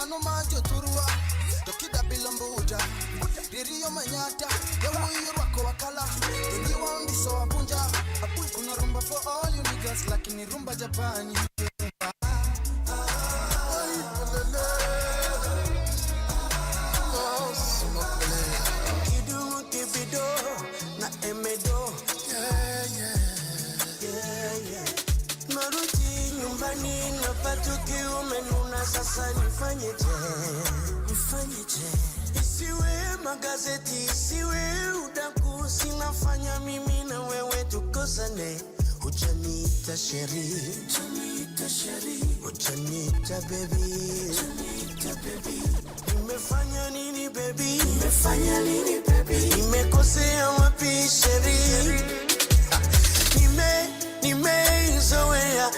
mano majo turua Dokida bilambuja Diriyo manyata Yawu yurwako wakala Yengi wandi so abunja Kuna rumba for all you niggas Lakini rumba Japani Kidumu kibido na emedo Maruti nyumbani napata kiumenuna sasa nifanyeje Isiwe magazeti isiwe udaku sinafanya mimi na wewe tukosane Hujanita sheri Hujanita baby Nimefanya nini baby Nimekosea wapi sheri Nimeizoea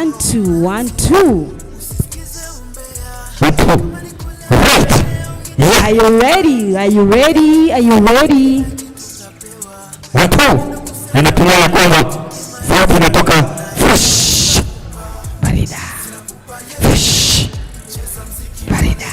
One, two, 1, 2. One, two. Right. Yeah. Are you ready? Are you ready? Are you ready? One, two. Inapiga ya kwanza. Sauti inatoka fresh. Barida. Fresh. Barida.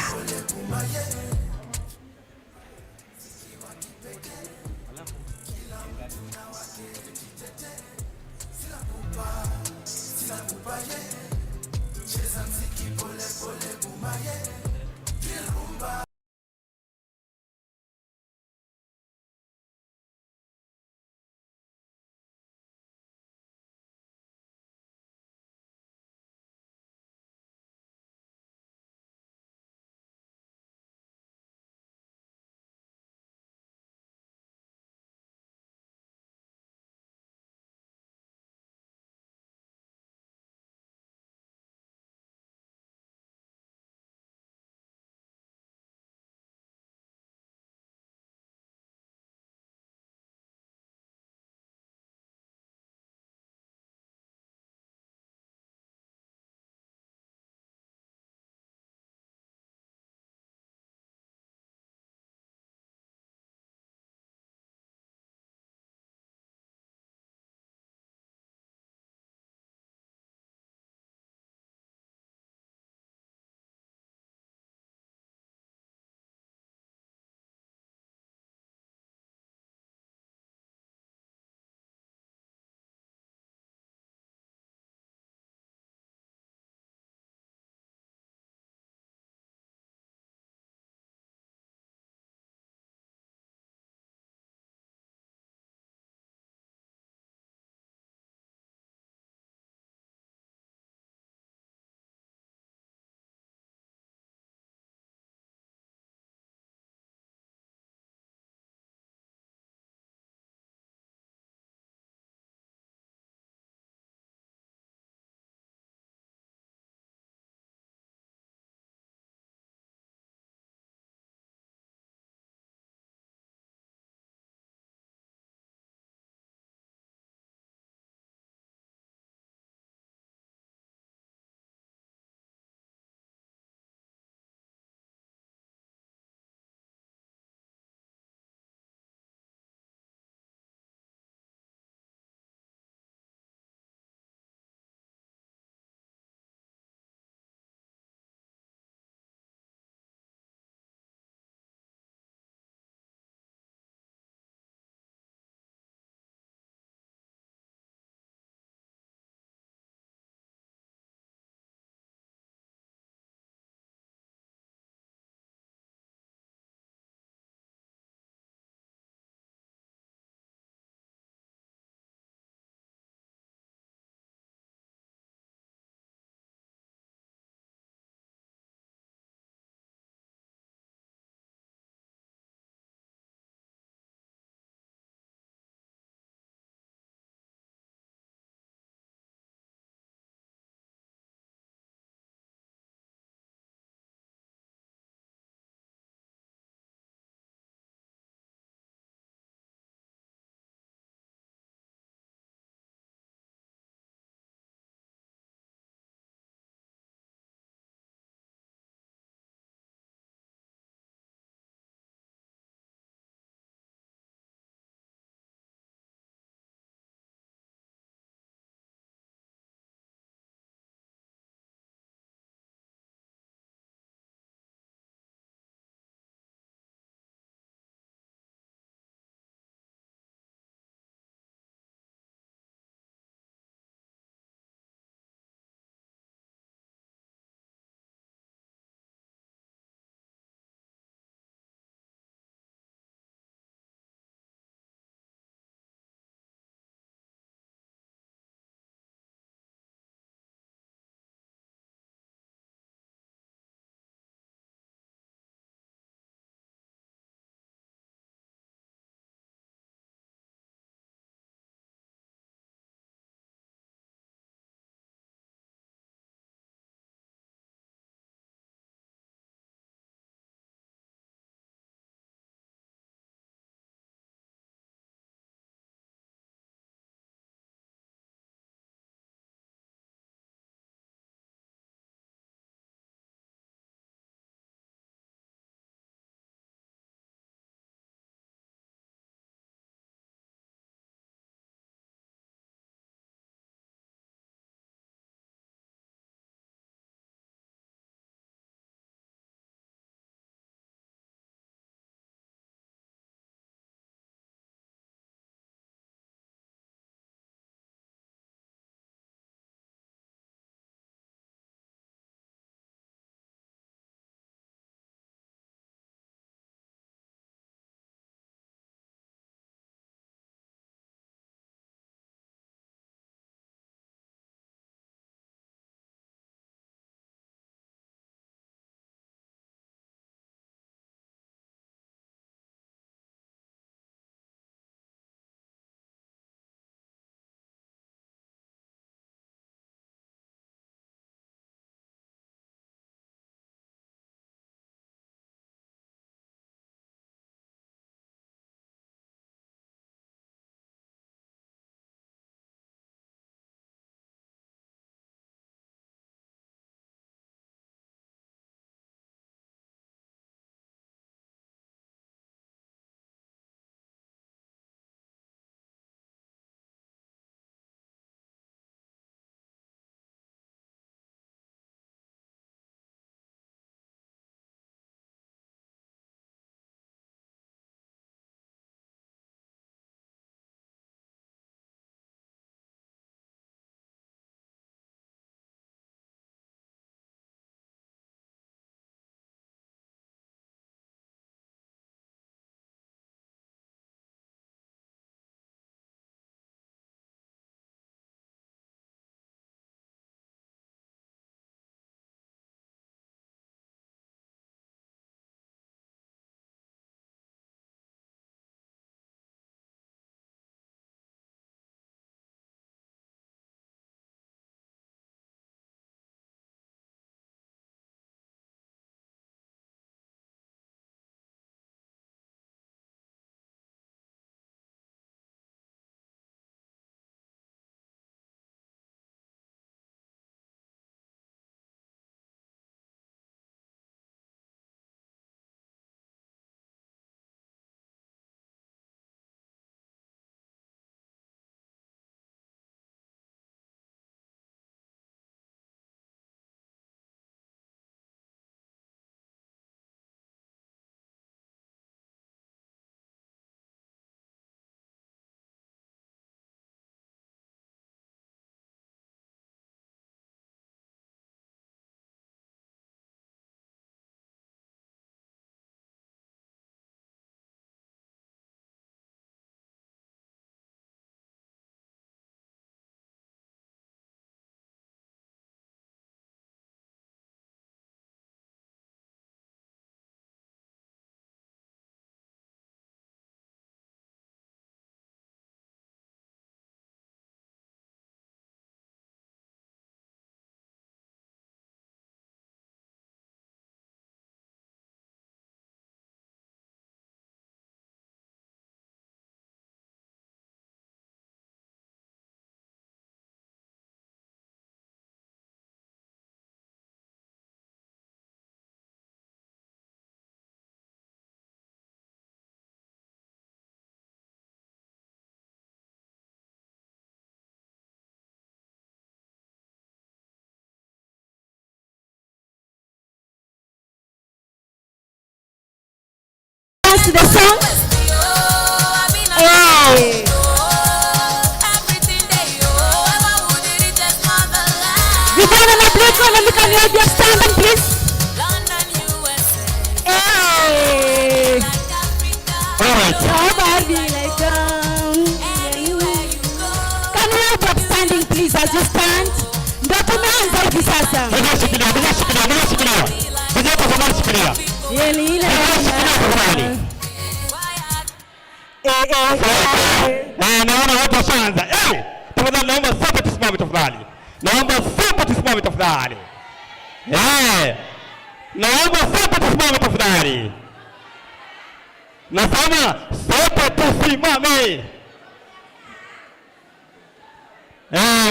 dance to the song? Hey. Vijana na Blake, let me can you just stand and please? Hey. All right. Nobody like can you help up standing please as you stand? Ndio tumeanza hivi sasa. Shikilia. Vijana tafadhali shikilia. Yelile. Naona watu washaanza. Tafadhali naomba sote tusimame tafadhali. Naomba sote tusimame tafadhali. Naomba sote tusimame tafadhali. Nasema sote tusimame.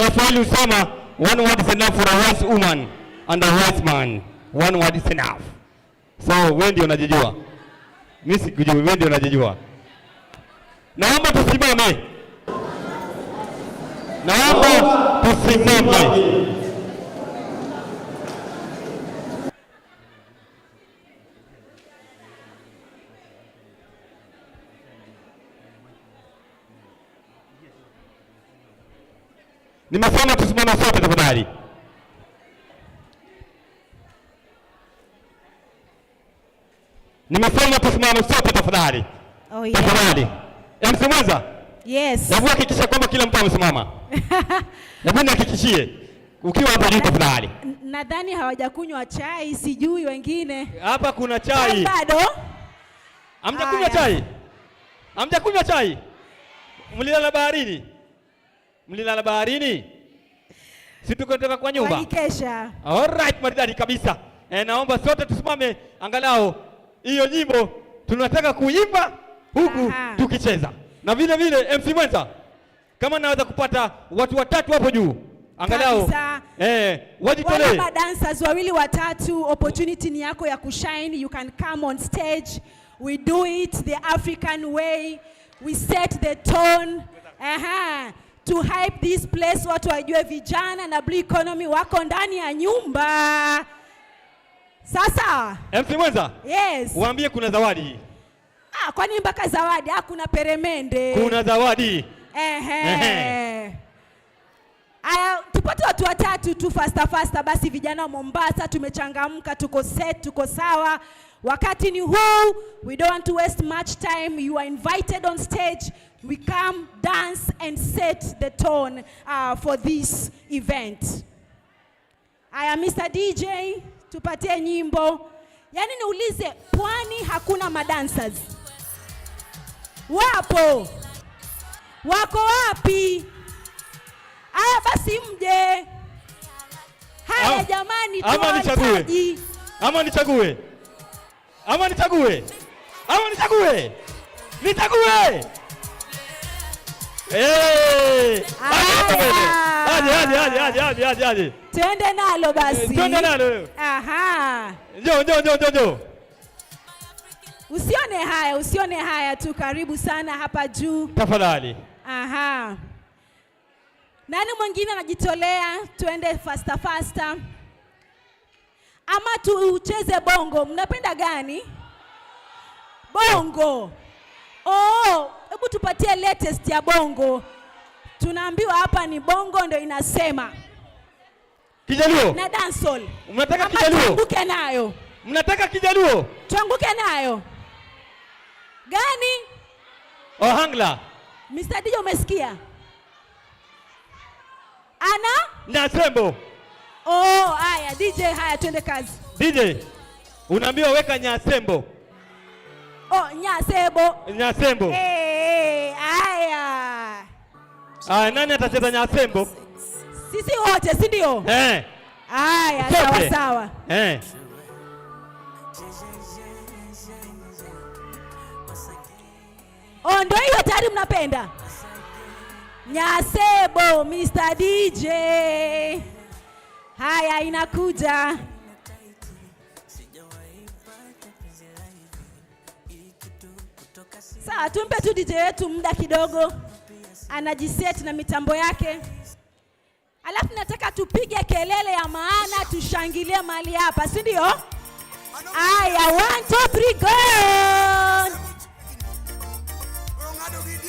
Waswahili husema one word is enough for a wise woman and a wise man. One word is enough. So wewe ndio unajijua. Mimi sikujui, wewe ndio unajijua. Naomba tusimame. Naomba tusimame. Nimesema tusimame sote tafadhali. Nimesema tusimame sote tafadhali. Oh yeah. Tafadhali. Msimweza? Yes. Hebu hakikisha kwamba kila mtu amesimama. Hebu nihakikishie ukiwa hapa juu tafadhali. Nadhani hawajakunywa chai, sijui wengine. Hapa kuna chai. Bado? Hamjakunywa chai? Hamjakunywa chai? Mlilala baharini? Mlilala baharini? Si tuko kutoka kwa nyumba? Walikesha. All right, maridadi kabisa. Naomba sote tusimame angalau hiyo nyimbo tunataka kuimba huku tukicheza. Na vile vile MC Mwenza, kama naweza kupata watu watatu hapo juu angalau wajitolee. Wale dancers wawili watatu, opportunity ni yako ya kushine. You can come on stage. We do it the African way. We set the tone. To hype this place, watu wajue Vijana na Blue Economy wako ndani ya nyumba. Sasa MC Mwenza, yes, waambie kuna zawadi. Kwani mpaka zawadi? Kuna peremende. Kuna zawadi. Aya, tupate watu watatu tu faster. Basi vijana wa Mombasa tumechangamka, tuko set, tuko sawa. Wakati ni huu, we don't want to waste much time. You are invited on stage. We come, dance and set the tone for this event. Aya, Mr. DJ, tupatie nyimbo. Yaani niulize, pwani hakuna madancers? Wapo? Wako wapi? Aya basi mje. Haya jamani, tuwahitaji. Ama nichague. Nichague. Aje. Twende nalo basi. Twende nalo. Njoo. Usione haya tu, karibu sana hapa juu. Tafadhali. Nani mwingine anajitolea? Twende faster. Ama tucheze bongo. Mnapenda gani? Bongo. Hebu tupatie latest ya bongo. Tunaambiwa hapa ni bongo ndio inasema. Kijaluo. Na dancehall. Mnataka Kijaluo? Tuanguke nayo. Mnataka Kijaluo? Tuanguke nayo. Gani? Ohangla. Mr. DJ umesikia? Ana? Nyasembo. Haya DJ, haya twende kazi. DJ, unaambiwa weka Nyasembo. Nyasembo. Haya. Nani atacheza Nyasembo? Sisi wote, si ndio? Haya, sawa. Ndio hiyo tayari mnapenda? Nyasembo, Mr. DJ. Haya, inakuja. Sawa, tumpe tu DJ wetu muda kidogo. Anajiset na mitambo yake. Alafu nataka tupige kelele ya maana, tushangilie mahali hapa, si ndio? Aya, 1 2 3 go!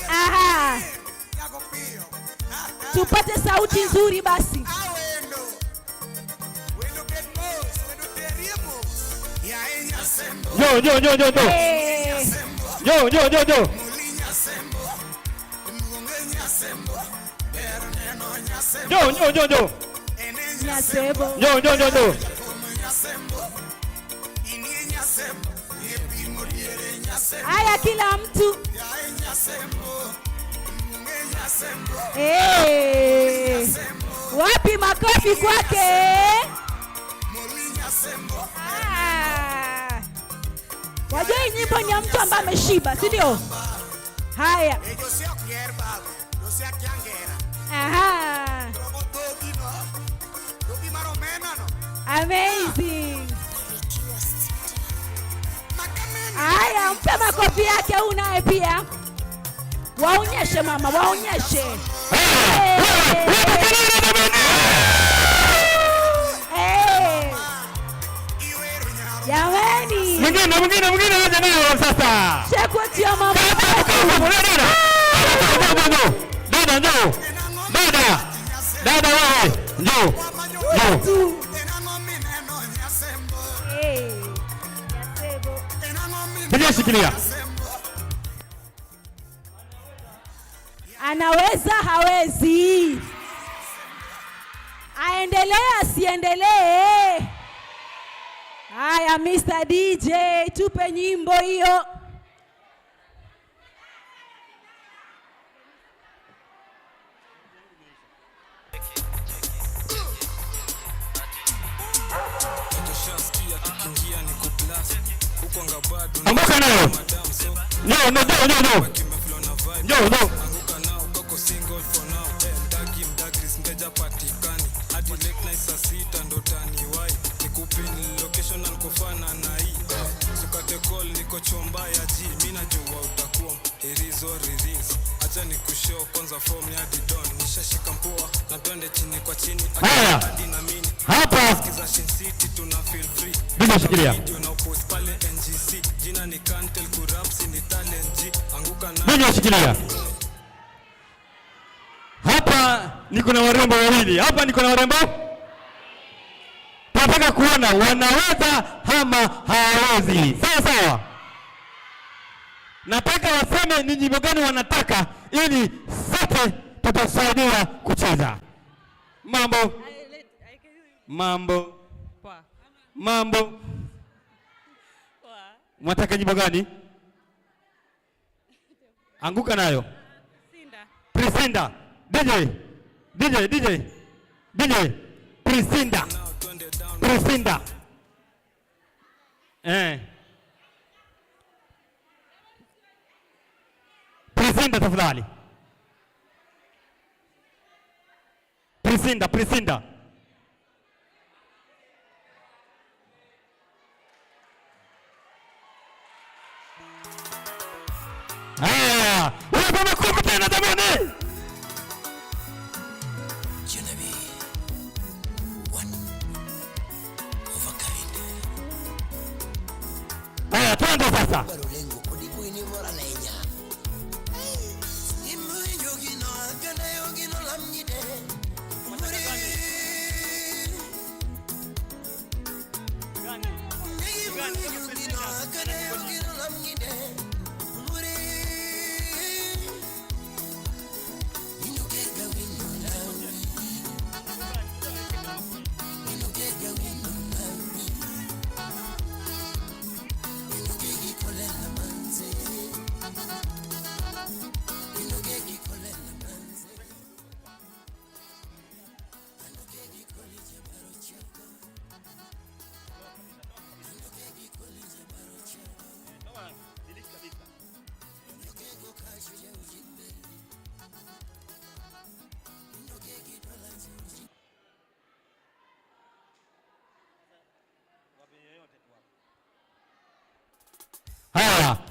Aha. Tupate sauti nzuri basi. Yo. Yo. Nyasebo. Yo. Haya kila mtu. Wapi makofi kwake? Wajua hii nyimbo ni ya mtu ambaye ameshiba, si ndio? Haya. Aha. Amazing. Haya, mpe makofi yake unaye pia. Waonyeshe mama, waonyeshe. Jamani. Mwingine aje nayo sasa. Chekwati ya mama. Dada wewe. Njoo. Bila shikilia. Anaweza hawezi? Aendelee asiendelee? Haya Mr. DJ, tupe nyimbo hiyo. Ambuka nayo. No. Hapa. Bila shikilia. Bila shikilia. Hapa niko na warembo wawili. Tunataka kuona wanaweza ama hawawezi. Sawa. Nataka waseme ni nyimbo gani wanataka ili sote tutasaidia kucheza. Mambo. Mwataka nyimbo gani? Anguka nayo. Prisinda. DJ. Prisinda. Prisinda tafadhali. Prisinda. Unapenda kuku tena jamani? Twende sasa.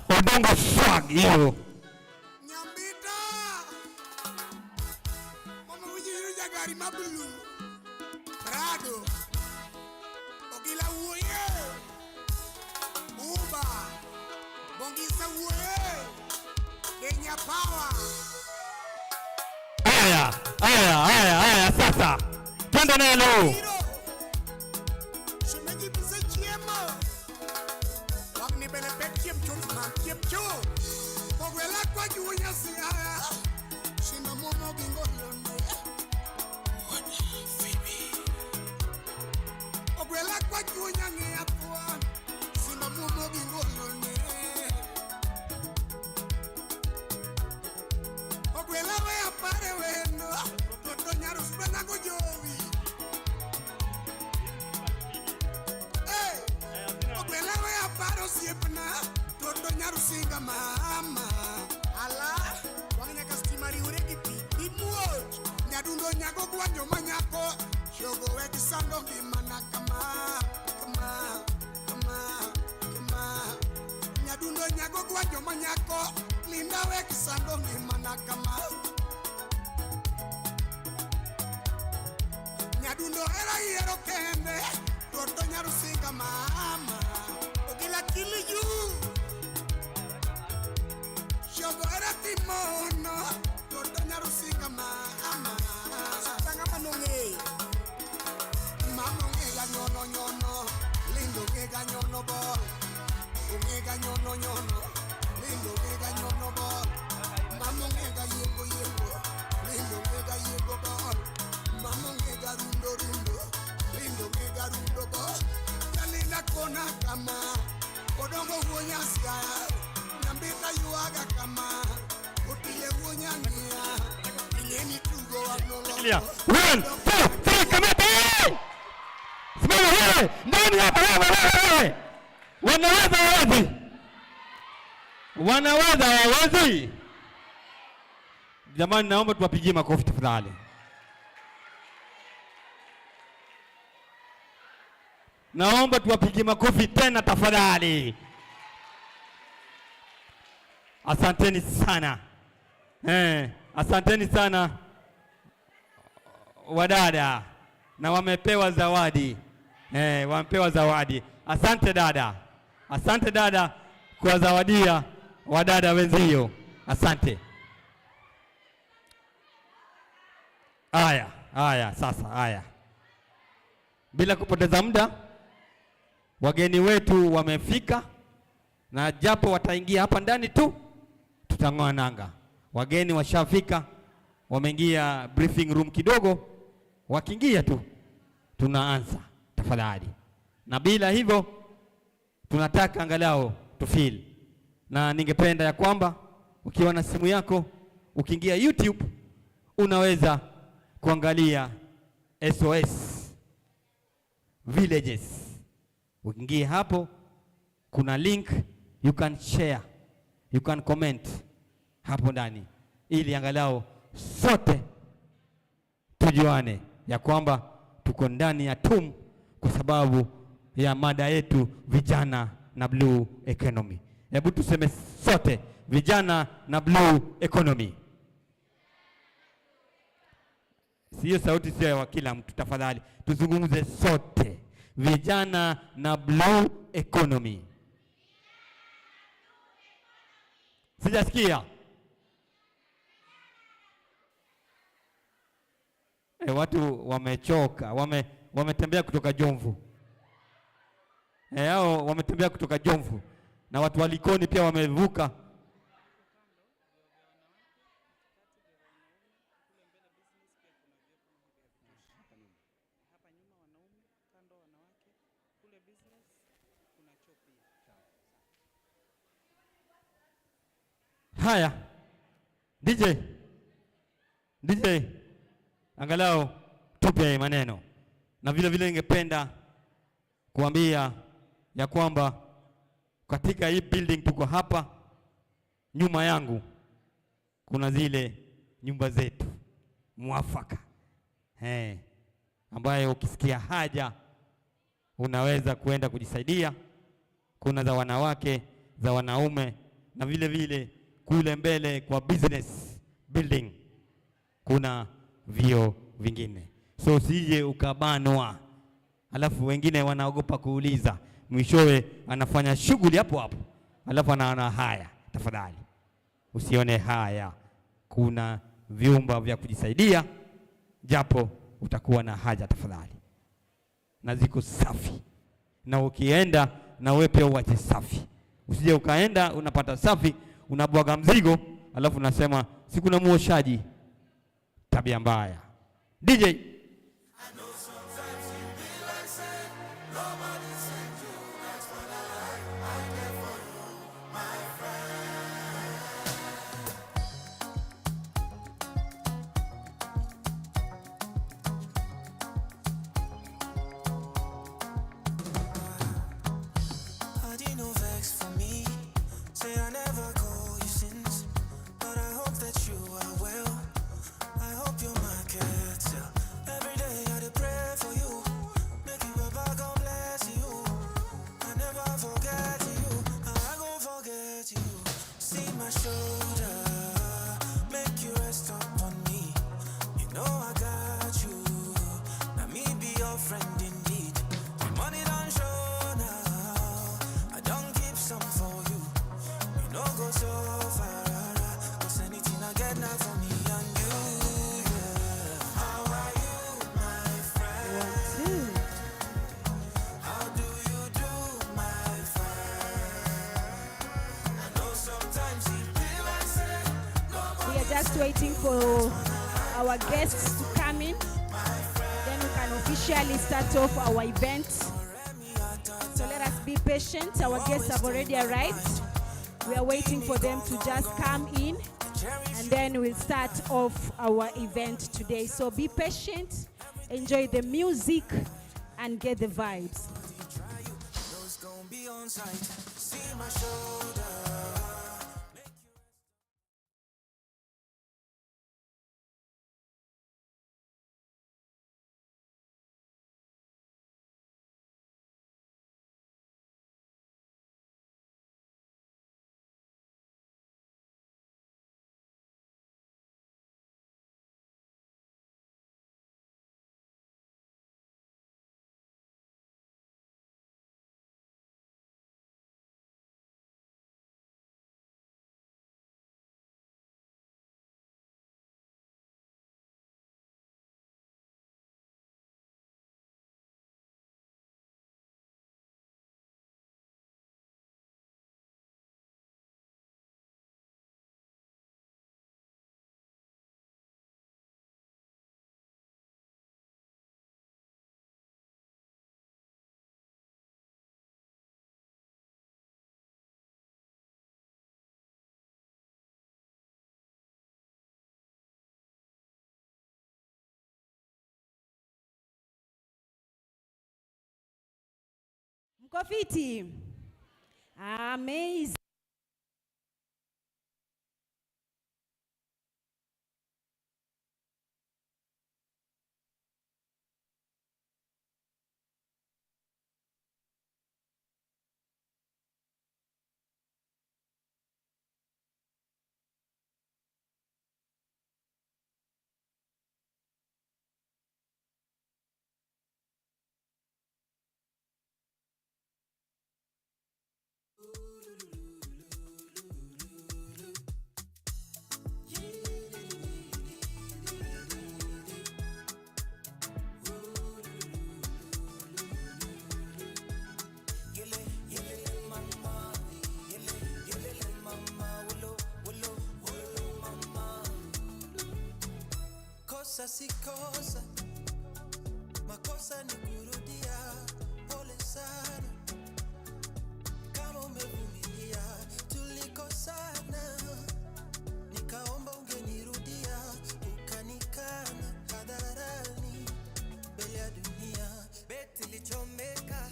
Odongo swag hiyo. Nyambita. Mama ujiruja gari mabulu. Prado. Ogila uye. Uba. Bongisa uye. Kenya power. Haya sasa. Twende nalo. Shemeji bize chiemo. Wagni bele pekiem chunma kiepcho. Ogwela kwa junya siya. Shina momo bingolone. Ogwela kwa junya ngiapwa. Shina momo bingolone. Ogwela we apare wendo. Toto nyarus benago jovi. Ogwela we aparo siepna. Toto nyarusinga mama. Ala, wanya kastimari uregi pi. Imuoj, nyadundo nyago guanyo manyako. Shogo we kisando gimana kama. Nyadundo nyago guanyo manyako. Linda we kisando gimana kama. Nyadundo era hiero kende. Toto nyarusinga mama. Ogila kili you. Shogo era timono. Toto nyarusinga mama. Sanga manungi. Mama ngega nyono. Lindo ngega nyono bol. Ngega nyono. Lindo ngega nyono bol. Mama ngega yengo. Lindo ngega yengo bol. Mama ngega rundo. Lindo ngega rundo bol. Yalinda kona kama. Kodongo huonya siya. Nambita yuaga kama. Utile huonya niya. Ileni tugo wanololo. 1, 2, 3, kamata! Simama wewe! Ndani hapa wewe! Wanaweza wazi! Wanaweza wazi! Jamani, naomba tuwapigie makofi tafadhali. Naomba tuwapigie makofi tena tafadhali. Asanteni sana. Asanteni sana wadada, na wamepewa zawadi. Wamepewa zawadi. Asante dada kwa zawadia wadada wenzio. Asante. Sasa bila kupoteza muda, wageni wetu wamefika, na japo wataingia hapa ndani tu, tutang'oa nanga. Wageni washafika, wameingia briefing room kidogo. Wakiingia tu tunaanza tafadhali, na bila hivyo tunataka angalau tufeel. Na ningependa ya kwamba ukiwa na simu yako, ukiingia YouTube unaweza kuangalia SOS Villages. Ukiingia hapo kuna link, you can share, you can comment hapo ndani, ili angalau sote tujuane ya kwamba tuko ndani ya TUM kwa sababu ya mada yetu vijana na blue economy. Hebu tuseme sote, vijana na blue economy. Sio sauti, sio ya kila mtu, tafadhali tuzungumze sote, vijana na blue economy. Sijasikia. Watu wamechoka, wametembea kutoka Jomvu. Hao wametembea kutoka Jomvu, na watu walikoni pia wamevuka. Haya, DJ angalau tupe maneno. Na vile ningependa kuambia ya kwamba katika hii building tuko hapa, nyuma yangu kuna zile nyumba zetu mwafaka, ambayo ukisikia haja unaweza kuenda kujisaidia. Kuna za wanawake, za wanaume, na vile kule mbele kwa business building kuna vio vingine. So usije ukabanwa, alafu wengine wanaogopa kuuliza, mwishowe anafanya shughuli hapo, alafu anaona haya. Tafadhali usione haya. Kuna vyumba vya kujisaidia, japo utakuwa na haja tafadhali, na ziko safi, na ukienda na wewe pia uache safi. Usije ukaenda unapata safi unabwaga mzigo alafu unasema siku na muoshaji. Tabia mbaya. DJ just waiting for our guests to come in, then we can officially start off our event. So let us be patient. Our guests have already arrived. We are waiting for them to just come in, and then we'll start off our event today. So be patient, enjoy the music, and get the vibes. Mko fiti? Amazing. Kosa si kosa, makosa ni kurudia. Pole sana kama umevumilia, tulikosana, nikaomba ungenirudia, ukanikana hadharani mbele ya dunia. Beti lichomeka,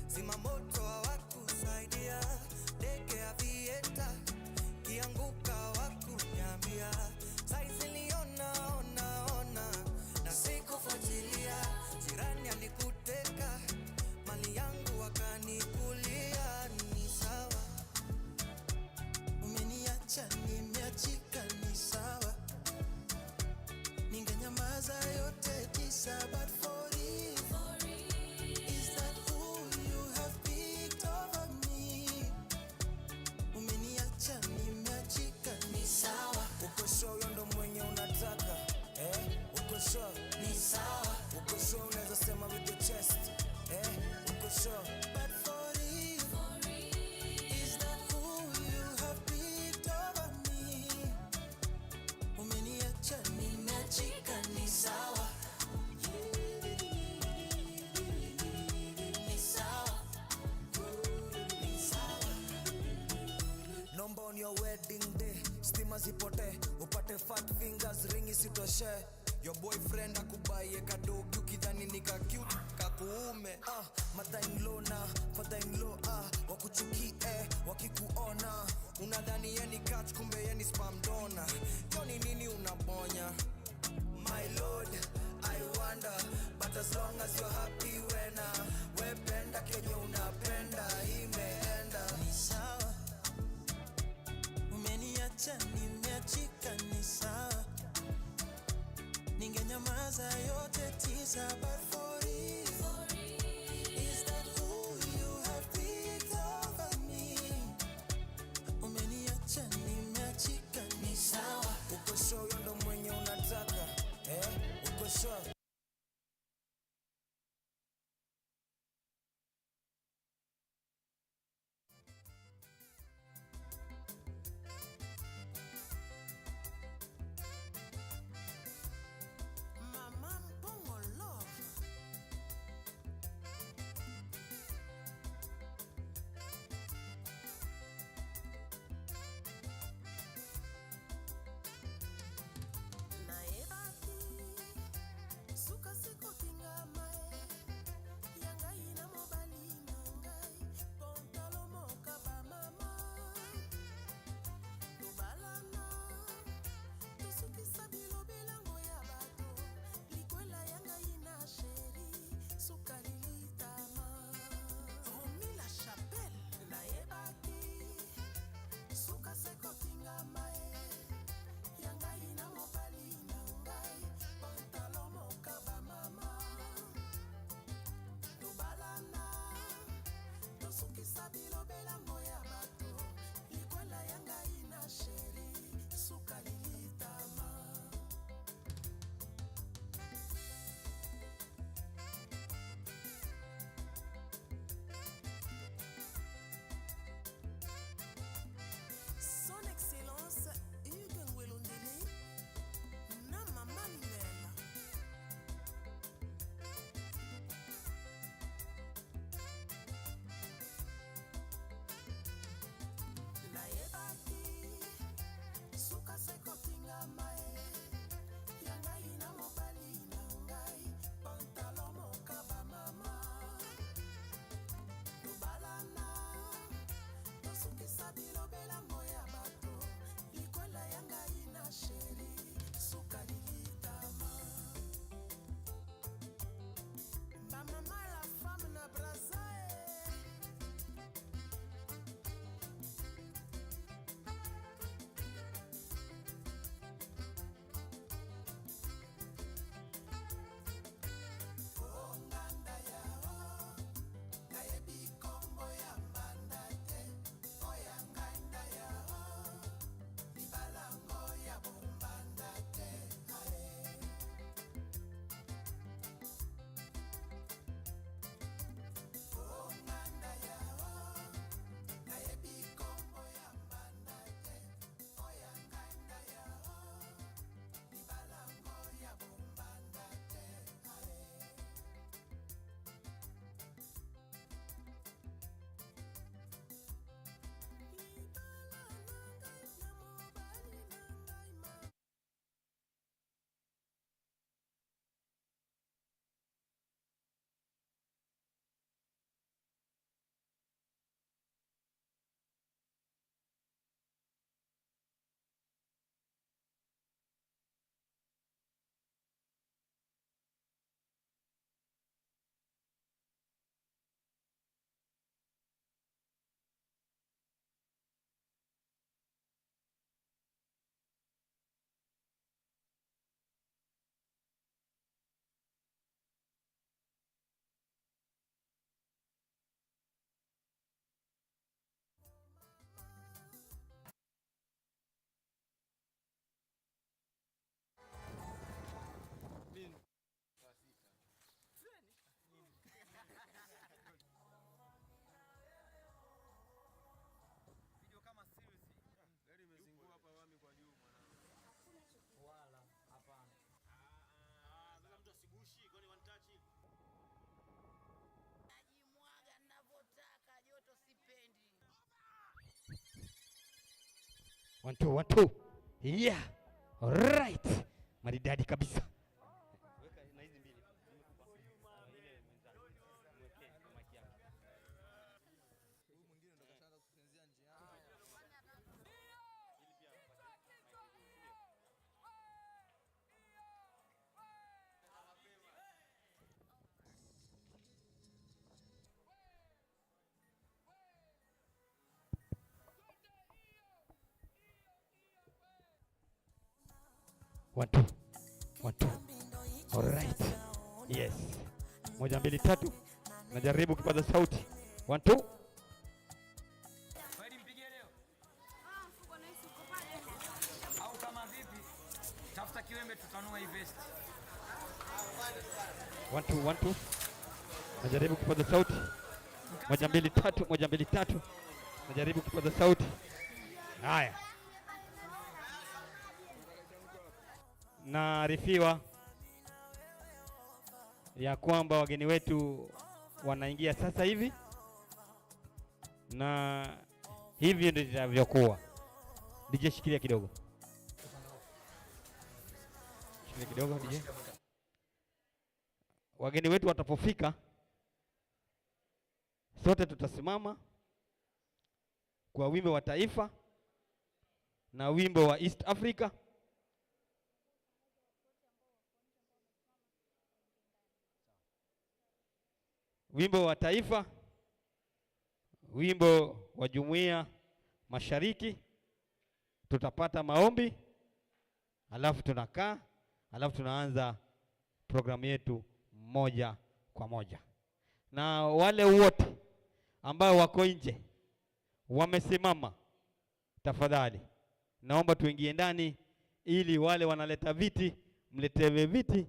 zima moto hawakusaidia, ndege ya vieta kianguka hawakunyambia. Saizi liona ona ona na siku sitoshe. Your boyfriend akubaye kadogi ukidhani nika cute kakuume. Mother-in-law na father-in-law wakuchukie wakikuona. Unadhani yeye ni catch kumbe yeye ni spam donor. Joni nini unabonya? My lord, I wonder, but as long as you're happy when wependa kenye unapenda imeenda. Ni sawa, umeniacha nimeachika ni sawa. Ningenyamaza yote tisa, but for it, is that who you have picked over me? Umeniacha nimeachika ni sawa. Uko sure ndo mwenye unataka? Uko sure? Sigushi kwani one touch hivi. Najimwaga ninavyotaka, joto sipendi. 1 2 1 2. Yeah. All right. maridadi kabisa. One, two. One, two. All right. Yes. 1 2 3. Najaribu kipaza sauti. 1 2. Kweli mpigie leo. Mfuko na isi uko pale. Au kama vipi? Tafuta kiwembe tutanua hii vest. 1 2 1 2. Najaribu kipaza sauti. 1 2 3. 1 2 3. Najaribu kipaza sauti. Haya. Naarifiwa ya kwamba wageni wetu wanaingia sasa hivi, na hivyo ndio itavyokuwa. DJ shikilia kidogo. Shikilia kidogo DJ. Wageni wetu watapofika, sote tutasimama kwa wimbo wa taifa na wimbo wa East Africa. Wimbo wa taifa, wimbo wa Jumuiya Mashariki, tutapata maombi, alafu tunakaa, alafu tunaanza programu yetu moja kwa moja. Na wale wote ambao wako nje wamesimama, tafadhali naomba tuingie ndani, ili wale wanaleta viti mletewe viti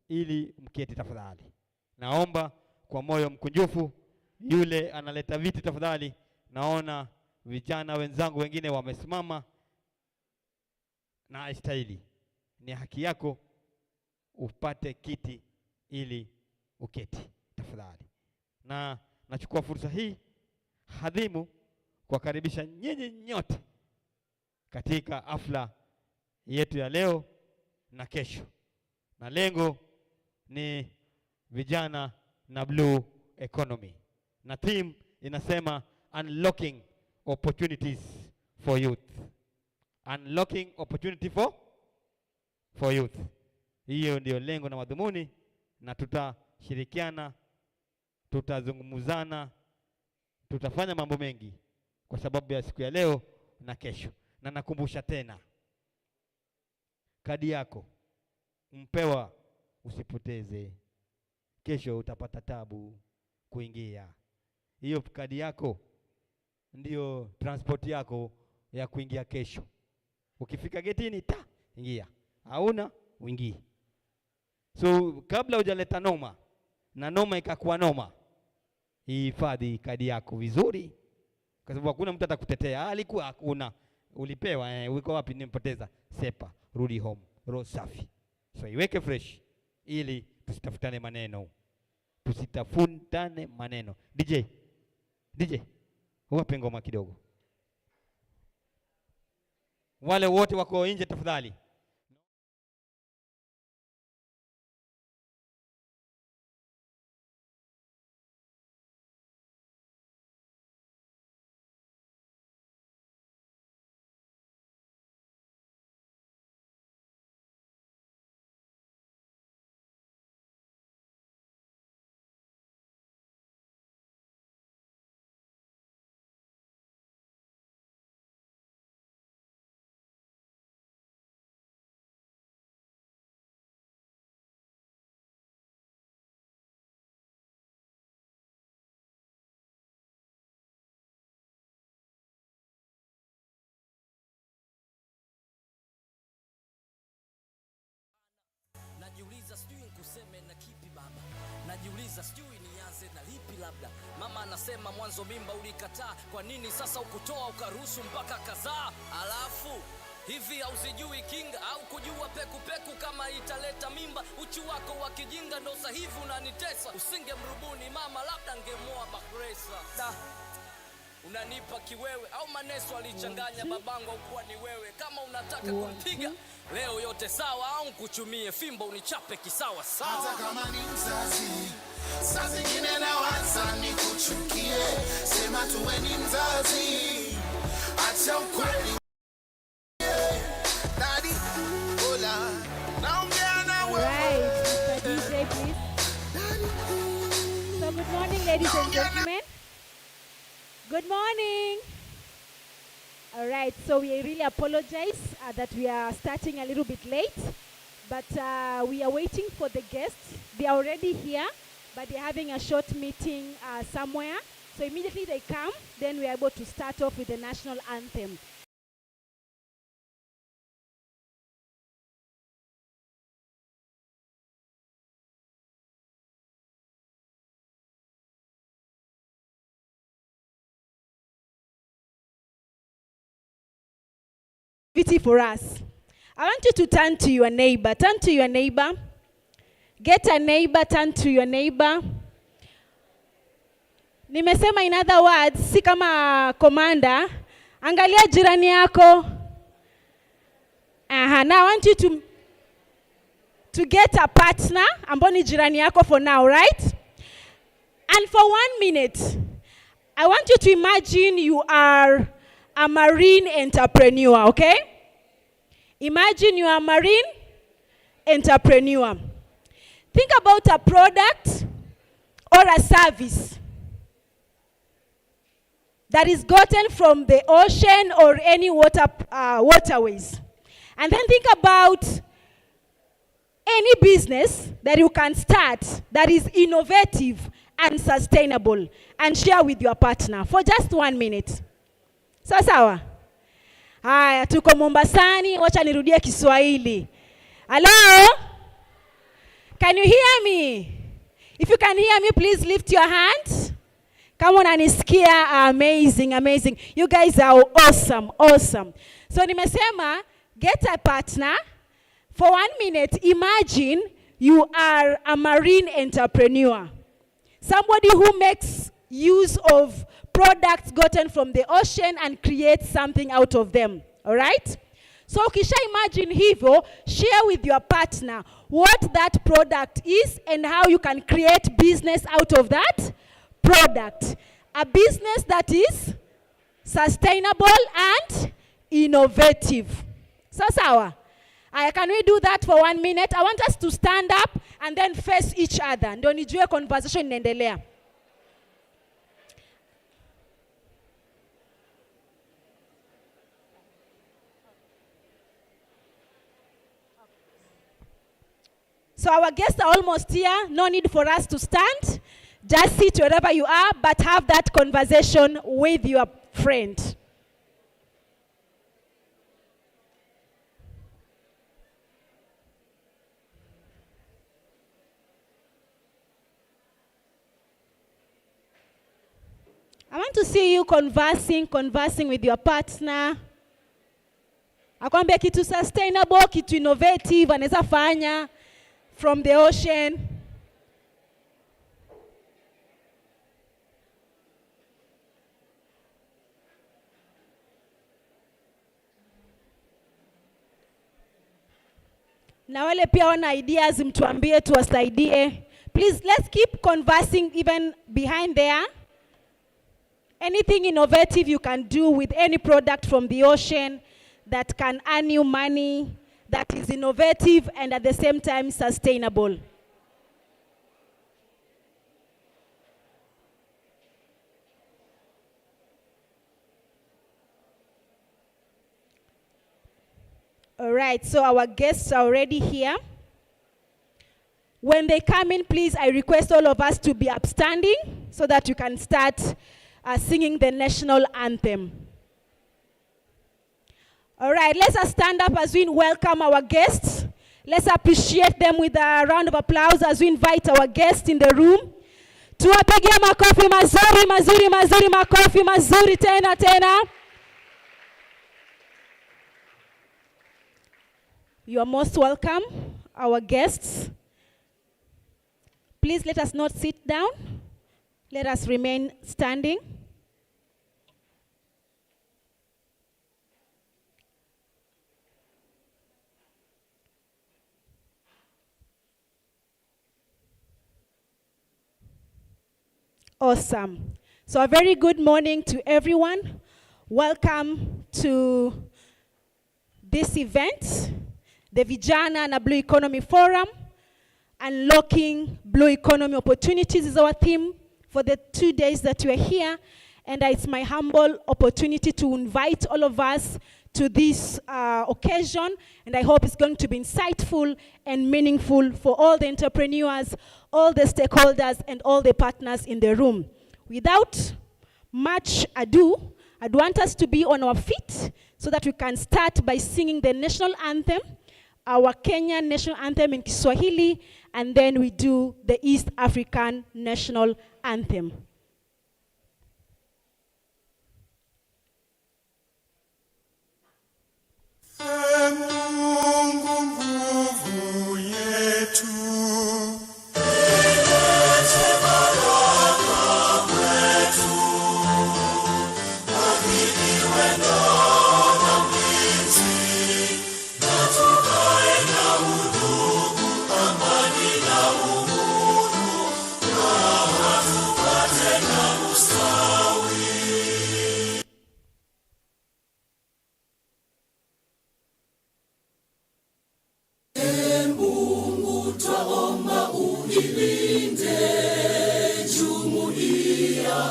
ili mketi tafadhali. Naomba kwa moyo mkunjufu, yule analeta viti tafadhali. Naona vijana wenzangu wengine wamesimama, na haistahili, ni haki yako upate kiti ili uketi tafadhali. Na nachukua fursa hii hadhimu kuwakaribisha nyinyi nyote katika hafla yetu ya leo na kesho, na lengo ni vijana na blue economy, na theme inasema unlocking opportunities for youth. Unlocking opportunity for youth. Hiyo ndio lengo na madhumuni, na tutashirikiana, tutazungumzana, tutafanya mambo mengi kwa sababu ya siku ya leo na kesho. Na nakumbusha tena, kadi yako mpewa, usipoteze. Kesho utapata tabu kuingia. Hiyo kadi yako ndio transport yako ya kuingia kesho. Ukifika getini ingia, hauna uingii. So kabla hujaleta noma na noma ikakuwa noma, hifadhi kadi yako vizuri, kwa sababu hakuna mtu atakutetea. Alikuwa hakuna, ulipewa, uko wapi? Nimepoteza. Sepa, rudi home, roho safi. So iweke fresh ili tusitafutane maneno. Tusitafutane maneno. DJ, wape ngoma kidogo. Wale wote wako nje tafadhali. Najiuliza sijui nikuseme na kipi baba, najiuliza sijui nianze na lipi labda. Mama anasema mwanzo mimba ulikataa, kwa nini sasa ukutoa ukaruhusu mpaka kazaa? Alafu hivi hauzijui kinga au kujua peku peku kama italeta mimba? Uchu wako wa kijinga ndo sasa hivi unanitesa. Usingemrubuni mama, labda ngemoa Bakresa. unanipa kiwewe au maneso alichanganya babangu au kuwa ni wewe? Kama unataka kumpiga leo yote sawa, au kuchumie fimbo unichape kisawa sawa. Hata kama ni mzazi, saa zingine nawaza nikuchukie, sema tuwe ni mzazi, acha ukweli. Daddy, hola, naongea na wewe. Right, Mr. DJ, please. So good morning, ladies and gentlemen. Good morning. All right, so we really apologize that we are starting a little bit late, but we are waiting for the guests. They are already here, but they're having a short meeting somewhere. So immediately they come, then we are able to start off with the national anthem. For us, I want you to turn to your neighbor. Turn to your neighbor. Get a neighbor, turn to your neighbor. Nimesema in other words, si kama commander, angalia jirani yako. Now I want you to get a partner, ambao ni jirani yako for now, right? And for 1 minute, I want you to imagine you are a marine entrepreneur, okay? Imagine you are a marine entrepreneur. Think about a product or a service that is gotten from the ocean or any waterways. And then think about any business that you can start that is innovative and sustainable and share with your partner for just 1 minute. Sawa? Haya, tuko Mombasani, wacha nirudie Kiswahili. Hello? Can you hear me? If you can hear me, please lift your hand. Come on, unanisikia? Amazing, amazing. You guys are awesome, awesome. So nimesema, get a partner. For 1 minute, imagine you are a marine entrepreneur. Somebody who makes use of products gotten from the ocean and create something out of them. All right? So ukisha imagine hivyo, share with your partner what that product is and how you can create business out of that product. A business that is sustainable and innovative. So sawa? Can we do that for 1 minute? I want us to stand up and then face each other. Ndio nijue conversation inaendelea. So our guests are almost here. No need for us to stand. Just sit wherever you are, but have that conversation with your friend. I want to see you conversing with your partner. Akwambia kitu sustainable, kitu innovative, anaweza fanya from the ocean. Na wale pia wana ideas, mtuambie tuwasaidie. Please, let's keep conversing even behind there. Anything innovative you can do with any product from the ocean that can earn you money, that is innovative and at the same time sustainable. All right, so our guests are already here. When they come in, please, I request all of us to be upstanding so that you can start singing the national anthem. All right, let's stand up as we welcome our guests. Let's appreciate them with a round of applause as we invite our guests in the room. Tuwapigie makofi mazuri, mazuri, mazuri, makofi mazuri tena, tena. You are most welcome, our guests. Please let us not sit down. Let us remain standing. Awesome. So a very good morning to everyone. Welcome to this event, the Vijana and Blue Economy Forum. Unlocking Blue Economy Opportunities is our theme for the 2 days that we're here. And it's my humble opportunity to invite all of us to this occasion. And I hope it's going to be insightful and meaningful for all the entrepreneurs, all the stakeholders, and all the partners in the room. Without much ado, I'd want us to be on our feet so that we can start by singing the national anthem, our Kenyan national anthem in Kiswahili, and then we do the East African national anthem.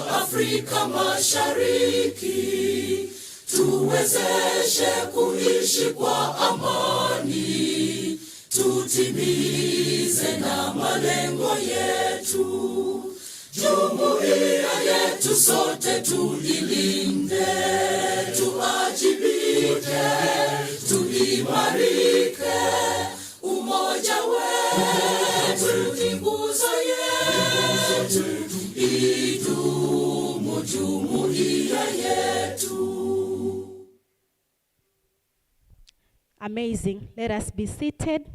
Afrika Mashariki, tuwezeshe kuishi kwa amani, tutimize na malengo yetu. Jumuiya yetu sote tuilinde, tuajibike, tuimarike. Umoja wetu ni nguzo yetu, idumu jumuiya yetu. Amazing. Let us be seated.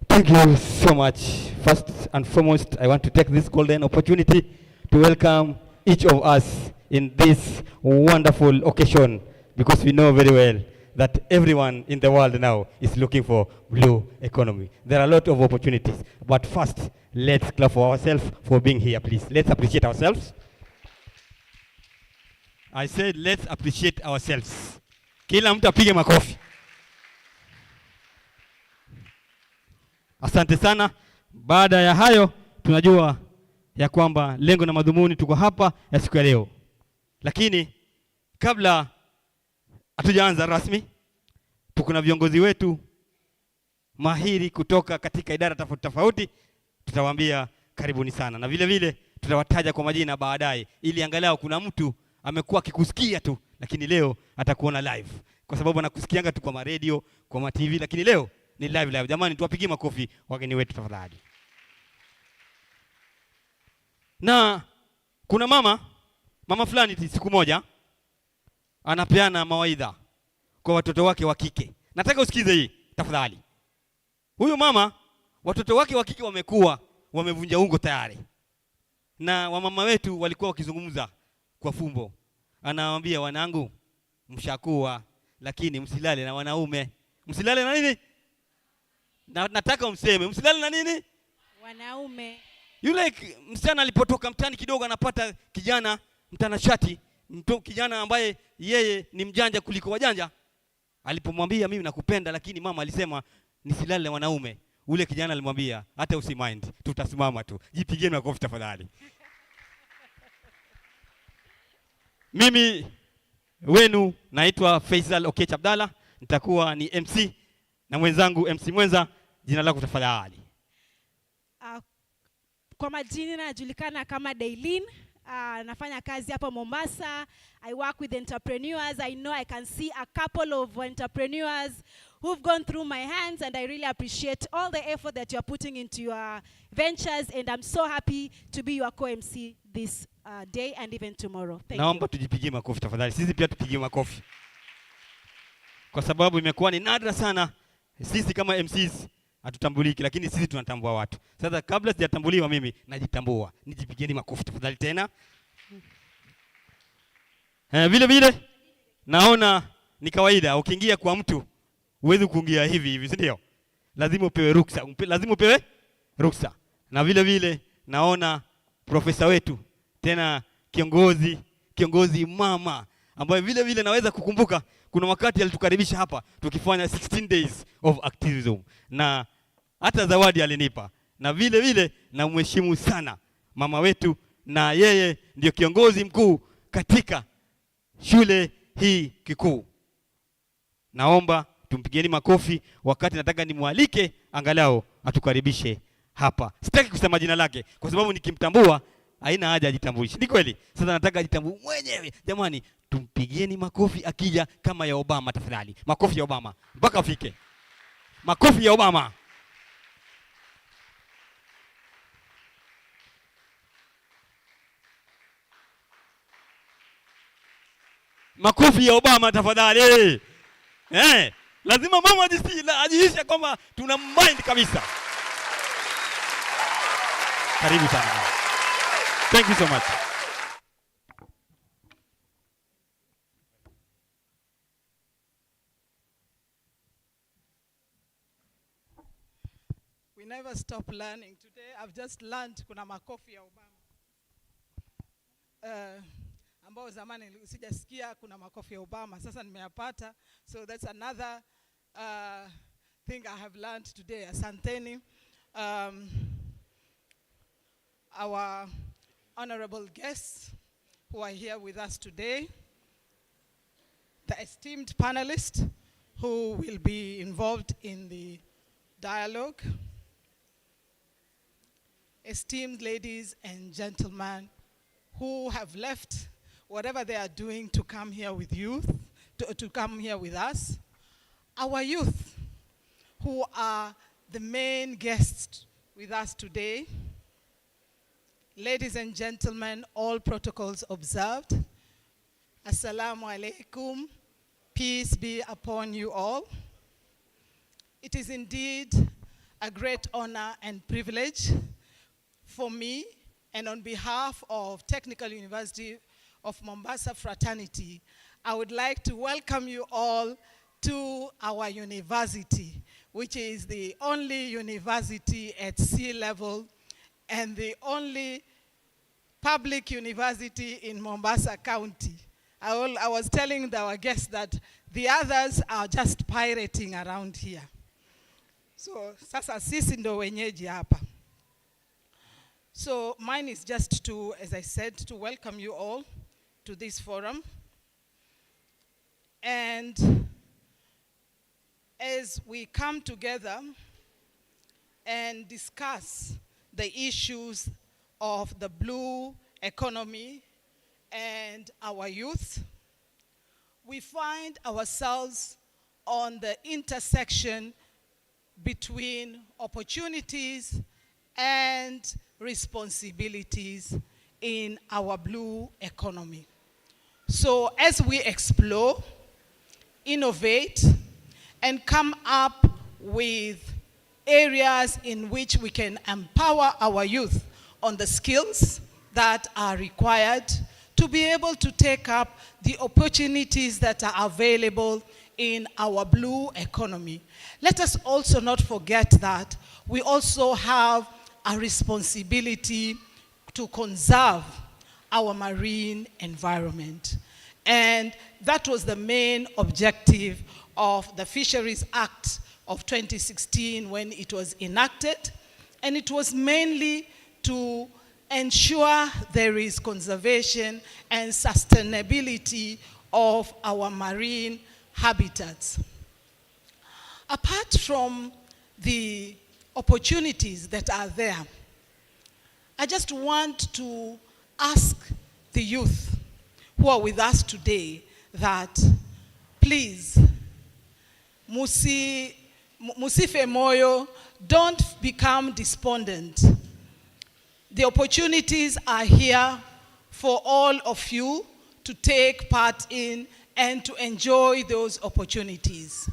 Thank you so much. First and foremost, I want to take this golden opportunity to welcome each of us in this wonderful occasion, because we know very well that everyone in the world now is looking for blue economy. There are a lot of opportunities, but first, let's clap for ourselves for being here, please. Let's appreciate ourselves. I said, let's appreciate ourselves. Kila mtu apige makofi. Asante sana. Baada ya hayo, tunajua ya kwamba lengo na madhumuni tuko hapa ya siku ya leo. Lakini kabla hatujaanza rasmi, tuko na viongozi wetu mahiri kutoka katika idara tofauti tofauti, tutawaambia karibuni sana. Na vile vile tutawataja kwa majina baadaye, ili angalau kuna mtu amekuwa akikusikia tu, lakini leo atakuona live. Kwa sababu anakusikianga tu kwa radio, kwa TV, lakini leo ni live. Jamani, tuwapigie makofi wageni wetu tafadhali. Na kuna mama fulani siku moja anapeana mawaidha kwa watoto wake wa kike. Nataka usikize hii tafadhali. Huyu mama, watoto wake wa kike wamekuwa wamevunja ungo tayari. Na wamama wetu walikuwa wakizungumza kwa fumbo. Anawaambia, wanangu, mshakuwa, lakini msilale na wanaume. Msilale na nini? Nataka umseme, msilale na nini? Wanaume. Yule msichana alipotoka mtani kidogo, anapata kijana mtanashati, kijana ambaye yeye ni mjanja kuliko wajanja. Alipomwambia, mimi nakupenda, lakini mama alisema nisilale na wanaume, ule kijana alimwambia, hata usimind, tutasimama tu. Jipigeni makofi tafadhali. Mimi wenu naitwa Faisal Okech Abdalla, nitakuwa ni MC na mwenzangu MC mwenza. Jina lako tafadhali? Kwa majina najulikana kama Dailin. Nafanya kazi hapa Mombasa. I work with entrepreneurs. I know I can see a couple of entrepreneurs who've gone through my hands, and I really appreciate all the effort that you're putting into your ventures, and I'm so happy to be your co-MC this day and even tomorrow. Thank you. Naomba tujipigie makofi tafadhali. Sisi pia tupigie makofi. Kwa sababu imekuwa ni nadra sana sisi kama MCs hatutambuliki, lakini sisi tunatambua watu. Sasa kabla sijatambuliwa mimi najitambua. Nijipigieni makofi tafadhali tena. Vile vile naona ni kawaida ukiingia kwa mtu huwezi kuingia hivi, si ndio? lazima upewe ruksa, lazima upewe ruksa. Na vile vile naona profesa wetu tena kiongozi mama ambaye vile vile naweza kukumbuka kuna wakati alitukaribisha hapa tukifanya 16 days of activism na hata zawadi alinipa. Na vile vile na mheshimu sana mama wetu, na yeye ndio kiongozi mkuu katika shule hii kikuu. Naomba tumpigeni makofi wakati nataka nimwalike angalau atukaribishe hapa. Sitaki kusema jina lake kwa sababu nikimtambua haina haja ajitambulishe. Ni kweli? Sasa nataka ajitambue mwenyewe. Jamani, tumpigieni makofi akija kama ya Obama tafadhali. Makofi ya Obama mpaka afike. Makofi ya Obama. Makofi ya Obama tafadhali. Lazima mama ajihisi kwamba tuna mind kabisa. Karibu sana. Thank you so much. We never stop learning. Today I've just learned kuna makofi ya Obama. Ambao zamani sijasikia kuna makofi ya Obama, sasa nimeyapata. So that's another thing I have learned today. Asanteni. Our honorable guests who are here with us today, the esteemed panelists who will be involved in the dialogue, esteemed ladies and gentlemen who have left whatever they are doing to come here with youth, to come here with us, our youth who are the main guests with us today. Ladies and gentlemen, all protocols observed. Assalamu alaikum. Peace be upon you all. It is indeed a great honor and privilege for me, and on behalf of Technical University of Mombasa Fraternity, I would like to welcome you all to our university, which is the only university at sea level and the only public university in Mombasa County. I was telling our guests that the others are just pirating around here. So, sasa sisi ndo wenyeji hapa. So, mine is just to, as I said, to welcome you all to this forum. And as we come together and discuss the issues of the blue economy and our youth, we find ourselves on the intersection between opportunities and responsibilities in our blue economy. So as we explore, innovate, and come up with areas in which we can empower our youth on the skills that are required to be able to take up the opportunities that are available in our blue economy. Let us also not forget that we also have a responsibility to conserve our marine environment. And that was the main objective of the Fisheries Act of 2016 when it was enacted. And it was mainly to ensure there is conservation and sustainability of our marine habitats. Apart from the opportunities that are there, I just want to ask the youth who are with us today that please, musife moyo, don't become despondent. The opportunities are here for all of you to take part in and to enjoy those opportunities.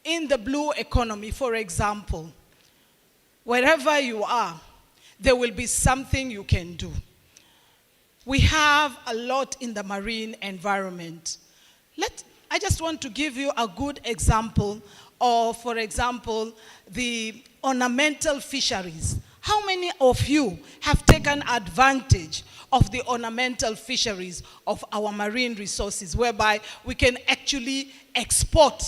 In the blue economy, for example, wherever you are, there will be something you can do. We have a lot in the marine environment. I just want to give you a good example or, for example, the ornamental fisheries. How many of you have taken advantage of the ornamental fisheries of our marine resources, whereby we can actually export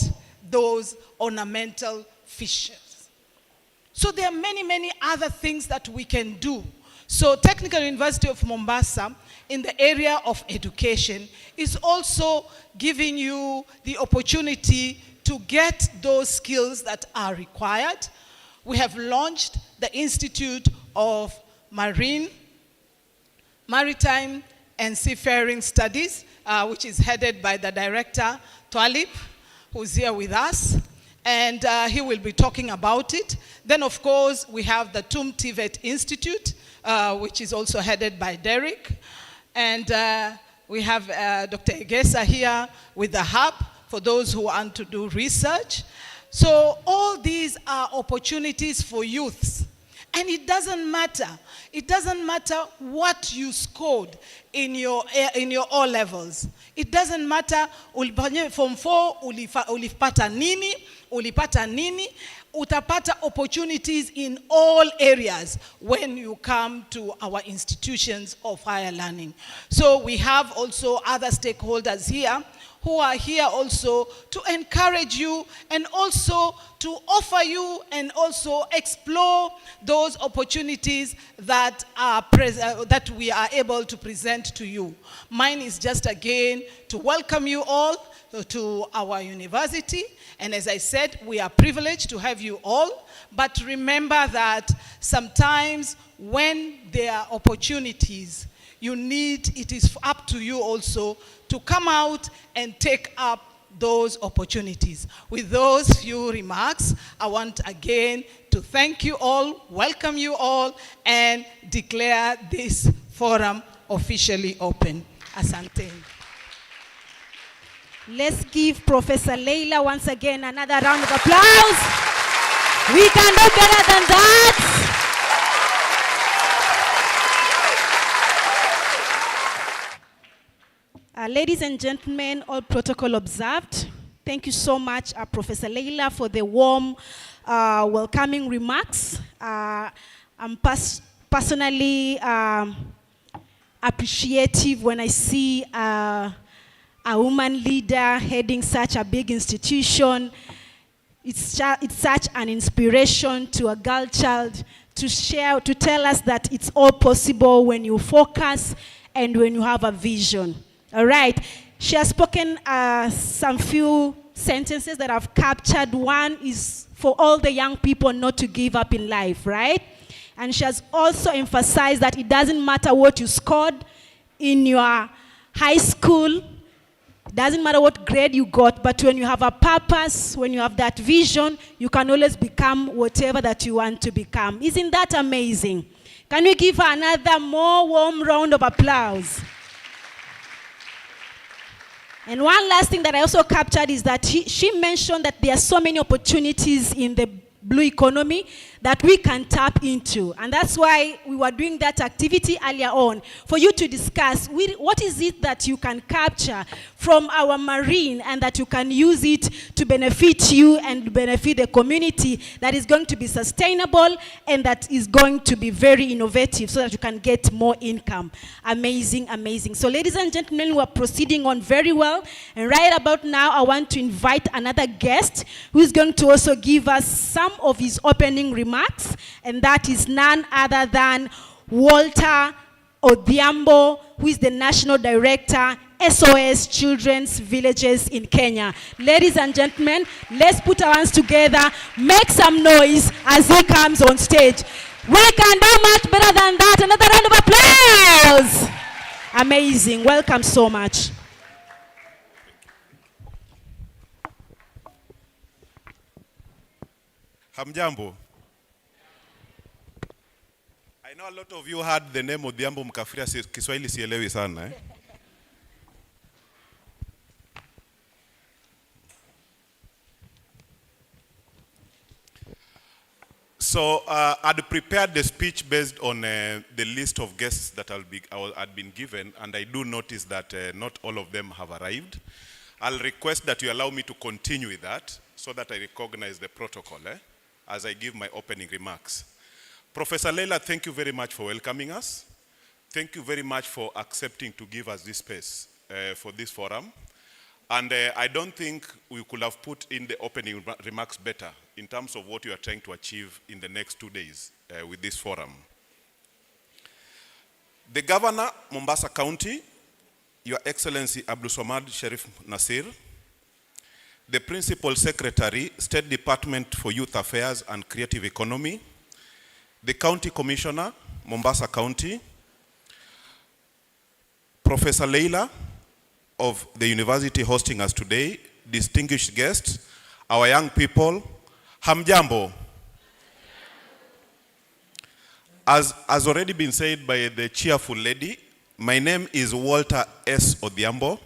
those ornamental fishes? So there are many, many other things that we can do. So Technical University of Mombasa, in the area of education, is also giving you the opportunity to get those skills that are required. We have launched the Institute of Maritime and Seafaring Studies, which is headed by the director, Twalib, who's here with us. And he will be talking about it. Then, of course, we have the TUM TVET Institute, which is also headed by Derek. And we have Dr. Egesa here with the hub for those who want to do research. So all these are opportunities for youths. And it doesn't matter. It doesn't matter what you scored in your O levels. It doesn't matter form 4 ulipata nini, utapata opportunities in all areas when you come to our institutions of higher learning. So we have also other stakeholders here who are here also to encourage you and also to offer you and also explore those opportunities that that we are able to present to you. Mine is just again to welcome you all to our university. And as I said, we are privileged to have you all. But remember that sometimes when there are opportunities, it is up to you also to come out and take up those opportunities. With those few remarks, I want again to thank you all, welcome you all, and declare this forum officially open. Asante. Let's give Professor Leila once again another round of applause. We can do better than that. Ladies and gentlemen, all protocol observed. Thank you so much, Professor Leila, for the warm, welcoming remarks. I'm personally appreciative when I see a woman leader heading such a big institution. It's such an inspiration to a girl child to tell us that it's all possible when you focus and when you have a vision. All right. She has spoken some few sentences that I've captured. One is for all the young people not to give up in life, right? And she has also emphasized that it doesn't matter what you scored in your high school. It doesn't matter what grade you got, but when you have a purpose, when you have that vision, you can always become whatever that you want to become. Isn't that amazing? Can we give her another more warm round of applause? And one last thing that I also captured is that she mentioned that there are so many opportunities in the blue economy that we can tap into. And that's why we were doing that activity earlier on, for you to discuss what is it that you can capture from our marine and that you can use it to benefit you and benefit the community, that is going to be sustainable and that is going to be very innovative so that you can get more income. Amazing, amazing. So ladies and gentlemen, we are proceeding on very well. And right about now, I want to invite another guest who is going to also give us some of his opening remarks, and that is none other than Walter Odhiambo, who is the National Director, SOS Children's Villages in Kenya. Ladies and gentlemen, let's put our hands together, make some noise as he comes on stage. We can do much better than that. Another round of applause. Amazing. Welcome so much. Hamjambo. I know a lot of you heard the name Odhiambo mkafiria Kiswahili sielewi sana eh? So I'd prepared the speech based on the list of guests that had been given, and I do notice that not all of them have arrived. I'll request that you allow me to continue with that so that I recognize the protocol as I give my opening remarks. Professor Leila, thank you very much for welcoming us. Thank you very much for accepting to give us this space for this forum. And I don't think we could have put in the opening remarks better in terms of what you are trying to achieve in the next 2 days with this forum. The Governor, Mombasa County, Your Excellency Abdul Samad Sharif Nasir, the Principal Secretary, State Department for Youth Affairs and Creative Economy, the County Commissioner, Mombasa County, Professor Leila of the university hosting us today, distinguished guests, our young people, hamjambo. As already been said by the cheerful lady, my name is Walter S. Odhiambo.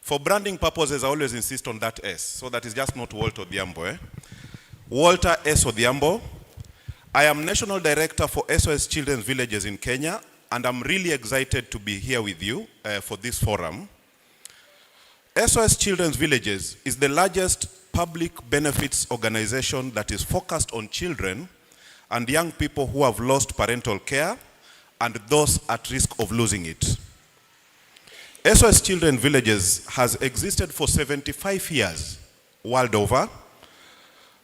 For branding purposes, I always insist on that S, so that is just not Walter Odhiambo. Walter S. Odhiambo. I am National Director for SOS Children's Villages in Kenya, and I'm really excited to be here with you for this forum. SOS Children's Villages is the largest public benefits organization that is focused on children and young people who have lost parental care and those at risk of losing it. SOS Children's Villages has existed for 75 years world over,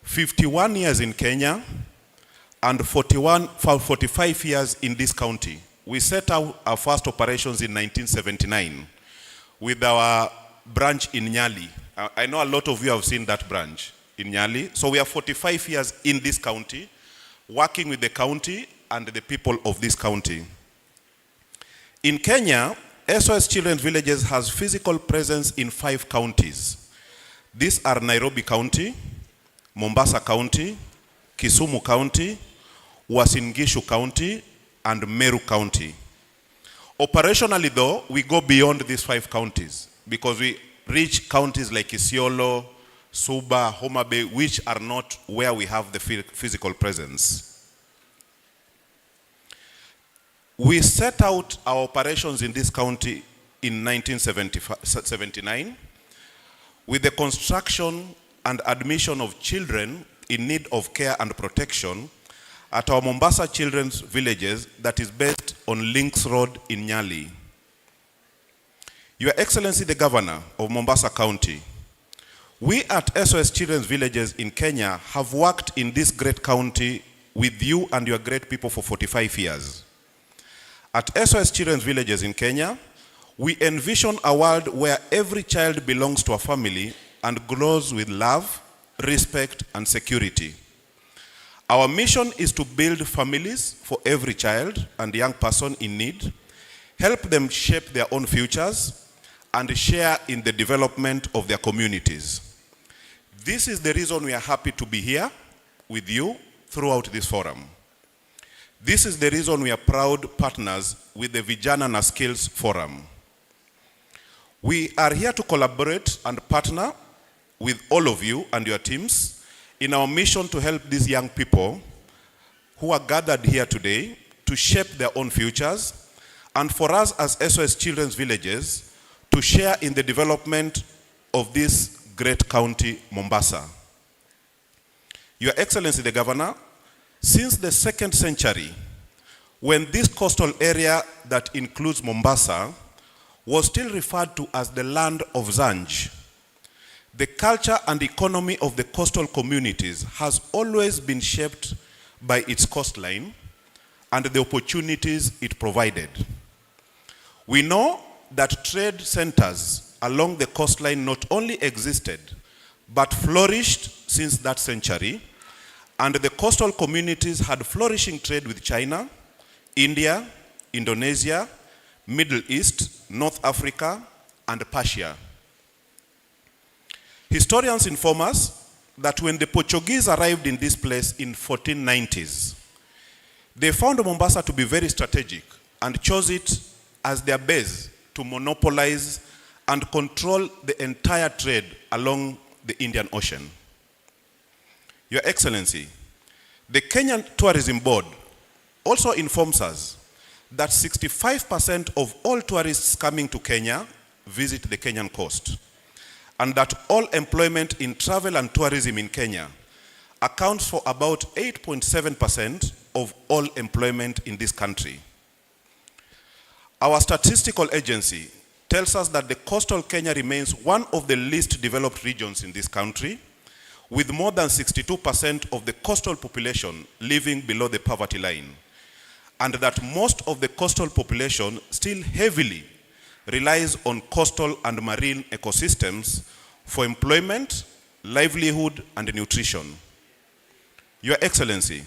51 years in Kenya, and 45 years in this county. We set out our first operations in 1979 with our branch in Nyali. I know a lot of you have seen that branch in Nyali. So we are 45 years in this county, working with the county and the people of this county. In Kenya, SOS Children's Villages has physical presence in 5 counties. These are Nairobi County, Mombasa County, Kisumu County, Uasin Gishu County, and Meru County. Operationally though, we go beyond these 5 counties because we reach counties like Isiolo, Suba, Homa Bay, which are not where we have the physical presence. We set out our operations in this county in 1979 with the construction and admission of children in need of care and protection at our Mombasa Children's Villages that is based on Links Road in Nyali. Your Excellency the Governor of Mombasa County, we at SOS Children's Villages in Kenya have worked in this great county with you and your great people for 45 years. At SOS Children's Villages in Kenya, we envision a world where every child belongs to a family and grows with love, respect, and security. Our mission is to build families for every child and young person in need, help them shape their own futures, and share in the development of their communities. This is the reason we are happy to be here with you throughout this forum. This is the reason we are proud partners with the Vijana na Skills Forum. We are here to collaborate and partner with all of you and your teams in our mission to help these young people who are gathered here today to shape their own futures, and for us as SOS Children's Villages to share in the development of this great county, Mombasa. Your Excellency the Governor, since the 2nd century, when this coastal area that includes Mombasa was still referred to as the land of Zanj, the culture and economy of the coastal communities has always been shaped by its coastline and the opportunities it provided. We know that trade centers along the coastline not only existed, but flourished since that century, and the coastal communities had flourishing trade with China, India, Indonesia, Middle East, North Africa, and Persia. Historians inform us that when the Portuguese arrived in this place in 1490s, they found Mombasa to be very strategic and chose it as their base to monopolize and control the entire trade along the Indian Ocean. Your Excellency, the Kenyan Tourism Board also informs us that 65% of all tourists coming to Kenya visit the Kenyan coast. and that all employment in travel and tourism in Kenya accounts for about 8.7% of all employment in this country. Our statistical agency tells us that the coastal Kenya remains one of the least developed regions in this country, with more than 62% of the coastal population living below the poverty line, and that most of the coastal population still heavily relies on coastal and marine ecosystems for employment, livelihood, and nutrition. Your Excellency,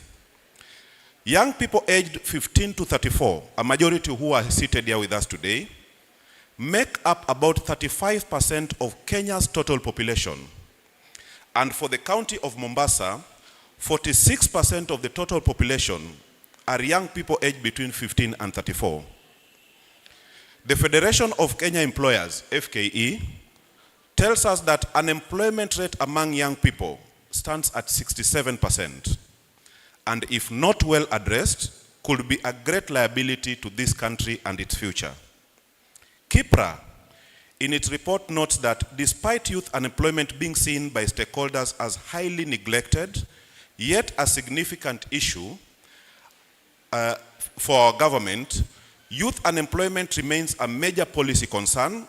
young people aged 15 to 34, a majority who are seated here with us today, make up about 35% of Kenya's total population. And for the county of Mombasa, 46% of the total population are young people aged between 15 and 34. The Federation of Kenya Employers, FKE, tells us that unemployment rate among young people stands at 67%, and if not well addressed, could be a great liability to this country and its future. KIPRA, in its report, notes that despite youth unemployment being seen by stakeholders as highly neglected, yet a significant issue for our government, youth unemployment remains a major policy concern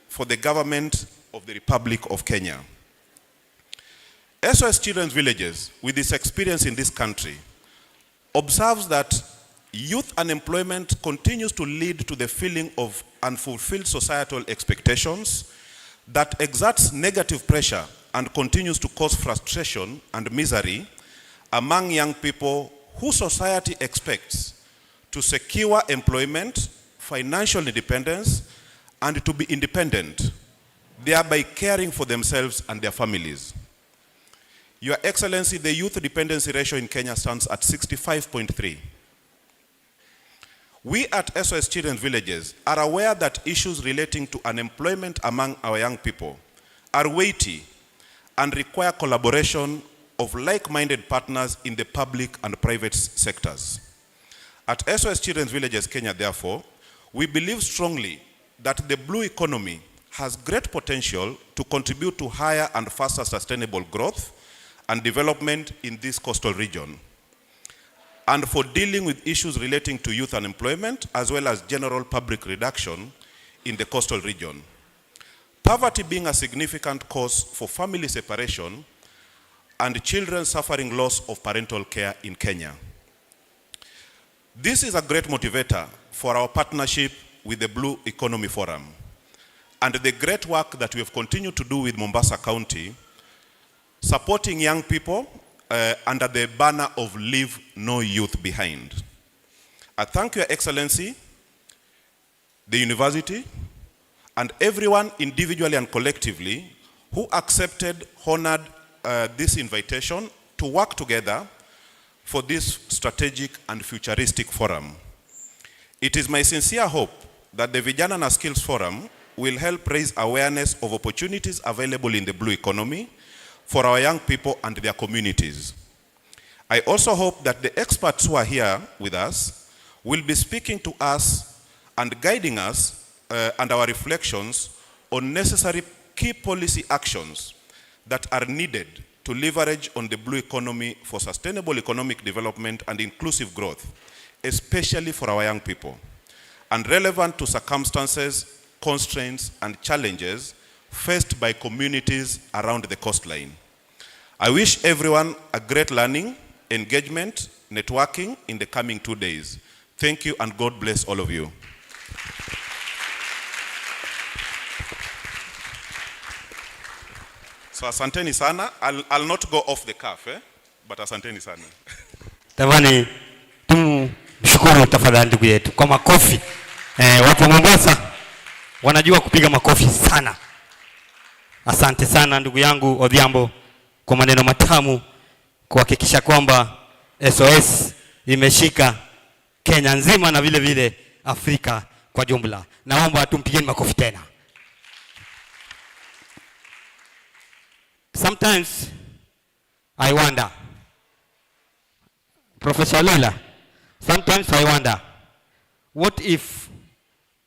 for the government of the Republic of Kenya. SOS Children's Villages, with its experience in this country, observes that youth unemployment continues to lead to the feeling of unfulfilled societal expectations that exerts negative pressure and continues to cause frustration and misery among young people who society expects to secure employment, financial independence, and to be independent, thereby caring for themselves and their families. Your Excellency, the youth dependency ratio in Kenya stands at 65.3. We at SOS Children's Villages are aware that issues relating to unemployment among our young people are weighty and require collaboration of like-minded partners in the public and private sectors. At SOS Children's Villages Kenya, therefore, we believe strongly that the blue economy has great potential to contribute to higher and faster sustainable growth and development in this coastal region, and for dealing with issues relating to youth unemployment as well as general public reduction in the coastal region. Poverty being a significant cause for family separation and children suffering loss of parental care in Kenya. This is a great motivator for our partnership with the Blue Economy Forum and the great work that we have continued to do with Mombasa County, supporting young people under the banner of Leave No Youth Behind. I thank Your Excellency, the university, and everyone individually and collectively who accepted, honored this invitation to work together for this strategic and futuristic forum. It is my sincere hope that the Vijana and Skills Forum will help raise awareness of opportunities available in the blue economy for our young people and their communities. I also hope that the experts who are here with us will be speaking to us and guiding us and our reflections on necessary key policy actions that are needed to leverage on the blue economy for sustainable economic development and inclusive growth, especially for our young people, and relevant to circumstances, constraints, and challenges faced by communities around the coastline. I wish everyone a great learning, engagement, networking in the coming 2 days. Thank you, and God bless all of you. So asanteni sana. I'll not go off the cuff, but asanteni sana. Tamani tumshukuru tafadhali ndugu yetu kwa makofi. Watu wa Mombasa wanajua kupiga makofi sana. Asante sana ndugu yangu Odhiambo kwa maneno matamu kuhakikisha kwamba SOS imeshika Kenya nzima na vile vile Afrika kwa jumla. Naomba tumpigeni makofi tena. Sometimes I wonder, Professor Lola, sometimes I wonder, what if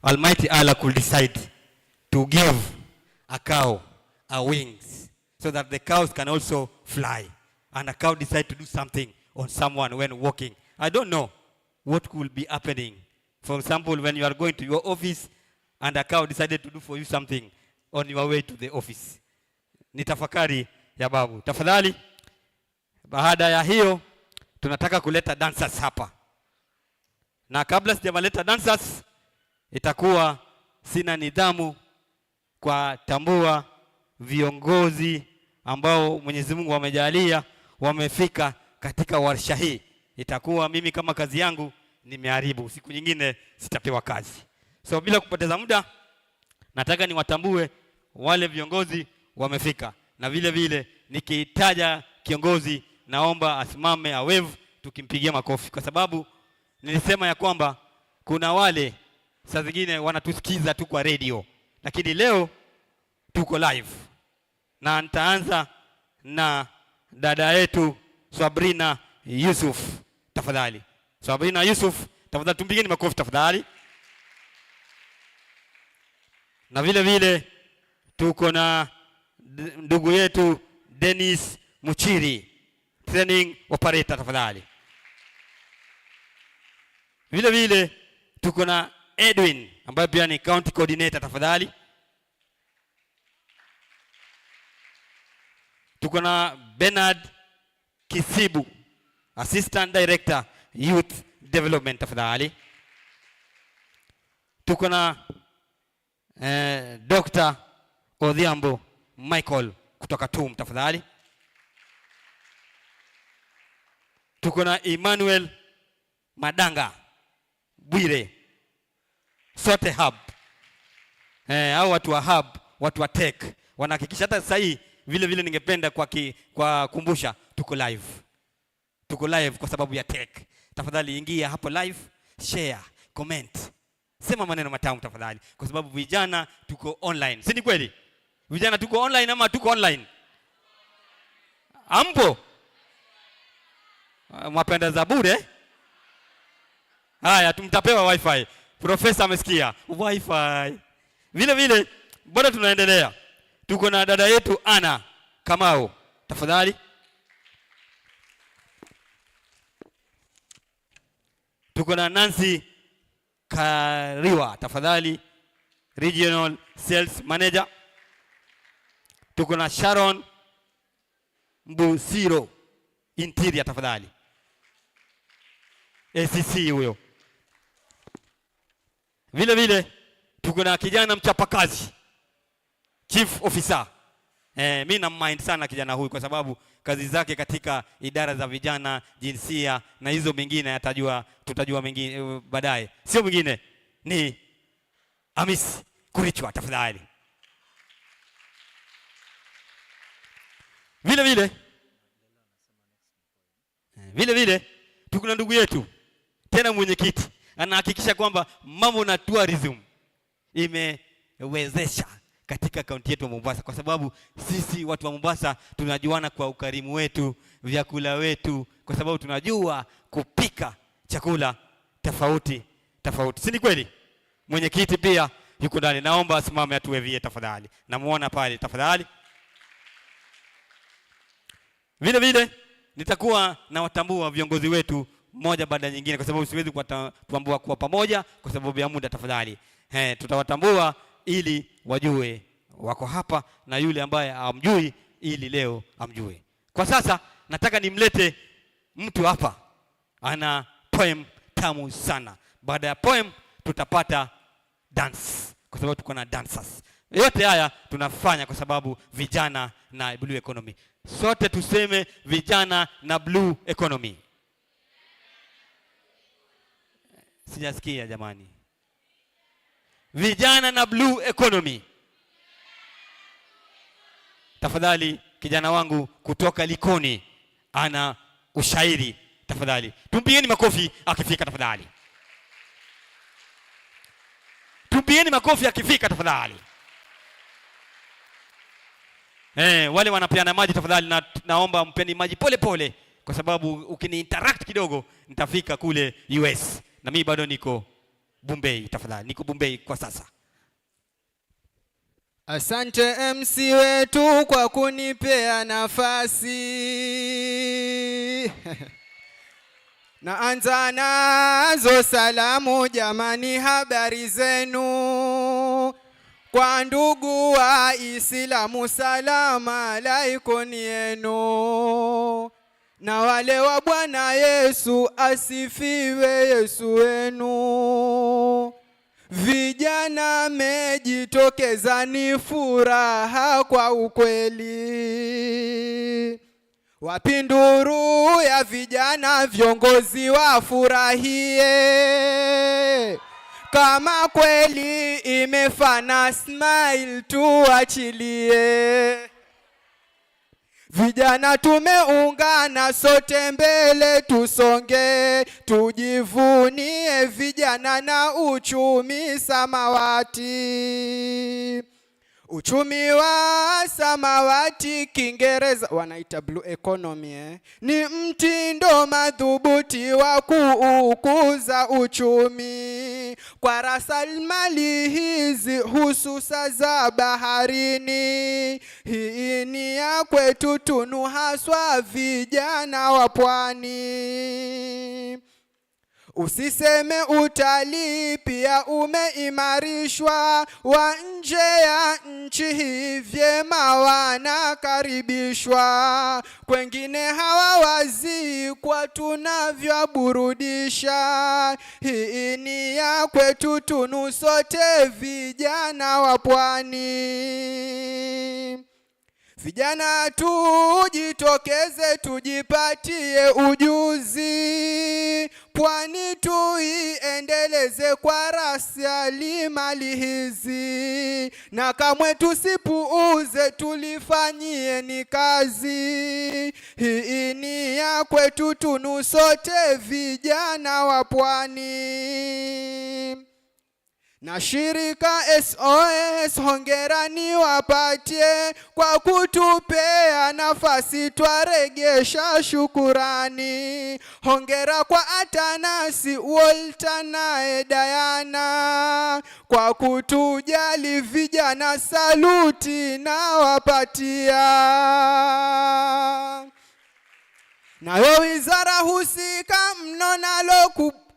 Almighty Allah could decide to give a cow a wings so that the cows can also fly. And a cow decide to do something on someone when walking. I don't know what could be happening. For example, when you are going to your office and a cow decided to do for you something on your way to the office. Ni tafakari ya babu. Tafadhali, baada ya hiyo, tunataka kuleta dancers hapa. Na kabla sijamaleta dancers, itakuwa sina nidhamu kwa tambua viongozi ambao Mwenyezi Mungu amejalia wamefika katika warsha hii. Itakuwa mimi kama kazi yangu nimeharibu, siku nyingine sitapewa kazi. So bila kupoteza muda, nataka niwatambue wale viongozi wamefika. Na vile vile nikitaja kiongozi, naomba asimame awave tukimpigia makofi, kwa sababu nilisema ya kwamba kuna wale saa zingine wanatusikiza tu kwa radio, lakini leo tuko live. Na nitaanza na dada yetu Sabrina Yusuf. Tafadhali Sabrina Yusuf, tafadhali tumpigeni makofi tafadhali. Na vile vile tuko na ndugu yetu Dennis Muchiri, training operator tafadhali. Vile vile tuko na Edwin ambaye pia ni county coordinator tafadhali. Tuko na Bernard Kisibu, assistant director youth development tafadhali. Tuko na Dr. Odhiambo Michael kutoka TUM tafadhali. Tuko na Emmanuel Madanga Bwire, sote hub. Hao watu wa hub, watu wa tech wanahakikisha. Hata sasa hii vile vile ningependa kwa kumbusha, tuko live. Tuko live kwa sababu ya tech. Tafadhali ingia hapo live, share, comment. Sema maneno matamu tafadhali, kwa sababu vijana tuko online. Si ni kweli? Vijana tuko online ama tuko online? Ampo? Mwapenda za bure? Haya, tumtapewa wifi. Profesa amesikia. Wifi. Vile vile bado tunaendelea. Tuko na dada yetu Ana Kamau. Tafadhali. Tuko na Nancy Kariwa. Tafadhali. Regional Sales Manager. Tuko na Sharon Mbusiro, Interior tafadhali. ACC huyo. Vile vile tuko na kijana mchapakazi, Chief Officer. Mimi na mind sana kijana huyu kwa sababu kazi zake katika idara za vijana, jinsia na hizo mengine tutajua mengine baadaye. Sio mwingine ni Hamisi Kurichwa tafadhali. Vile vile tuko na ndugu yetu tena mwenyekiti, anahakikisha kwamba mambo na tourism imewezesha katika kaunti yetu ya Mombasa, kwa sababu sisi watu wa Mombasa tunajuana kwa ukarimu wetu, vyakula wetu, kwa sababu tunajua kupika chakula tofauti. Si ni kweli? Mwenyekiti pia yuko ndani, naomba asimame atuwevie tafadhali. Namuona pale tafadhali. Vile vile nitakuwa na watambua viongozi wetu moja baada ya nyingine, kwa sababu siwezi kuwatambua kwa pamoja kwa sababu ya muda tafadhali. Tutawatambua ili wajue wako hapa, na yule ambaye hamjui ili leo amjue. Kwa sasa nataka nimlete mtu hapa ana poem tamu sana. Baada ya poem tutapata dance, kwa sababu tuko na dancers. Yote haya tunafanya kwa sababu vijana na blue economy. Sote tuseme vijana na blue economy. Sijasikia jamani. Vijana na blue economy. Tafadhali kijana wangu kutoka Likoni ana ushairi. Tafadhali tumpieni makofi akifika tafadhali. Tumpieni makofi akifika tafadhali. Wale wanapeana maji tafadhali, naomba mpeni maji pole pole, kwa sababu ukini interact kidogo nitafika kule US na mimi bado niko Bombay tafadhali. Niko Bombay kwa sasa. Asante MC wetu kwa kunipea nafasi. Naanza nazo salamu jamani, habari zenu. Kwa ndugu wa Islamu salama alaikum yenu. Na wale wa Bwana Yesu asifiwe Yesu wenu. Vijana mejitokeza ni furaha kwa ukweli. Wapinduru ya vijana viongozi wafurahie. Kama kweli imefana smile tuachilie. Vijana tumeungana sote mbele tusonge. Tujivunie vijana na uchumi samawati. Uchumi wa samawati Kiingereza wanaita blue economy ni mtindo madhubuti wa kuukuza uchumi kwa rasilimali hizi hususa za baharini. Hii ni ya kwetu tunu haswa vijana wa pwani. Usiseme utalii pia umeimarishwa, wa nje ya nchi hii vyema wanakaribishwa. Kwengine hawawazi kwa tunavyoburudisha. Hii ni ya kwetu tunu sote vijana wa pwani. Vijana tujitokeze tujipatie ujuzi. Pwani tuiendeleze kwa rasilimali hizi. Na kamwe tusipuuze tulifanyie ni kazi. Hii ni ya kwetu tunu sote vijana wa pwani. Na shirika SOS hongerani wapatie kwa kutupea nafasi twaregesha shukurani. Hongera kwa Atanasi, Walter na Diana kwa kutujali vijana, saluti na wapatia. Nayo wizara husika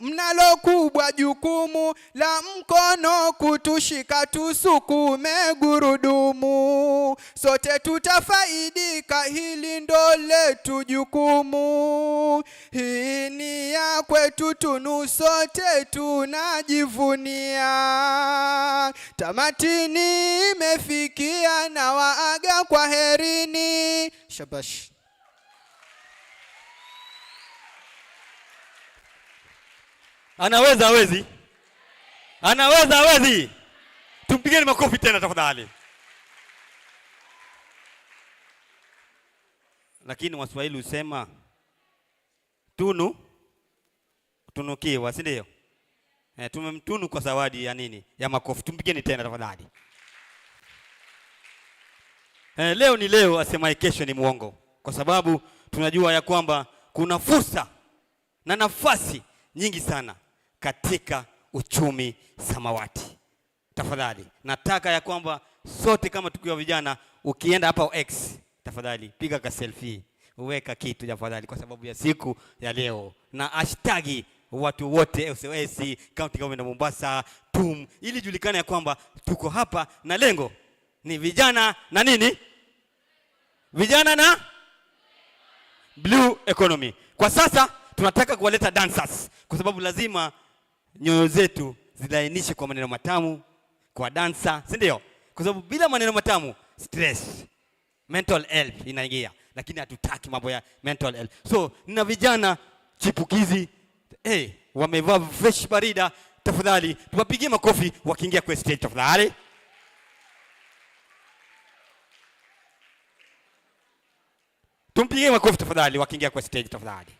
mnalo kubwa jukumu la mkono kutushika tusukume gurudumu. Sote tutafaidika, hili ndo letu jukumu. Hii ni ya kwetu tunu sote tunajivunia. Tamatini imefikia na waaga kwa herini. Shabash. Anaweza hawezi? Anaweza hawezi? Tumpigeni makofi tena tafadhali. Lakini Waswahili husema tunukiwa, si ndio? Tumemtunu kwa zawadi ya nini? Ya makofi. Tumpigeni tena tafadhali. Leo ni leo, asemaye kesho ni muongo. Kwa sababu tunajua ya kwamba kuna fursa na nafasi nyingi sana katika uchumi samawati. Tafadhali nataka ya kwamba sote kama tukiwa vijana, ukienda hapa X tafadhali piga ka selfie, uweka kitu tafadhali, kwa sababu ya siku ya leo, na hashtag watu wote SOS County Government of Mombasa TUM, ili julikane ya kwamba tuko hapa na lengo ni vijana na nini? Vijana na blue economy. Kwa sasa tunataka kuwaleta dancers kwa sababu lazima nyoyo zetu zilainishe kwa maneno matamu kwa dancer, si ndio? Kwa sababu bila maneno matamu stress, mental health inaingia, lakini hatutaki mambo ya mental health. So nina vijana chipukizi wamevaa fresh barida, tafadhali tuwapigie makofi wakiingia kwa stage tafadhali. Tumpigie makofi tafadhali wakiingia kwa stage tafadhali.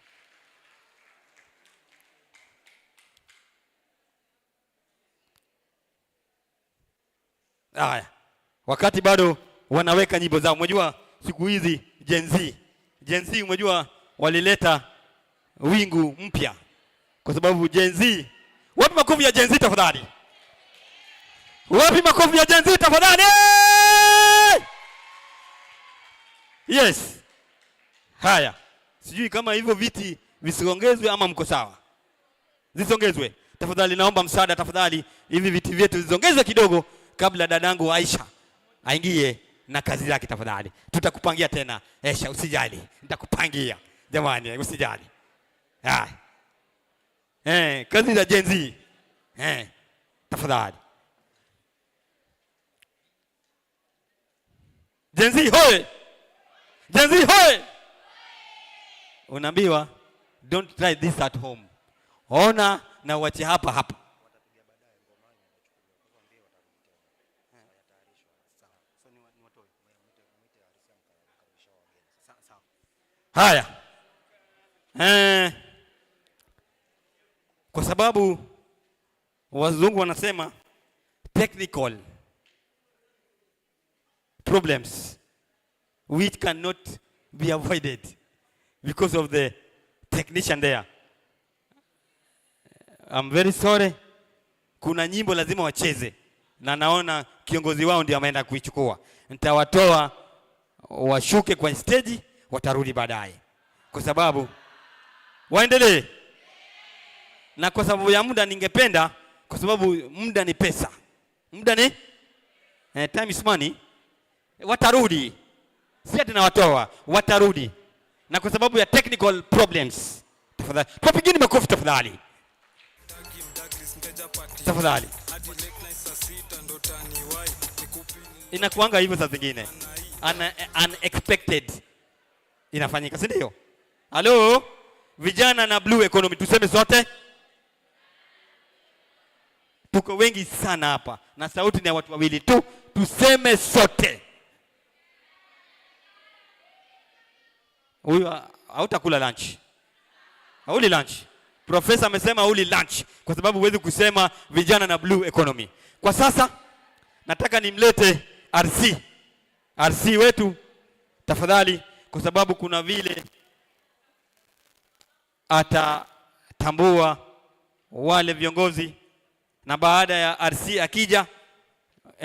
Haya, wakati bado wanaweka nyimbo zao, unajua siku hizi Gen Z unajua walileta wingu mpya, kwa sababu Gen Z, wapi makofi ya Gen Z tafadhali? Wapi makofi ya Gen Z tafadhali? Yes. Haya. Sijui kama hivyo viti visongezwe ama mko sawa. Zisongezwe. Tafadhali naomba msaada tafadhali, hivi viti vyetu zisongezwe kidogo kabla dadangu Aisha aingie na kazi yake tafadhali. Tutakupangia tena. Aisha, usijali. Nitakupangia. Jamani, usijali. Kazi za Gen Z. Tafadhali. Gen Z hoye. Gen Z hoye. Unaambiwa don't try this at home. Ona na uache hapa hapa. Haya. Kwa sababu wazungu wanasema technical problems which cannot be avoided because of the technician there. I'm very sorry. Kuna nyimbo lazima wacheze na naona kiongozi wao ndio ameenda kuichukua. Nitawatoa washuke kwa stage, watarudi baadaye. Kwa sababu waendelee. Na kwa sababu ya muda ningependa, kwa sababu muda ni pesa. Muda ni time is money. Watarudi. Si ati nawatoa, watarudi. Na kwa sababu ya technical problems. Tafadhali. Tupigeni makofi tafadhali. Tafadhali. Inakuanga hivyo saa zingine. Unexpected. Inafanyika, si ndio? Halo? Vijana na blue economy tuseme sote. Tuko wengi sana hapa na sauti ni ya watu wawili tu, tuseme sote. Huyu hautakula lunch. Hauli lunch. Profesa amesema hauli lunch kwa sababu huwezi kusema vijana na blue economy. Kwa sasa nataka nimlete RC. RC wetu tafadhali, kwa sababu kuna vile atatambua wale viongozi, na baada ya RC akija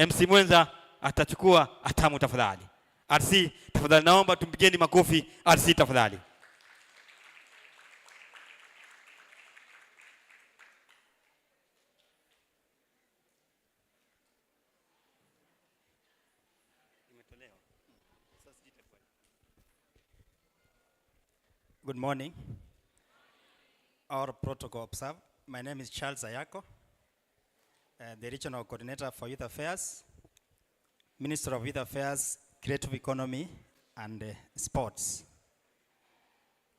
MC mwenza atachukua atamu tafadhali. RC tafadhali, naomba tumpigeni makofi RC tafadhali. Good morning. Our protocol observed. My name is Charles Ayako, the Regional Coordinator for Youth Affairs, Minister of Youth Affairs, Creative Economy, and Sports.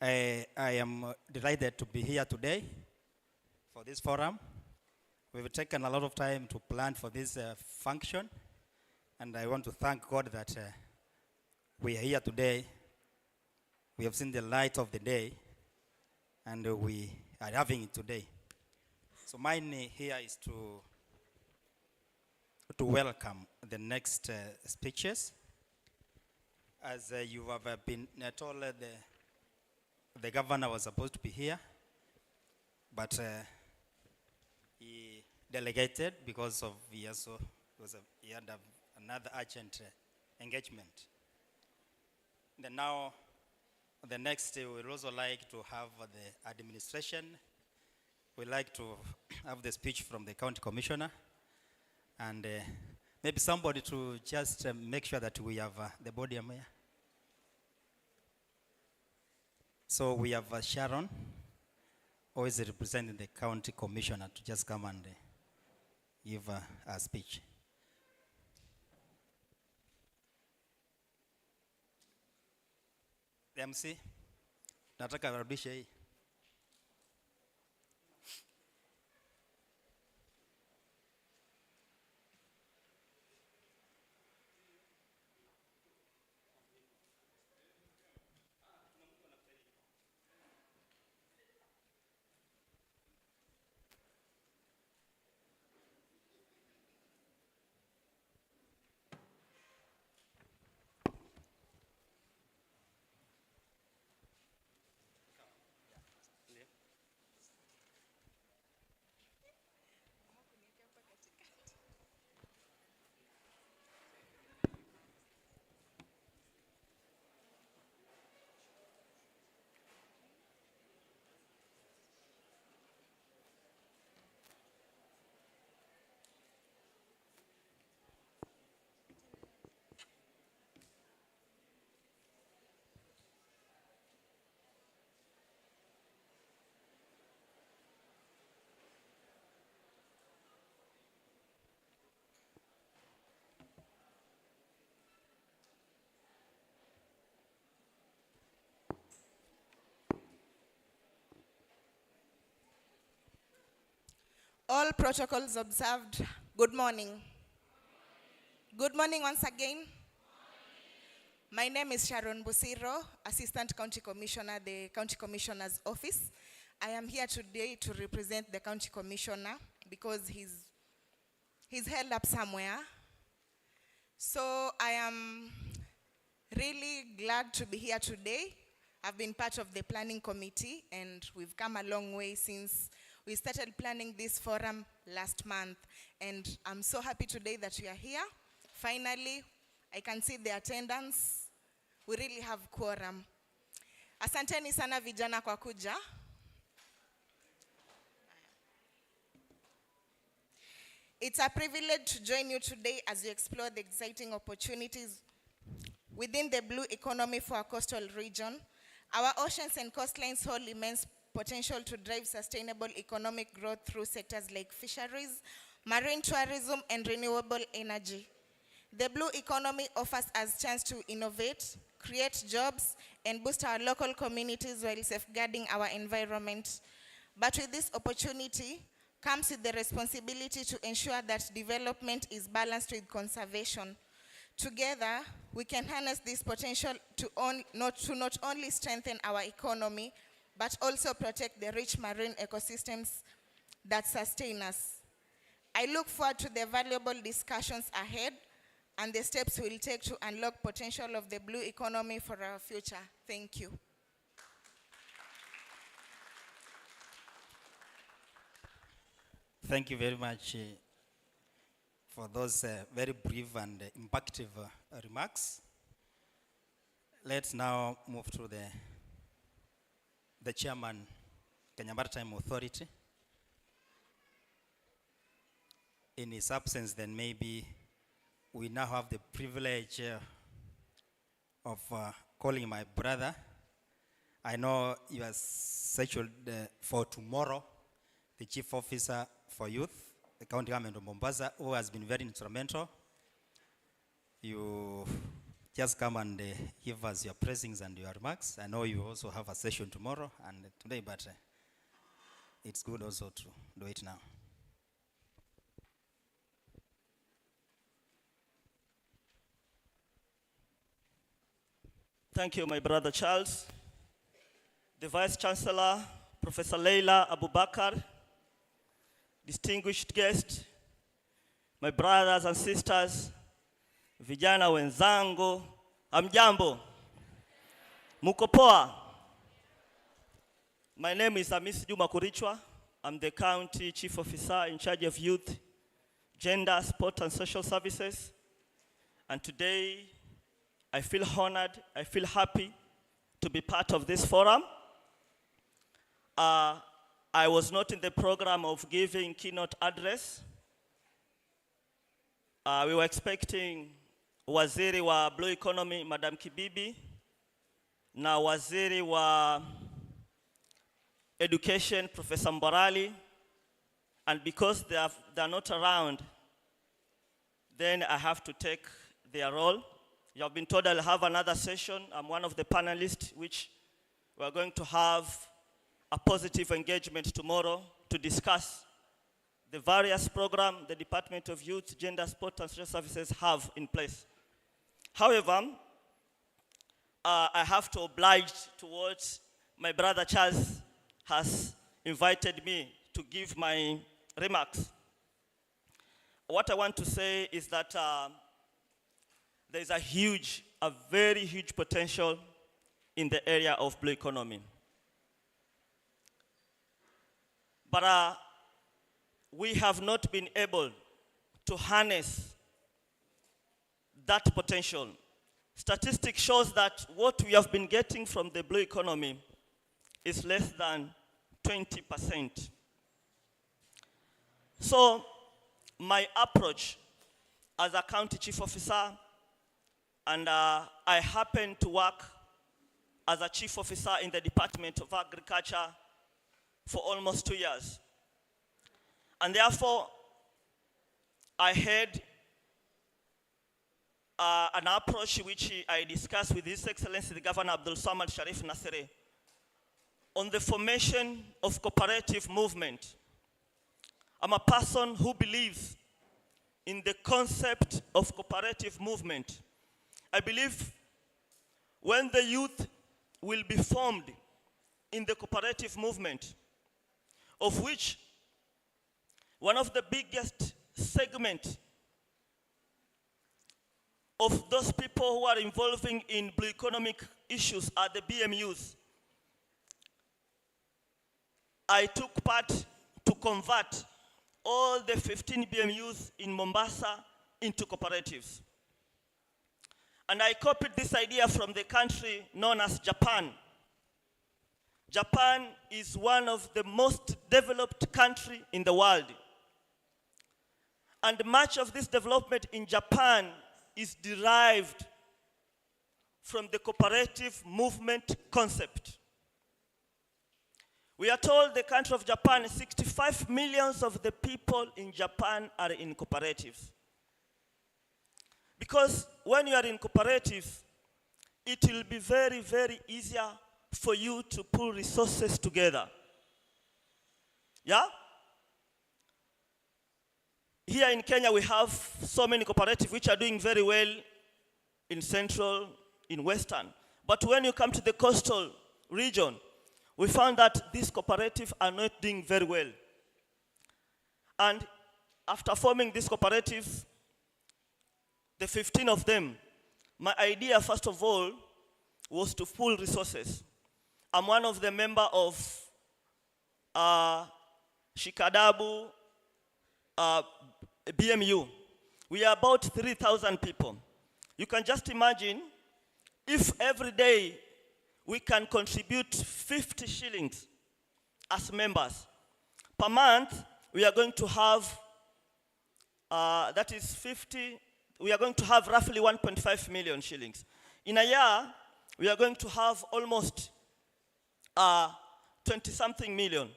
I am delighted to be here today for this forum. We've taken a lot of time to plan for this function, and I want to thank God that we are here today. We have seen the light of the day, and we are having it today. So mine here is to welcome the next speeches. As you have been told, the governor was supposed to be here, but he delegated because of he had another urgent engagement. And now the next, we would also like to have the administration. We'd like to have the speech from the county commissioner, and maybe somebody to just make sure that we have the podium here. So we have Sharon, who is representing the county commissioner, to just come and give a speech. MC, nataka warudishe hii. All protocols observed. Good morning. Good morning once again. My name is Sharon Busiro, Assistant County Commissioner, the County Commissioner's Office. I am here today to represent the County Commissioner because he's held up somewhere. So I am really glad to be here today. I've been part of the planning committee and we've come a long way since we started planning this forum last month. And I'm so happy today that we are here. Finally, I can see the attendance. We really have quorum. Asanteni sana vijana kwa kuja. It's a privilege to join you today as we explore the exciting opportunities within the blue economy for our coastal region. Our oceans and coastlines hold immense potential to drive sustainable economic growth through sectors like fisheries, marine tourism, and renewable energy. The blue economy offers us a chance to innovate, create jobs, and boost our local communities while safeguarding our environment. But with this opportunity comes with the responsibility to ensure that development is balanced with conservation. Together, we can harness this potential to not only strengthen our economy, but also protect the rich marine ecosystems that sustain us. I look forward to the valuable discussions ahead and the steps we'll take to unlock potential of the blue economy for our future. Thank you. Thank you very much for those very brief and impactful remarks. Let's now move to the chairman, Kenya Maritime Authority. In his absence, then maybe we now have the privilege of calling my brother. I know you are scheduled for tomorrow, the Chief Officer for Youth, the County Government of Mombasa, who has been very instrumental. You just come and give us your pressings and your remarks. I know you also have a session tomorrow and today, but it's good also to do it now. Thank you, my brother Charles. The Vice Chancellor, Professor Leila Abubakar, distinguished guests, my brothers and sisters, vijana wenzangu, amjambo, muko poa. My name is Amis Juma Kurichwa. I'm the County Chief Officer in charge of Youth, Gender, Sport and Social Services. And today, I feel honored, I feel happy to be part of this forum. I was not in the program of giving keynote address. We were expecting Waziri wa Blue Economy, Madam Kibibi, na Waziri wa Education, Professor Mbarali, and because they're not around, then I have to take their role. You have been told I'll have another session. I'm one of the panelists, which we're going to have a positive engagement tomorrow to discuss the various programs the Department of Youth, Gender, Sport and Social Services have in place. However, I have to oblige to what my brother Charles has invited me to give my remarks. What I want to say is that there's a very huge potential in the area of blue economy. But we have not been able to harness that potential. Statistics shows that what we have been getting from the blue economy is less than 20%. So my approach as a county chief officer, and I happen to work as a chief officer in the Department of Agriculture for almost 2 years. And therefore, I had an approach which I discussed with His Excellency the Governor Abdul Samad Sharif Nasere on the formation of cooperative movement. I'm a person who believes in the concept of cooperative movement. I believe when the youth will be formed in the cooperative movement, of which one of the biggest segment of those people who are involving in blue economic issues are the BMUs. I took part to convert all the 15 BMUs in Mombasa into cooperatives. And I copied this idea from the country known as Japan. Japan is one of the most developed countries in the world. And much of this development in Japan is derived from the cooperative movement concept. We are told the country of Japan, 65 million of the people in Japan are in cooperatives. Because when you are in cooperatives, it will be very, very easier for you to pull resources together. Yeah? Here in Kenya, we have so many cooperatives which are doing very well in Central, in Western. But when you come to the coastal region, we found that these cooperatives are not doing very well. And after forming these cooperatives, the 15 of them, my idea, first of all, was to pool resources. I'm one of the members of Shikadabu BMU. We are about 3,000 people. You can just imagine if every day we can contribute 50 shillings as members. Per month, we are going to have, that is 50, we are going to have roughly 1.5 million shillings. In a year, we are going to have almost 20-something million.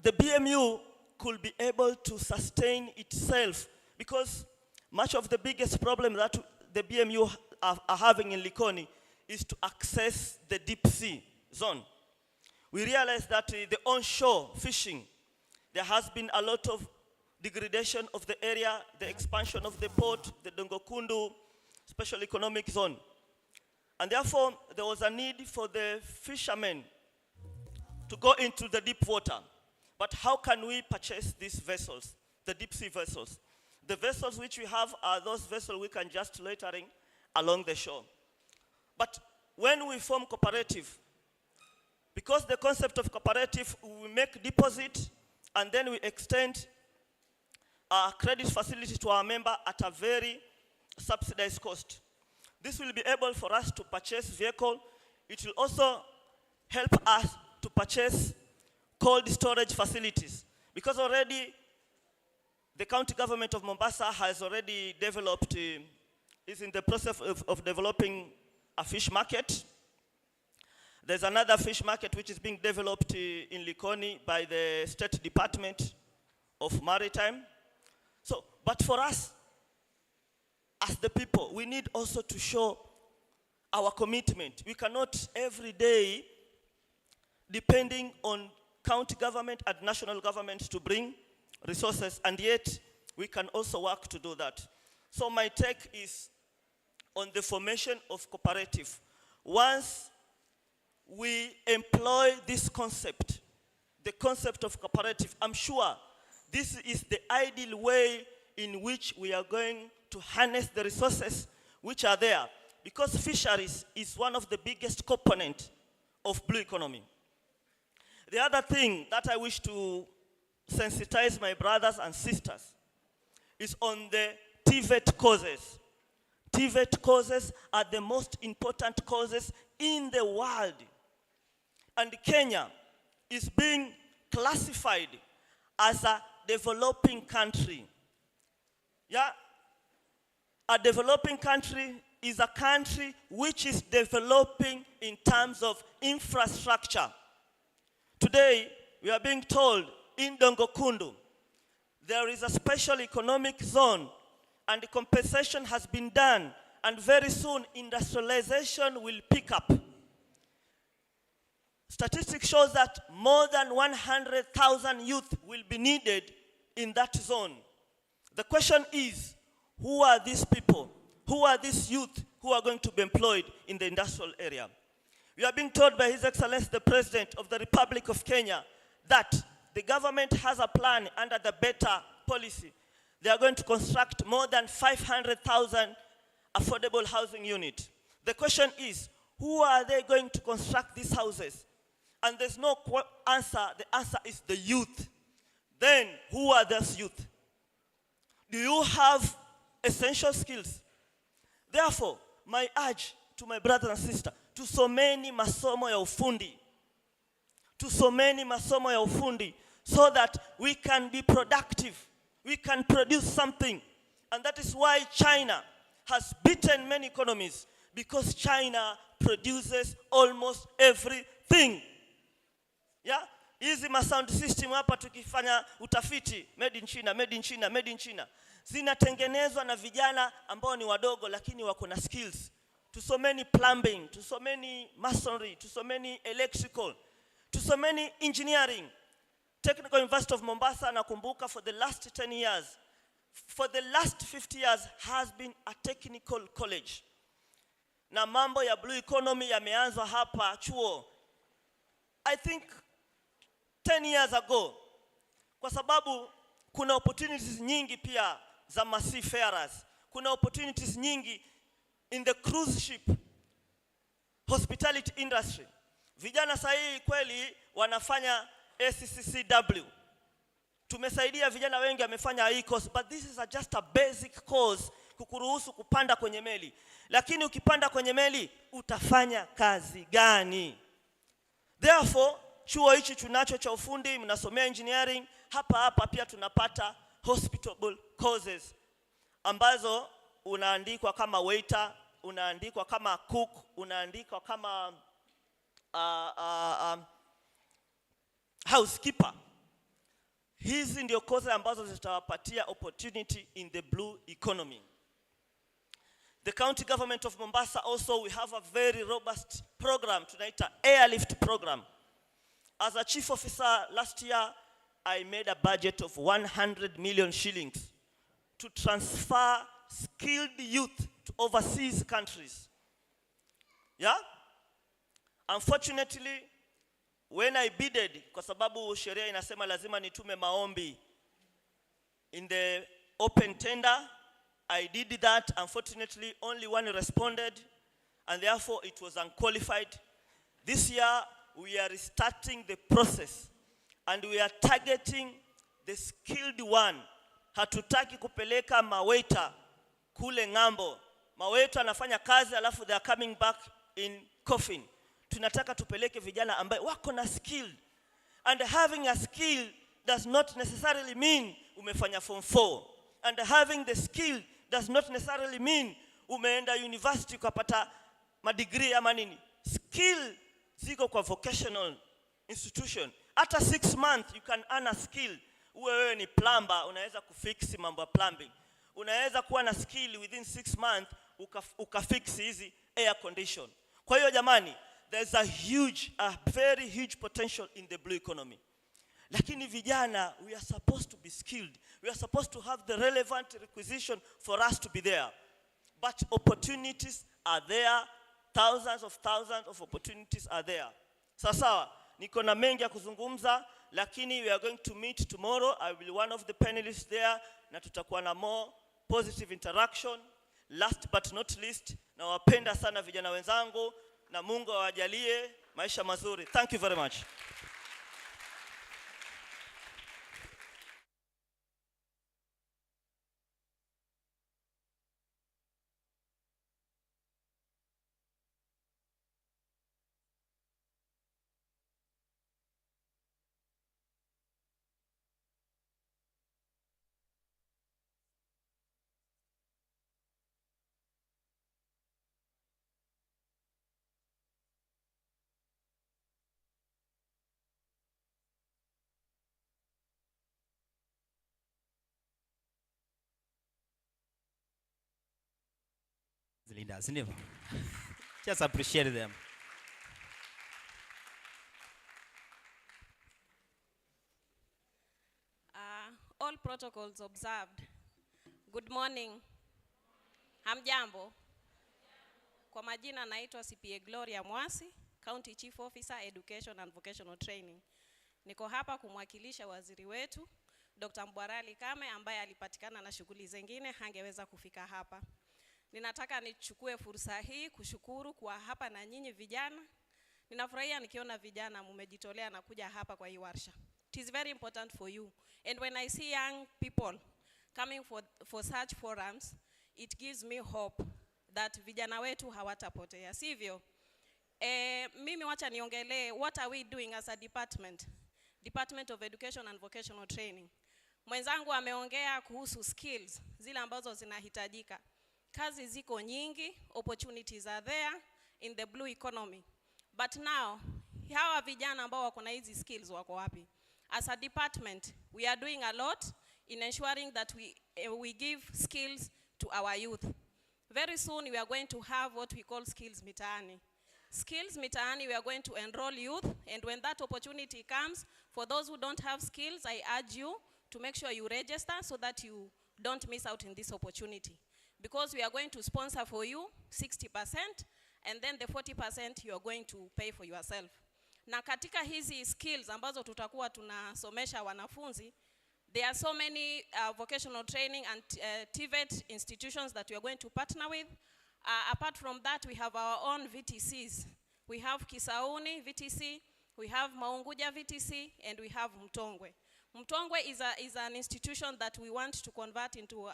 The BMU could be able to sustain itself because much of the biggest problem that the BMU are having in Likoni is to access the deep sea zone. We realize that the onshore fishing, there has been a lot of degradation of the area, the expansion of the port, the Dongokundu special economic zone. And therefore, there was a need for the fishermen to go into the deep water. But how can we purchase these vessels, the deep sea vessels? The vessels which we have are those vessels we can just loitering along the shore. But when we form cooperative, because the concept of cooperative, we make deposit and then we extend our credit facility to our member at a very subsidized cost. This will be able for us to purchase vehicle. It will also help us to purchase cold storage facilities. Because already the county government of Mombasa has already developed, is in the process of developing a fish market. There's another fish market which is being developed in Likoni by the State Department of Maritime. So, but for us, as the people, we need also to show our commitment. We cannot every day, depending on county government and national government to bring resources, and yet we can also work to do that. So my take is on the formation of cooperative. Once we employ this concept, the concept of cooperative, I'm sure this is the ideal way in which we are going to harness the resources which are there, because fisheries is one of the biggest components of blue economy. The other thing that I wish to sensitize my brothers and sisters is on the TVET causes. TVET causes are the most important causes in the world. And Kenya is being classified as a developing country. Yeah? A developing country is a country which is developing in terms of infrastructure. Today, we are being told in Dongokundu, there is a special economic zone and compensation has been done, and very soon industrialization will pick up. Statistics shows that more than 100,000 youth will be needed in that zone. The question is, who are these people? Who are these youth who are going to be employed in the industrial area? We are being told by His Excellency the President of the Republic of Kenya that the government has a plan under the better policy. They are going to construct more than 500,000 affordable housing units. The question is, who are they going to construct these houses? And there's no answer. The answer is the youth. Then, who are those youth? Do you have essential skills? Therefore, my urge to my brothers and sisters, tusomeni masomo ya ufundi. Tusomeni masomo ya ufundi so that we can be productive. We can produce something. And that is why China has beaten many economies, because China produces almost everything. Yeah? Hizi sound system hapa tukifanya utafiti, made in China, made in China, made in China. Zinatengenezwa na vijana ambao ni wadogo lakini wako na skills. Tusomeni plumbing, tusomeni masonry, tusomeni electrical, tusomeni engineering. Technical University of Mombasa, nakumbuka, for the last 10 years, for the last 50 years has been a technical college. Na mambo ya blue economy yameanzwa hapa chuo, I think 10 years ago, kwa sababu kuna opportunities nyingi pia za seafarers. Kuna opportunities nyingi in the cruise ship, hospitality industry. Vijana sahi kweli wanafanya ACCCW. Tumesaidia vijana wengi wamefanya hii course, but this is just a basic course kukuruhusu kupanda kwenye meli. Lakini ukipanda kwenye meli utafanya kazi gani? Therefore, chuo hichi tunacho cha ufundi, mnasomea engineering, hapa pia tunapata hospitable courses ambazo unaandikwa kama waiter, unaandikwa kama cook, unaandikwa kama housekeeper. Hizi ndio courses ambazo zitawapatia opportunity in the blue economy. The county government of Mombasa also, we have a very robust program, tunaita airlift program. As a chief officer last year, I made a budget of 100 million shillings to transfer skilled youth to overseas countries. Yeah? Unfortunately, when I bidded, kwa sababu sheria inasema lazima nitume maombi in the open tender, I did that. Unfortunately, only one responded, and therefore it was unqualified. This year, we are restarting the process, and we are targeting the skilled one. Hatutaki kupeleka mawaiter kule ngambo. Mawaiter anafanya kazi alafu they are coming back in coffin. Tunataka tupeleke vijana ambaye wako na skill. And having a skill does not necessarily mean umefanya form 4. And having the skill does not necessarily mean umeenda university ukapata madegree ama nini. Skill ziko kwa vocational institution. After 6 months you can earn a skill. Wewe ni plumber, unaweza kufix mambo ya plumbing. Unaweza kuwa na skill within 6 months ukafix hizi air condition. Kwa hiyo jamani, there's a very huge potential in the blue economy. Lakini vijana, we are supposed to be skilled. We are supposed to have the relevant requisition for us to be there. But opportunities are there. Thousands of opportunities are there. Sasa, niko na mengi ya kuzungumza, lakini we are going to meet tomorrow. I will be one of the panelists there, na tutakuwa na more positive interaction. Last but not least, nawapenda sana vijana wenzangu, na Mungu awajalie maisha mazuri. Thank you very much. Leaders, never. Just appreciate them. protocols observed. Good morning. Hamjambo. Kwa majina naitwa CPA Gloria Mwasi, County Chief Officer Education and Vocational Training. Niko hapa kumwakilisha waziri wetu Dr. Mbwarali Kame ambaye alipatikana na shughuli zingine hangeweza kufika hapa. Ninataka nichukue fursa hii kushukuru kwa hapa na nyinyi vijana. Ninafurahia nikiona vijana mmejitolea na kuja hapa kwa hii warsha. It is very important for you. And when I see young people coming for such forums, it gives me hope that vijana wetu hawatapotea. Sivyo? Mimi wacha niongelee what are we doing as a Department of Education and Vocational Training. Mwenzangu ameongea kuhusu skills zile ambazo zinahitajika. Kazi ziko nyingi, opportunities are there in the blue economy. But now, hawa vijana ambao wako na hizi skills wako wapi? As a department, we are doing a lot in ensuring that we give skills to our youth. Very soon we are going to have what we call skills mitaani. Skills mitaani, we are going to enroll youth, and when that opportunity comes, for those who don't have skills, I urge you to make sure you register so that you don't miss out in this opportunity. Because we are going to sponsor for you 60%, and then the 40% you are going to pay for yourself. Na katika hizi skills ambazo tutakuwa tunasomesha wanafunzi, there are so many vocational training and TVET institutions that we are going to partner with. Apart from that, we have our own VTCs. We have Kisauni VTC, we have Maunguja VTC, and we have Mtongwe. Mtongwe is an institution that we want to convert into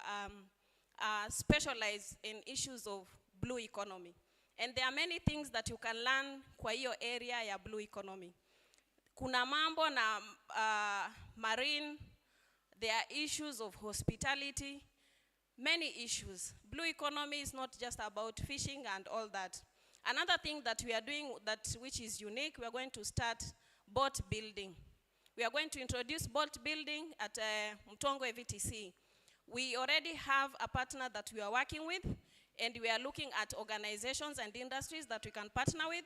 specialize in issues of blue economy. And there are many things that you can learn kwa hiyo area ya blue economy. Kuna mambo na marine, there are issues of hospitality, many issues. Blue economy is not just about fishing and all that. Another thing that we are doing which is unique, we are going to start boat building. We are going to introduce boat building at Mtongwe VTC. We already have a partner that we are working with, and we are looking at organizations and industries that we can partner with,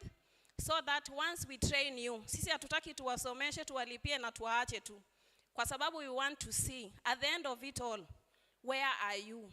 so that once we train you, sisi hatutaki tuwasomeshe, tuwalipie na tuwaache tu. Kwa sababu we want to see, at the end of it all, where are you?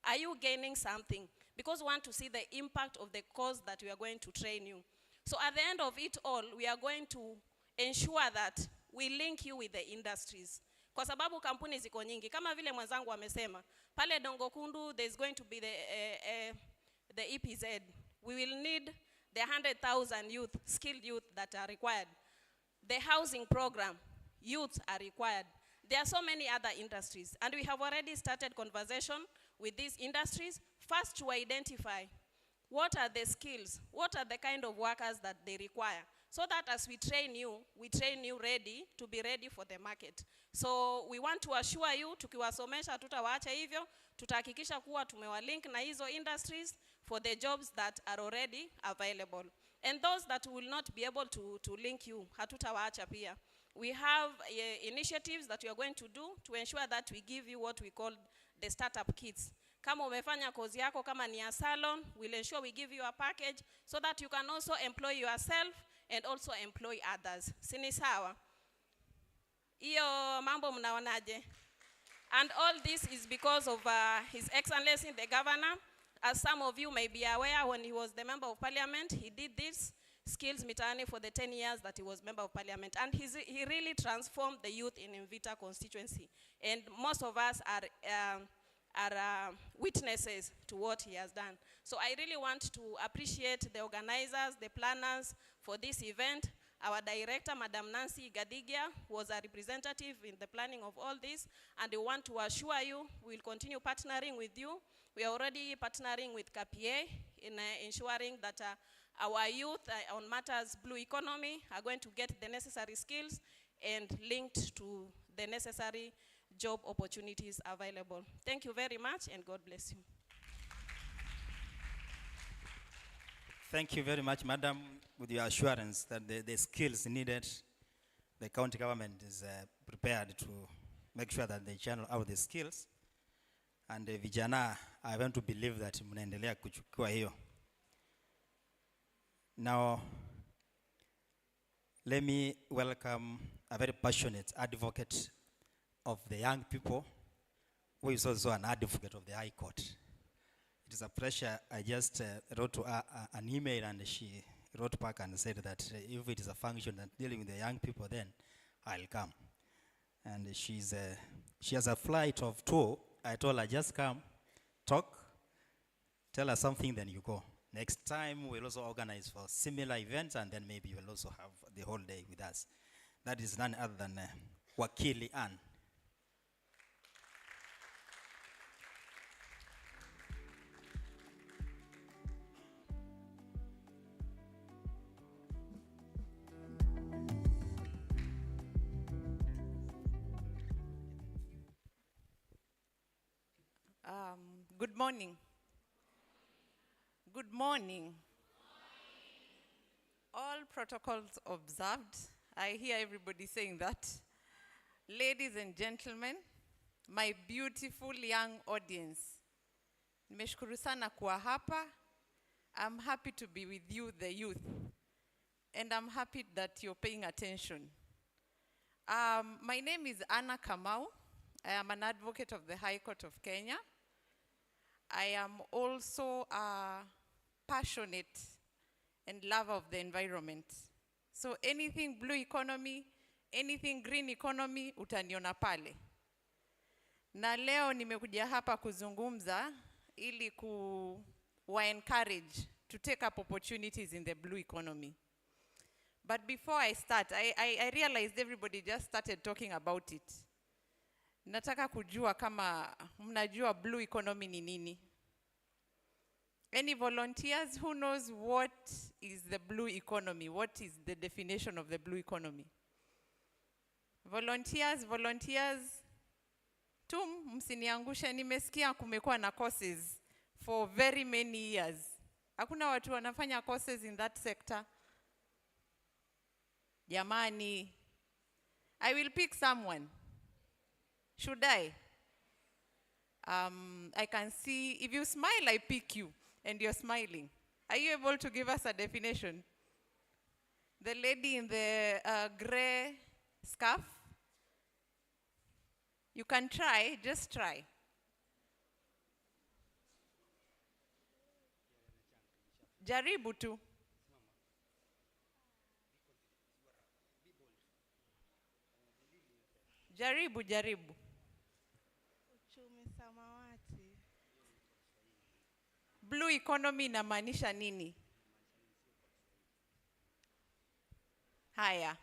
Are you gaining something? Because we want to see the impact of the course that we are going to train you. So at the end of it all, we are going to ensure that we link you with the industries. Kwa sababu kampuni ziko nyingi. Kama vile mwenzangu amesema, pale Dongokundu, there's going to be the EPZ. We will need the 100,000 youth, skilled youth that are required. The housing program, youths are required. There are so many other industries, and we have already started conversation with these industries, first to identify what are the skills, what are the kind of workers that they require, so that as we train you ready to be ready for the market. So we want to assure you, tukiwasomesha tutawaacha hivyo, tutahakikisha kuwa tumewalink na hizo industries for the jobs that are already available. And those that will not be able to link you, hatutawaacha pia. We have initiatives that we are going to do to ensure that we give you what we call the startup kits. Kama umefanya kozi yako kama ni ya salon, we'll ensure we give you a package so that you can also employ yourself and also employ others. Sini sawa? Iyo mambo mnaonaje? And all this is because of His Excellency the Governor. As some of you may be aware, when he was the Member of Parliament, he did this skills mitaani for the 10 years that he was Member of Parliament. And he really transformed the youth in Mvita constituency. And most of us are witnesses to what he has done. So I really want to appreciate the organizers, the planners for this event. Our director, Madam Nancy Gadigia, was a representative in the planning of all this, and we want to assure you we will continue partnering with you. We are already partnering with KPA in ensuring that our youth on matters blue economy are going to get the necessary skills and linked to the necessary job opportunities available. Thank you very much, and God bless you. Thank you very much, Madam, with your assurance that the skills needed, the county government is prepared to make sure that they channel out the skills. And Vijana, I want to believe that mnaendelea kuchukua hiyo. Now, let me welcome a very passionate advocate of the young people, who is also an advocate of the High Court. It is a pleasure. I just wrote to her an email, and she wrote back and said that if it is a function that dealing with the young people, then I'll come. And she has a flight of 2. I told her, just come, talk, tell her something, then you go. Next time, we'll also organize for similar events, and then maybe you'll also have the whole day with us. That is none other than Wakili Ann. Good morning. Good morning. All protocols observed. I hear everybody saying that. Ladies and gentlemen, my beautiful young audience, nimeshukuru sana kuwa hapa. I'm happy to be with you, the youth, and I'm happy that you're paying attention. My name is Anna Kamau. I am an advocate of the High Court of Kenya. I am also a passionate and lover of the environment. So anything blue economy, anything green economy, utaniona pale. Na leo nimekuja hapa kuzungumza ili encourage to take up opportunities in the blue economy. But before I start, I realized everybody just started talking about it. Nataka kujua kama mnajua blue economy ni nini. Any volunteers who knows what is the blue economy? What is the definition of the blue economy? Volunteers. Msiniangushe, nimesikia kumekuwa na courses for very many years. Hakuna watu wanafanya courses in that sector. Jamani, I will pick someone. Should I? I can see, if you smile, I pick you, and you're smiling. Are you able to give us a definition? The lady in the gray scarf? You can try, just try. Jaribu tu. Jaribu. Uchumi samawati. Blue economy inamaanisha nini? Haya.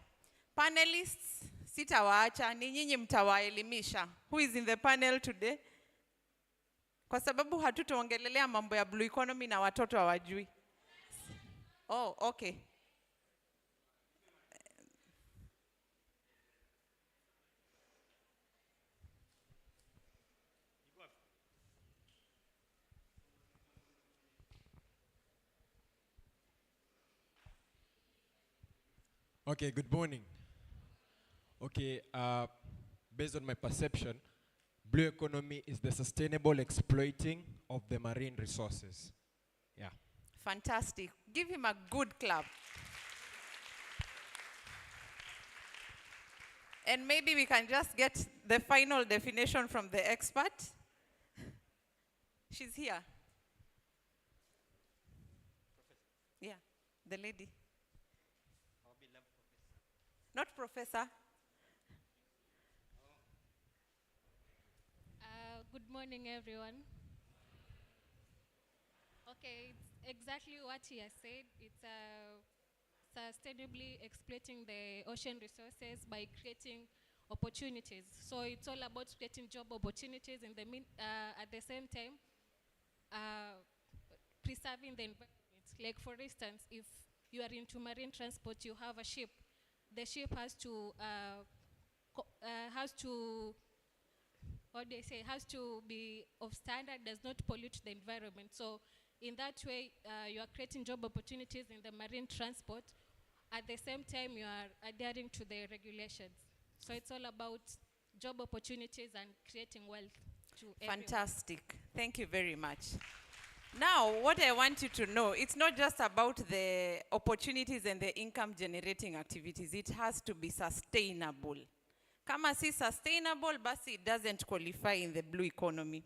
Panelists, sitawaacha, ni nyinyi mtawaelimisha. Who is in the panel today? Kwa sababu hatutaongelelea mambo ya blue economy na watoto hawajui. Oh, okay. Okay, good morning. Okay, based on my perception, blue economy is the sustainable exploiting of the marine resources. Yeah. Fantastic. Give him a good clap. And maybe we can just get the final definition from the expert. She's here. Yeah, the lady. Not professor. Good morning, everyone. Okay, it's exactly what he has said. It's sustainably exploiting the ocean resources by creating opportunities. So it's all about creating job opportunities in the at the same time preserving the environment. Like for instance, if you are into marine transport, you have a ship. The ship has to has to be of standard, does not pollute the environment. So in that way, you are creating job opportunities in the marine transport. At the same time, you are adhering to the regulations. So it's all about job opportunities and creating wealth to everyone. Fantastic. Thank you very much. Now, what I want you to know, it's not just about the opportunities and the income generating activities. It has to be sustainable. Kama si sustainable, basi it doesn't qualify in the blue economy.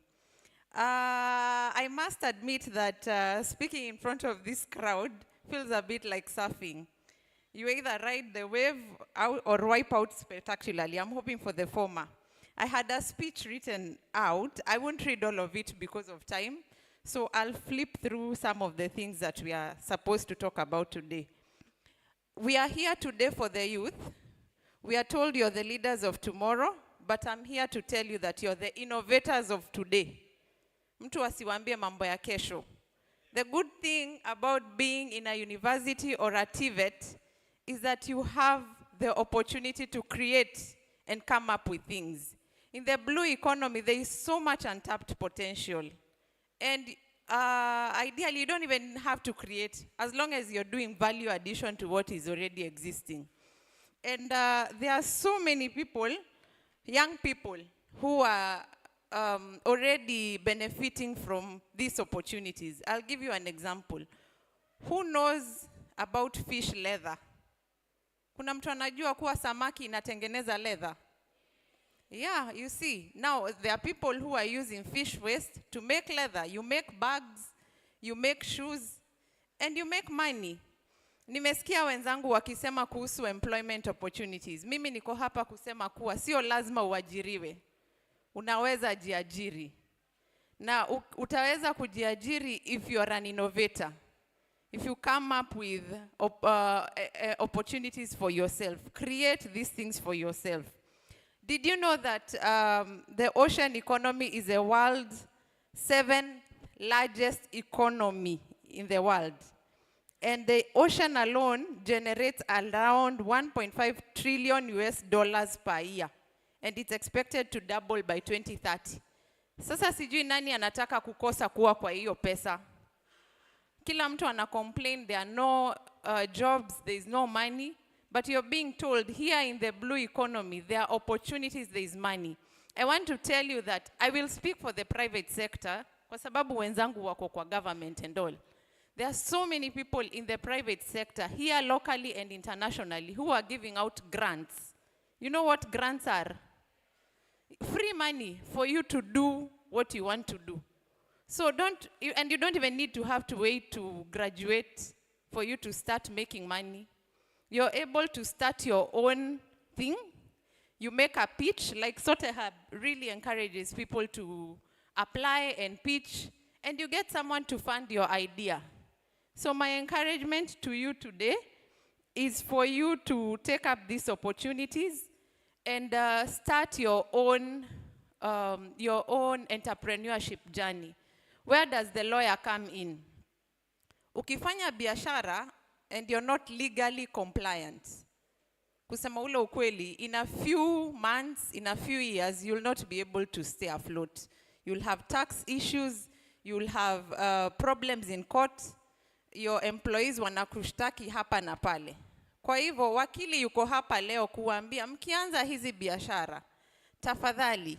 I must admit that speaking in front of this crowd feels a bit like surfing. You either ride the wave out or wipe out spectacularly. I'm hoping for the former. I had a speech written out. I won't read all of it because of time. So I'll flip through some of the things that we are supposed to talk about today. We are here today for the youth. We are told you're the leaders of tomorrow, but I'm here to tell you that you're the innovators of today. Mtu asiwaambie mambo ya kesho. The good thing about being in a university or a TVET is that you have the opportunity to create and come up with things. In the blue economy, there is so much untapped potential. And ideally, you don't even have to create, as long as you're doing value addition to what is already existing. And there are so many people, young people, who are already benefiting from these opportunities. I'll give you an example. Who knows about fish leather? Kuna mtu anajua kuwa samaki inatengeneza leather? Yeah, you see. Now, there are people who are using fish waste to make leather. You make bags, you make shoes, and you make money. Nimesikia wenzangu wakisema kuhusu employment opportunities. Mimi niko hapa kusema kuwa sio lazima uajiriwe. Unaweza jiajiri. Na utaweza kujiajiri if you are an innovator. If you come up with opportunities for yourself, create these things for yourself. Did you know that the ocean economy is the world's 7th largest economy in the world? And the ocean alone generates around 1.5 trillion US dollars per year. And it's expected to double by 2030. Sasa sijui nani anataka kukosa kuwa kwa hiyo pesa. Kila mtu ana complain there are no jobs, there is no money. But you're being told here in the blue economy, there are opportunities, there is money. I want to tell you that I will speak for the private sector, kwa sababu wenzangu wako kwa government and all. There are so many people in the private sector, here locally and internationally, who are giving out grants. You know what grants are? Free money for you to do what you want to do. So and you don't even need to have to wait to graduate for you to start making money. You're able to start your own thing. You make a pitch, like Sotehub really encourages people to apply and pitch, and you get someone to fund your idea. So my encouragement to you today is for you to take up these opportunities and start your own entrepreneurship journey. Where does the lawyer come in? Ukifanya biashara and you're not legally compliant, kusema ule ukweli, in a few months, in a few years, you'll not be able to stay afloat. You'll have tax issues, you'll have problems in court, your employees wanakushtaki hapa na pale. Kwa hivyo, wakili yuko hapa leo kuambia, mkianza hizi biashara, tafadhali,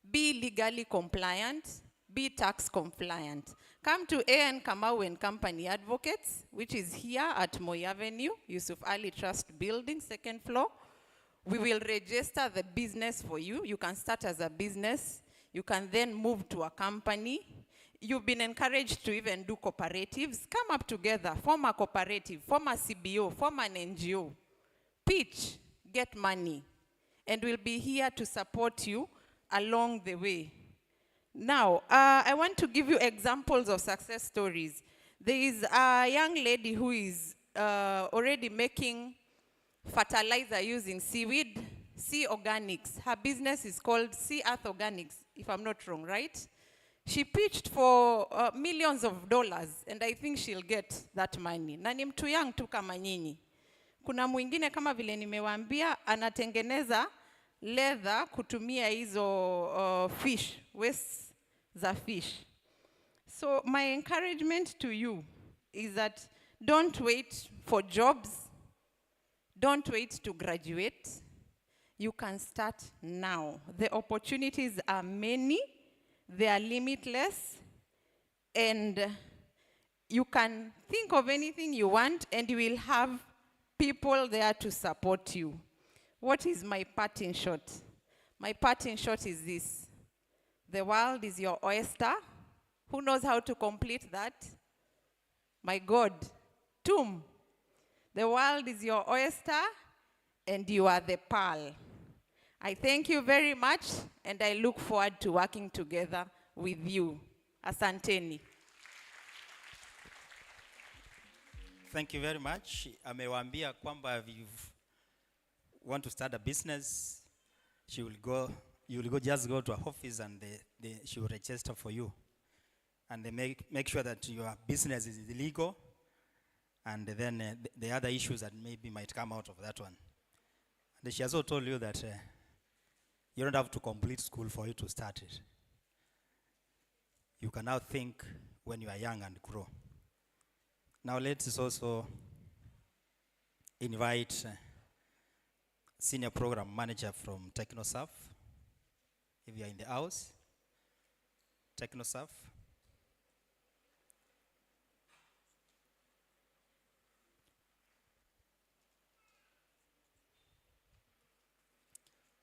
be legally compliant, be tax compliant. Come to A.N. Kamau and Company Advocates, which is here at Moi Avenue, Yusuf Ali Trust Building, 2nd floor. We will register the business for you. You can start as a business. You can then move to a company. You've been encouraged to even do cooperatives. Come up together, form a cooperative, form a CBO, form an NGO. Pitch, get money. And we'll be here to support you along the way. Now, I want to give you examples of success stories. There is a young lady who is already making fertilizer using seaweed, Sea Organics. Her business is called Sea Earth Organics, if I'm not wrong, right? She pitched for millions of dollars, and I think she'll get that money. Na ni mtu young tu kama nyinyi. Kuna mwingine kama vile nimewaambia, anatengeneza leather kutumia hizo fish, waste za fish. So my encouragement to you is that don't wait for jobs. Don't wait to graduate. You can start now. The opportunities are many. They are limitless. And you can think of anything you want, and you will have people there to support you. What is my part in short? My part in short is this. The world is your oyster. Who knows how to complete that? My God. Tomb. The world is your oyster and you are the pearl. I thank you very much and I look forward to working together with you. Asanteni. Thank you very much. Amewaambia kwamba if you want to start a business, you will just go to her office and she will register for you. And they make sure that your business is legal, and then the other issues that maybe might come out of that one. And she also told you that you don't have to complete school for you to start it. You can now think when you are young and grow. Now let's also invite Senior Program Manager from TechnoServe, if you are in the house. TechnoServe.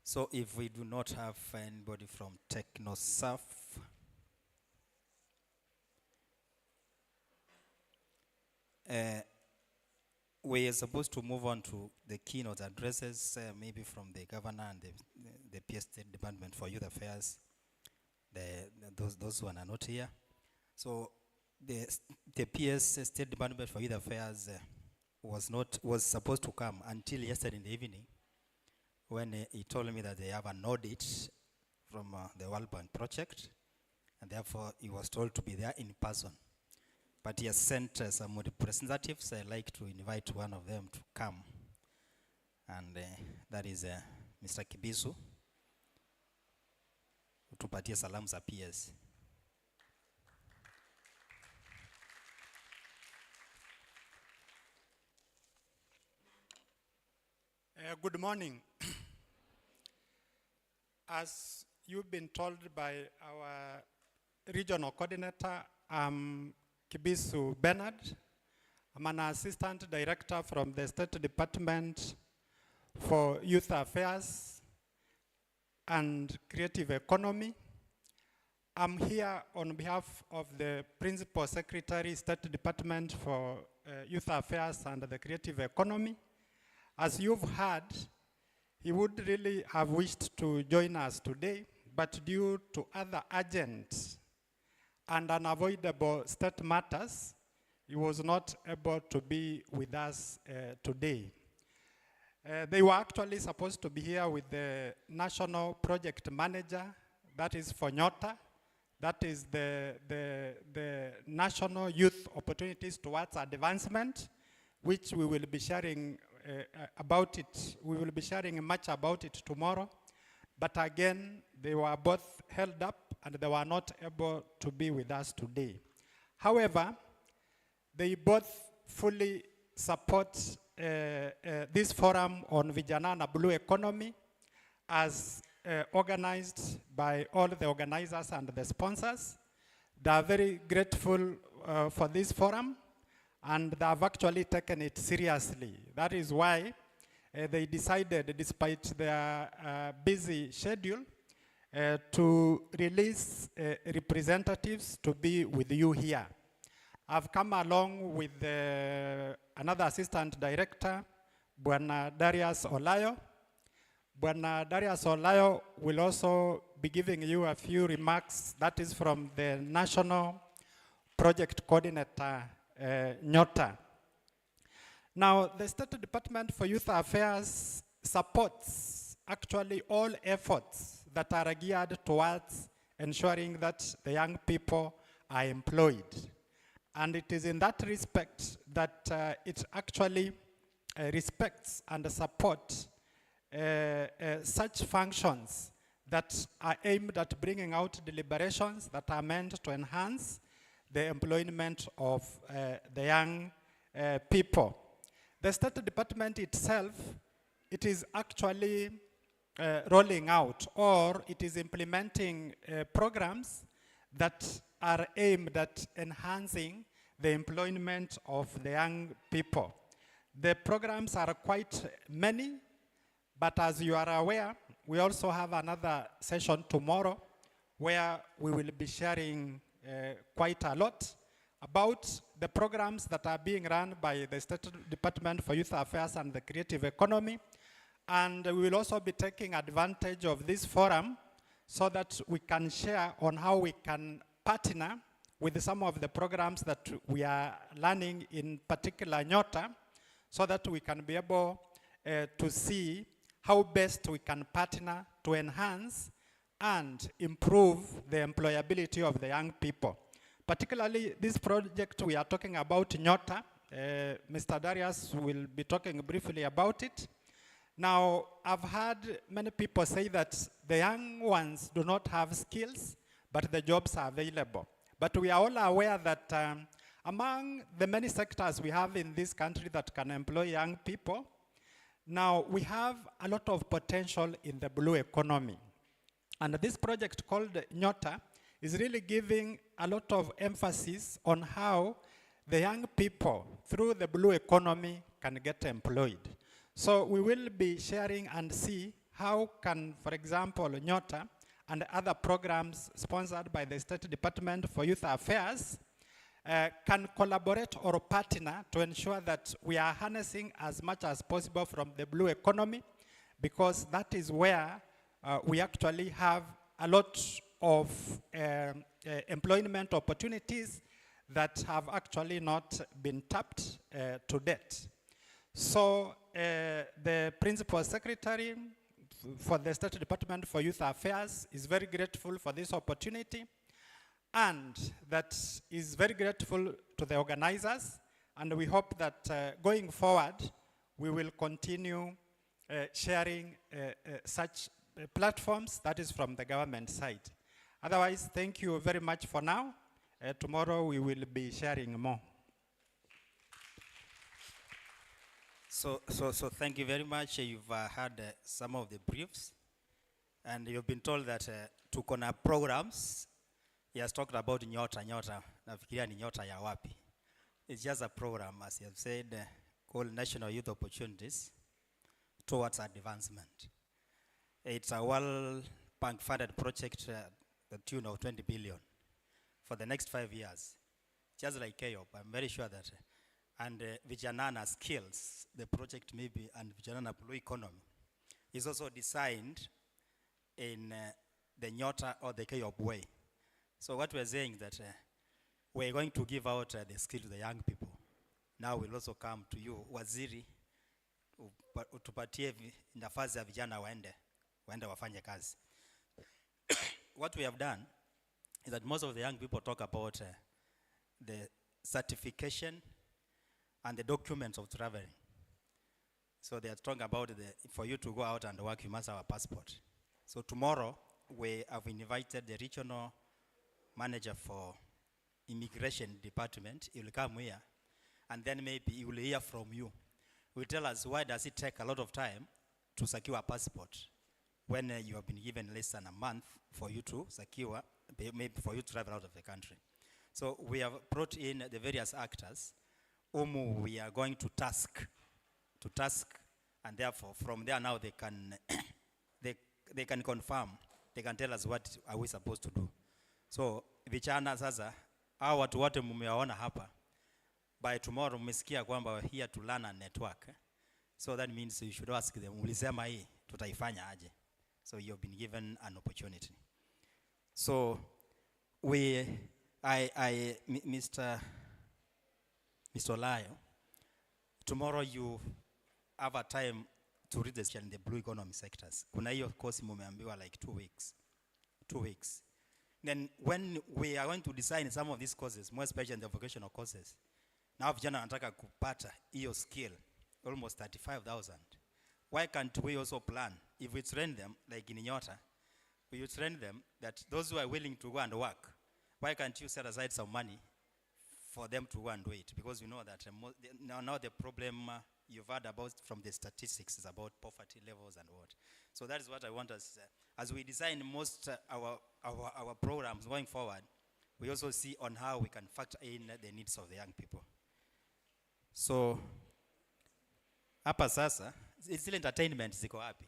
So if we do not have anybody from TechnoServe, we are supposed to move on to the keynote addresses, maybe from the governor and the PS State Department for Youth Affairs. Those who are not here. So the PS State Department for Youth Affairs was supposed to come until yesterday in the evening, when he told me that they have an audit from the World Bank project, and therefore he was told to be there in person. But he has sent some representatives. I'd like to invite one of them to come, and that is Mr. Kibisu, utupatie salamu za PS. Good morning. As you've been told by our regional coordinator, I'm Kibisu Bernard. I'm an assistant director from the State Department for Youth Affairs and Creative Economy. I'm here on behalf of the Principal Secretary, State Department for Youth Affairs and the Creative Economy. As you've heard, he would really have wished to join us today, but due to other urgent and unavoidable state matters, he was not able to be with us today. They were actually supposed to be here with the National Project Manager, that is for Nyota, that is the National Youth Opportunities Towards Advancement, which we will be sharing about it. We will be sharing much about it tomorrow. But again, they were both held up and they were not able to be with us today. However, they both fully support this forum on Vijana and Blue Economy as organized by all the organizers and the sponsors. They are very grateful for this forum, and they have actually taken it seriously. That is why they decided, despite their busy schedule, to release representatives to be with you here. I've come along with another assistant director, Bwana Darius Olayo. Bwana Darius Olayo will also be giving you a few remarks. That is from the National Project Coordinator, Nyota. Now, the State Department for Youth Affairs supports actually all efforts that are geared towards ensuring that the young people are employed. And it is in that respect that it actually respects and supports such functions that are aimed at bringing out deliberations that are meant to enhance the employment of the young people. The State Department itself, it is actually rolling out, or it is implementing programs that are aimed at enhancing the employment of the young people. The programs are quite many, But as you are aware, we also have another session tomorrow where we will be sharing quite a lot about the programs that are being run by the State Department for Youth Affairs and the Creative Economy. And we will also be taking advantage of this forum so that we can share on how we can partner with some of the programs that we are learning, in particular Nyota, so that we can be able to see how best we can partner to enhance and improve the employability of the young people. Particularly this project we are talking about, Nyota, Mr. Darius will be talking briefly about it. Now, I've heard many people say that the young ones do not have skills, but the jobs are available. But we are all aware that among the many sectors we have in this country that can employ young people, now we have a lot of potential in the blue economy. And this project called Nyota is really giving a lot of emphasis on how the young people through the blue economy can get employed. So we will be sharing and see how can, for example, Nyota and other programs sponsored by the State Department for Youth Affairs can collaborate or partner to ensure that we are harnessing as much as possible from the blue economy, because that is where we actually have a lot of employment opportunities that have actually not been tapped to date. So the Principal Secretary for the State Department for Youth Affairs is very grateful for this opportunity, and that is very grateful to the organizers, and we hope that going forward we will continue sharing such platforms, that is from the government side. Otherwise, thank you very much for now. Tomorrow we will be sharing more. So thank you very much. You've had some of the briefs, and you've been told that tuko na programs. He has talked about Nyota. Nafikiria ni Nyota ya wapi? It's just a program, as you have said, called National Youth Opportunities Towards Advancement. It's a World-Bank funded project the tune of 20 billion for the next 5 years. Just like KEOP, I'm very sure that, and Vijana skills, the project maybe, and Vijana blue economy is also designed in the Nyota or the KEOP way. So what we're saying is that we're going to give out the skill to the young people. Now we'll also come to you, Waziri, utupatie nafasi ya vijana waende wafanye kazi. What we have done is that most of the young people talk about the certification and the documents of traveling. So they are talking about for you to go out and work, you must have a passport. So tomorrow we have invited the regional manager for immigration department. He will come here, and then maybe he will hear from you. He will tell us why does it take a lot of time to secure a passport when you have been given less than a month for you to secure, maybe for you to travel out of the country. So we have brought in the various actors whom we are going to task, and therefore from there now they can they can confirm, they can tell us what are we supposed to do. So Vijana sasa, hao watu wote mmewaona hapa, by tomorrow mmesikia kwamba we're here to learn and network. So that means you should ask them, ulisema hii tutaifanya aje? So you've been given an opportunity. So Mr. Layo, tomorrow you have a time to read in the blue economy sectors. Kuna hiyo course mumeambiwa like 2 weeks. 2 weeks. Then when we are going to design some of these courses, more especially the vocational courses, now vijana wanataka kupata hiyo skill, almost 35,000. Why can't we also plan, if we train them, like in Nyota, we train them that those who are willing to go and work, why can't you set aside some money for them to go and do it? Because you know that now the problem you've heard about from the statistics is about poverty levels and what. So that is what I want us, as we design most our programs going forward, we also see on how we can factor in the needs of the young people. So hapa sasa zile entertainment ziko wapi?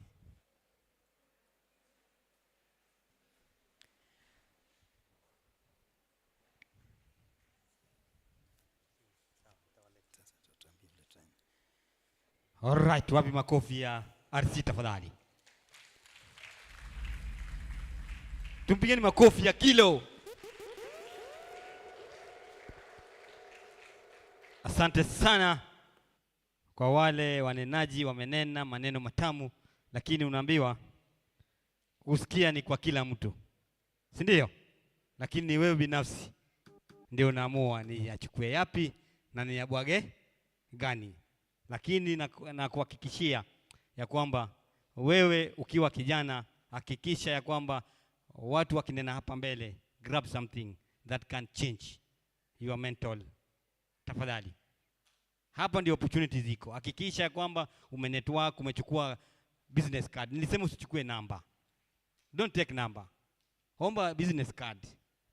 Alright, wapi makofi ya RC tafadhali? Tumpigeni makofi ya kilo. Asante sana kwa wale wanenaji wamenena maneno matamu, lakini unaambiwa kusikia ni kwa kila mtu, si ndio? Lakini ni wewe binafsi ndio unaamua ni achukue yapi na ni yabwage gani. Lakini na kuhakikishia ya kwamba wewe ukiwa kijana, hakikisha ya kwamba watu wakinena hapa mbele, grab something that can change your mental. Tafadhali. Hapa ndio opportunities ziko. Hakikisha ya kwamba umenetwork, umechukua business card. Nilisema usichukue namba. Don't take number. Omba business card.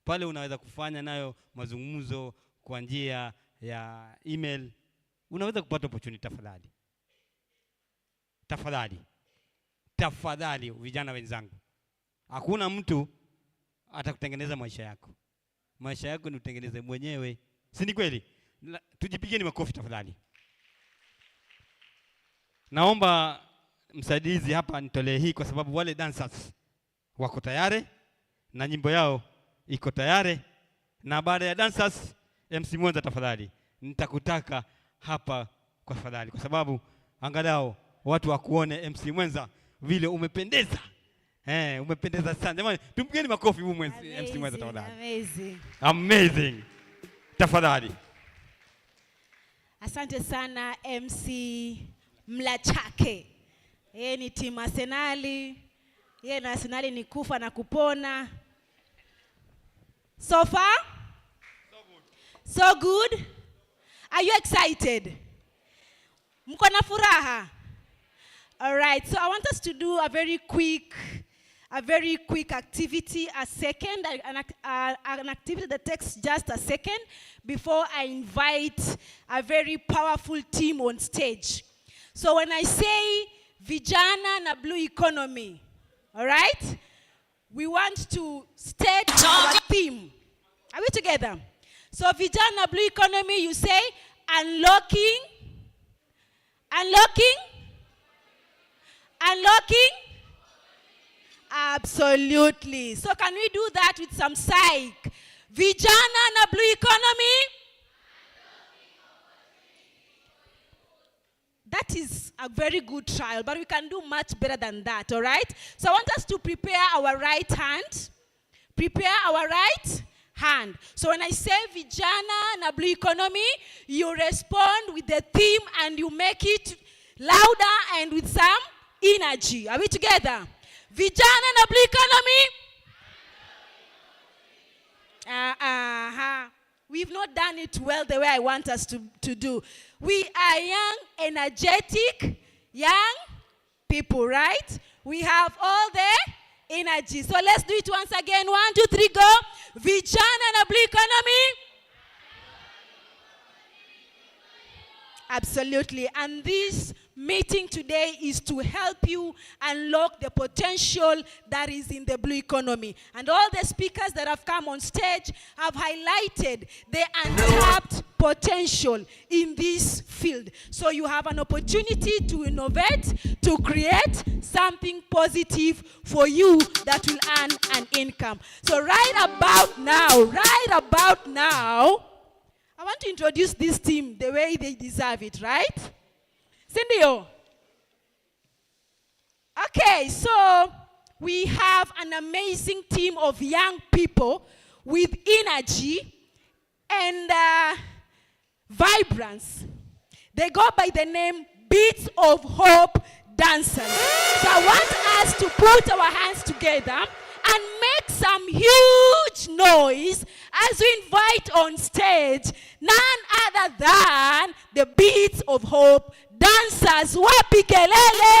Pale unaweza kufanya nayo mazungumzo kwa njia ya email. Unaweza kupata opportunity. Tafadhali. Tafadhali. Tafadhali vijana wenzangu. Hakuna mtu atakutengeneza maisha yako. Maisha yako ni utengeneze mwenyewe. Si ni kweli? Tujipigeni makofi tafadhali. Naomba msaidizi hapa nitolee hii kwa sababu wale dancers wako tayari na nyimbo yao iko tayari, na baada ya dancers MC Mwenza tafadhali nitakutaka hapa kwa tafadhali, kwa sababu angalau watu wakuone MC Mwenza vile umependeza. Umependeza sana. Jamani, tumpigeni makofi huyu MC Mwenza tafadhali. Amazing. Amazing. Tafadhali. Asante sana MC Mlachake. Yeye ni timu Arsenali. Yeye na Arsenali ni kufa na kupona. So far? So good. So good? Are you excited? Mko na furaha? All right. So I want us to do a very quick activity, an activity that takes just a second before I invite a very powerful team on stage. So when I say Vijana na Blue Economy, all right, we want to state our theme. Are we together? So Vijana na Blue Economy, you say unlocking, absolutely. So can we do that with some psych? Vijana na Blue Economy. That is a very good trial, but we can do much better than that, all right? So I want us to prepare our right hand. Prepare our right hand. So when I say Vijana na Blue Economy, you respond with the theme and you make it louder and with some energy. Are we together? Vijana na Blue Economy. We've not done it well the way I want us to do. We are young, energetic, young people, right? We have all the energy. So let's do it once again. 1, 2, 3, go. Vijana na Blue Economy. Absolutely. And this meeting today is to help you unlock the potential that is in the blue economy. And all the speakers that have come on stage have highlighted the untapped potential in this field. So you have an opportunity to innovate, to create something positive for you that will earn an income. So right about now, I want to introduce this team the way they deserve it, right? Cindy. Okay, so we have an amazing team of young people with energy and vibrance. They go by the name Beats of Hope Dancers. So I want us to put our hands together and make some huge noise as we invite on stage none other than the Beats of Hope Dancers. Wapi kelele!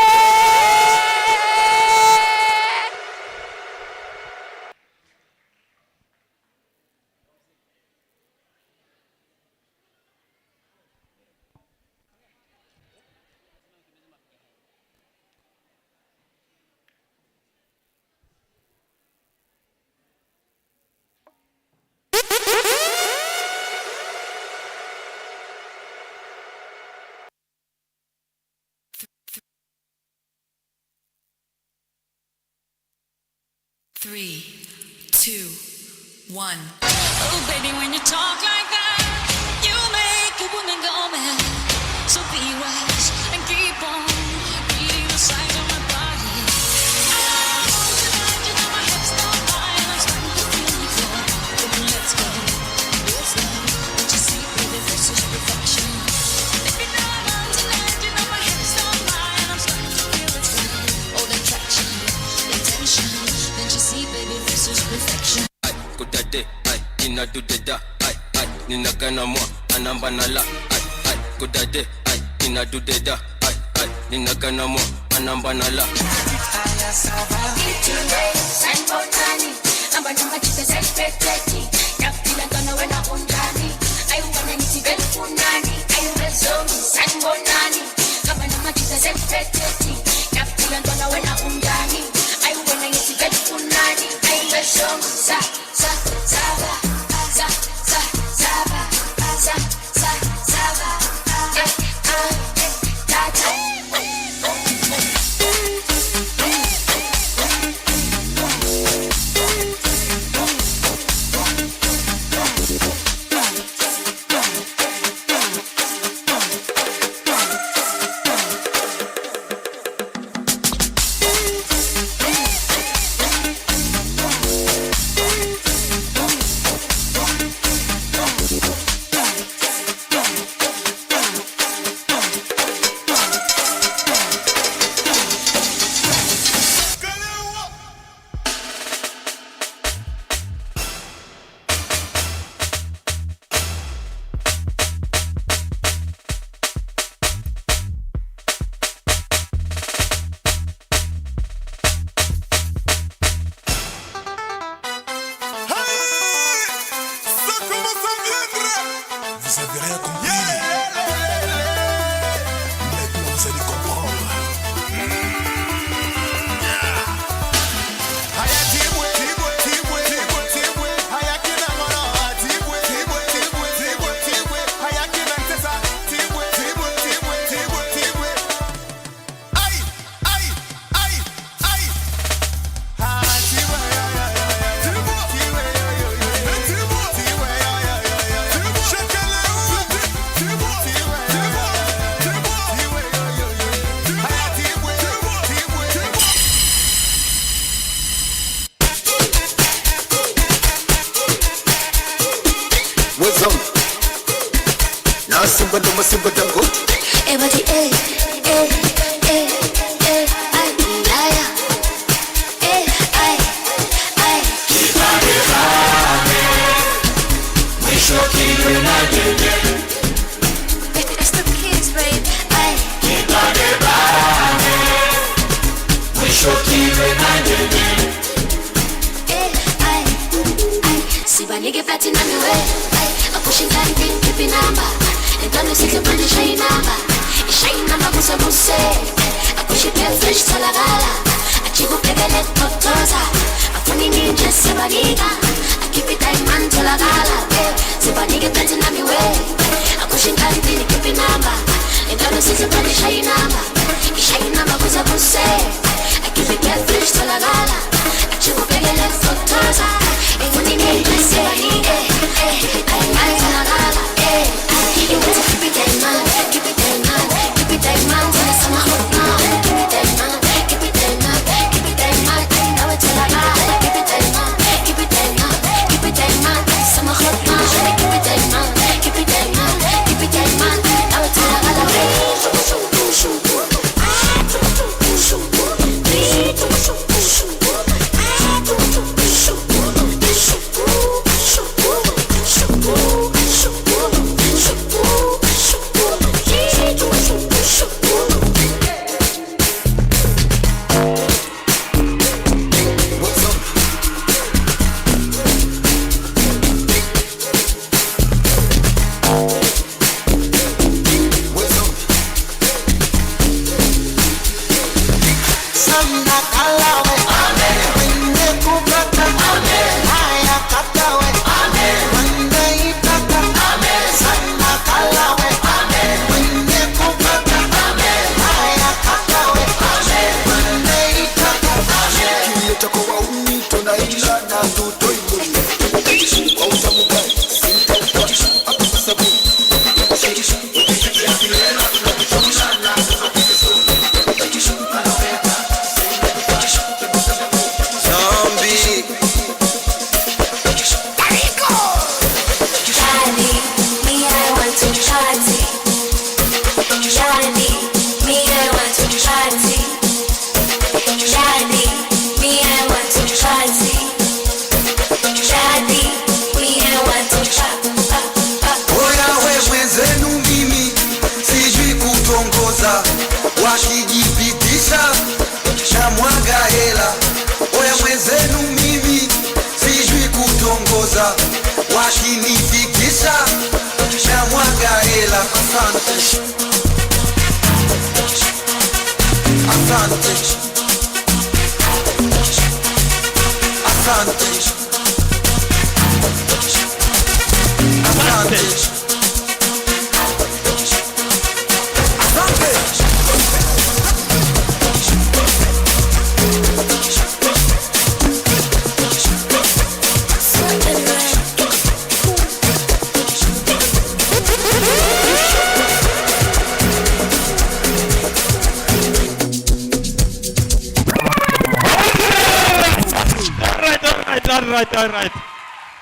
3, 2, 1. Oh, baby, when you talk like that, you make a woman go mad. So be wise and keep on reading the signs of my body. I want tonight, you know my hips don't lie, and I'm starting to feel like that. Baby, let's go, let's go. Don't you see, baby, this is perfection. Baby, now I want tonight, you know my hips don't lie, and I'm starting to feel it's right. All the attraction, intention. Don't you see, baby, this is perfection. Kudade, nina dudeda, nina gana mwa, anamba nala, kudade, nina dudeda, nina gana mwa, anamba nala. Aya sava, itule, sanbonani, amba namba chita self-peteti, napila gana wena undani, ayu wana niti belfunani, ayu bezomi, sanbonani, amba namba chita self-peteti, napila gana wena undani, ayu wana niti belfunani, ayu bezomi, Shoot. watoto kwa utamu gani hapo sasa zombie wakijipitisha na mwaga hela. Oya mwenzenu mimi sijui kutongoza, wakinifikisha na mwaga hela. Asante, asante, asante, asante. All right.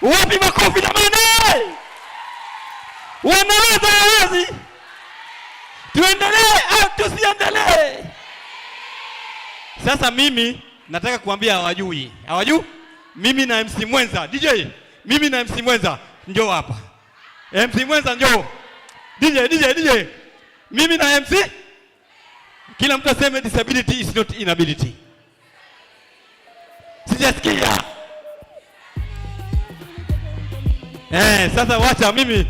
Wapi makofi jamani? Wanaweza hawezi? Tuendelee au tusiendelee? Sasa mimi nataka kuambia hawajui. Hawajui? Mimi na MC Mwenza, DJ, mimi na MC Mwenza njoo hapa. MC Mwenza njoo. DJ. Mimi na MC. Kila mtu aseme disability is not inability. Sijasikia. Sasa wacha mimi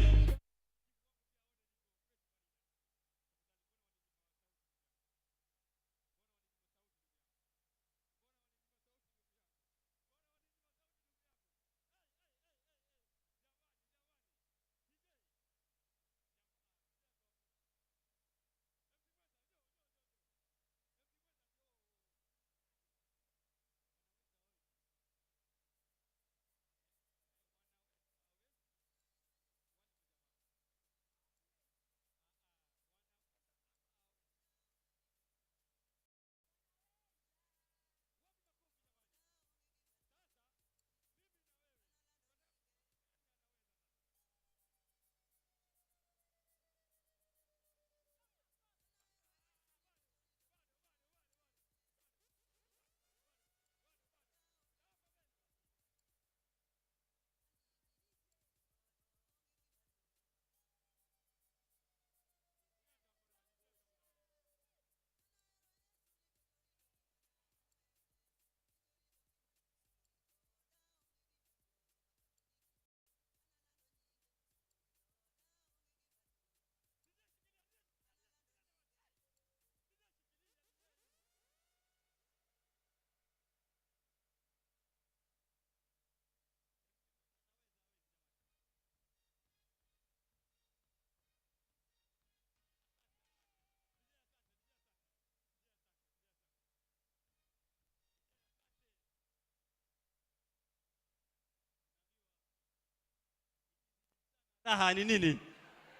Karaha ni nini?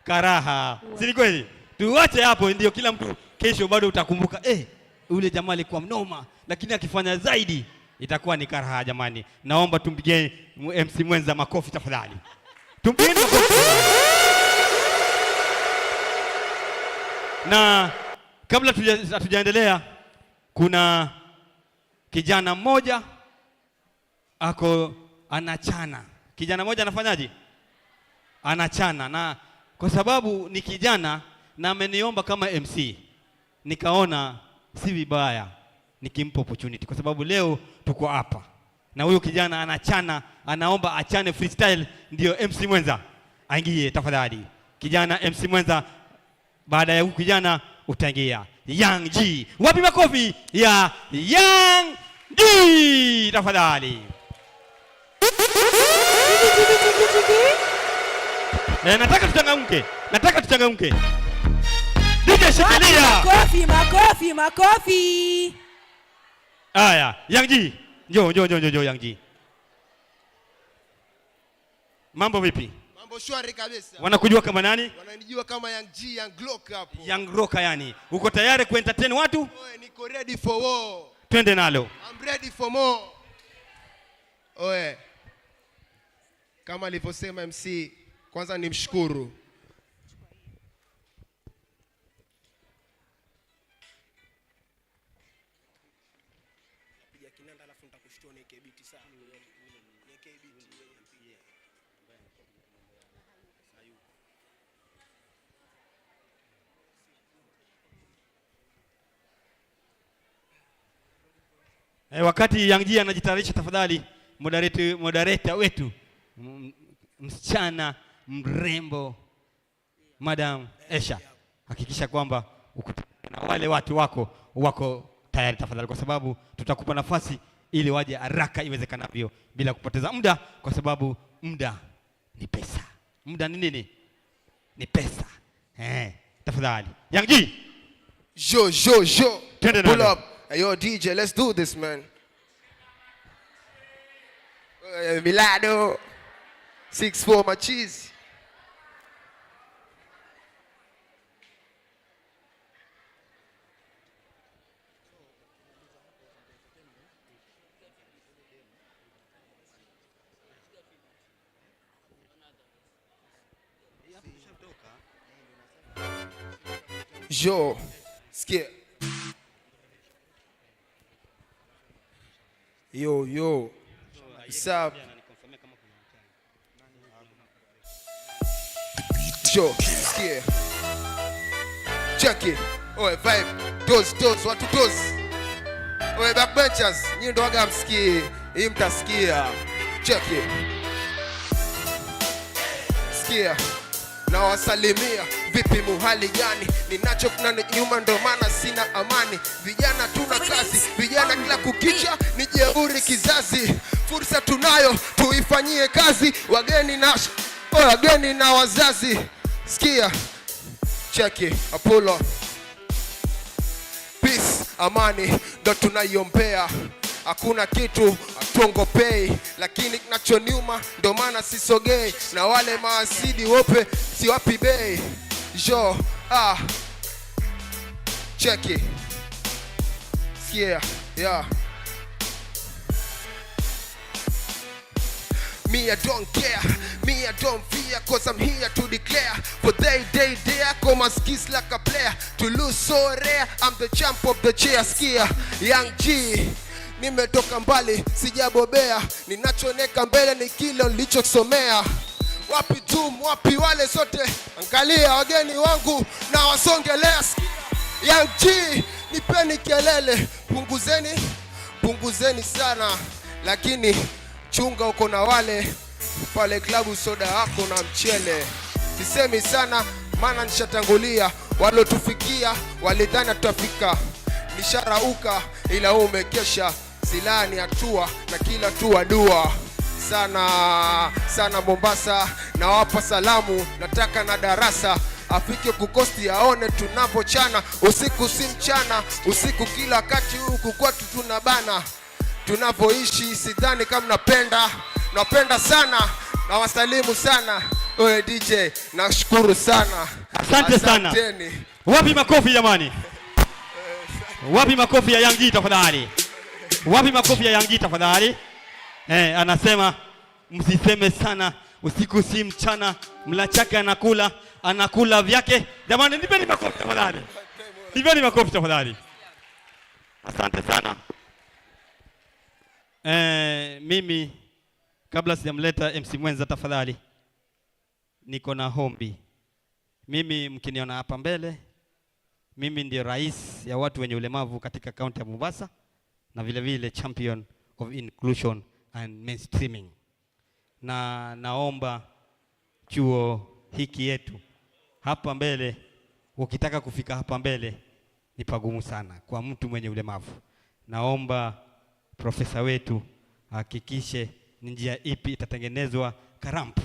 Karaha. Si ni kweli? Tuache hapo ndio kila mtu kesho bado utakumbuka ule jamaa alikuwa mnoma lakini akifanya zaidi itakuwa ni karaha jamani. Naomba tumpigie MC Mwenza makofi tafadhali. Tumpigie makofi. Na kabla tujaendelea kuna kijana mmoja ako anachana. Kijana mmoja anafanyaje? Anachana, na kwa sababu ni kijana na ameniomba kama MC, nikaona si vibaya nikimpa opportunity kwa sababu leo tuko hapa na huyo kijana anachana, anaomba achane freestyle. Ndio MC Mwenza aingie tafadhali. Kijana MC Mwenza, baada ya huyu kijana utaingia Young G. Wapi makofi ya Young G tafadhali? Nataka tuchangamke. DJ shikilia. Makofi. Aya, Young G. Njoo Young G. Mambo vipi? Mambo shwari kabisa. Wanakujua kama nani? Wananijua kama Young G, Young Glock hapo. Young Rocker yani. Uko tayari kuentertain watu? Oe, niko ready for war. Twende nalo. I'm ready for more. Oe. Kama alivyosema MC, kwanza nimshukuru. Wakati Young G anajitayarisha, tafadhali moderator wetu msichana mrembo Madam Esha, hakikisha kwamba na wale watu wako tayari tafadhali, kwa sababu tutakupa nafasi ili waje haraka iwezekanavyo bila kupoteza muda, kwa sababu muda ni pesa. Muda ni nini? Ni pesa. Tafadhali Young G. Jo. Pull up. Hey, yo, DJ, let's do this, man. Milado. 6'4", my cheese. Jo. Skip. Yo. What's up? Yo, skia. Check it. Oe, vibe. Toes, watu toes. Oe, backbenchers. Nyinyi ndo waga msikie. Hii mtasikia. Check it. Skia. Na wasalimia, vipi muhali gani? Ninacho kuna nyuma ndo maana sina amani. Vijana tuna kazi, vijana kila kukicha ni jeuri kizazi. Fursa tunayo, tuifanyie kazi. Wageni na wazazi. Skia, check it, Apollo. Peace, amani, ndo tunaiombea. Hakuna kitu tuongopei, lakini kinachoniuma ndo maana sisogei. Na wale maasidi wope siwapi bei. Jo, check it. Yeah. Me, I don't care. Me, I don't fear. Cause I'm here to declare. For they come and skis like a player. To lose so rare. I'm the champ of the chair. Skia, Young G. Nimetoka mbali, sijabobea. Ninachoneka mbele ni kile nilichosomea. Wapi Zoom, wapi wale sote. Angalia wageni wangu na wasongelea. Young G, nipeni kelele. Punguzeni sana. Lakini chunga uko na wale pale klabu soda yako na mchele. Sisemi sana maana nishatangulia. Walotufikia walidhani tutafika. Nisharauka ila umekesha. Silani hatua na kila tua dua. Sana Mombasa na wapa salamu. Nataka na darasa afike kukosti aone tunavochana. Usiku si mchana, usiku kila wakati huku kwetu tunabana. Tunavoishi sidhani kama napenda sana. Na wasalimu sana. Oe DJ, nashukuru sana. Asante sana. Wapi makofi jamani? Wapi makofi ya Young G tafadhali? Wapi makofi ya Young G tafadhali? Anasema msiseme sana, usiku si mchana, mla chake anakula vyake. Jamani, nipeni makofi tafadhali. Nipeni makofi tafadhali. Asante sana. Mimi kabla sijamleta MC mwenza tafadhali, niko na hombi. Mimi mkiniona hapa mbele, mimi ndio rais ya watu wenye ulemavu katika kaunti ya Mombasa na vile vile champion of inclusion and mainstreaming. Na naomba chuo hiki yetu hapa mbele, ukitaka kufika hapa mbele ni pagumu sana kwa mtu mwenye ulemavu. Naomba profesa wetu hakikishe ni njia ipi itatengenezwa karampu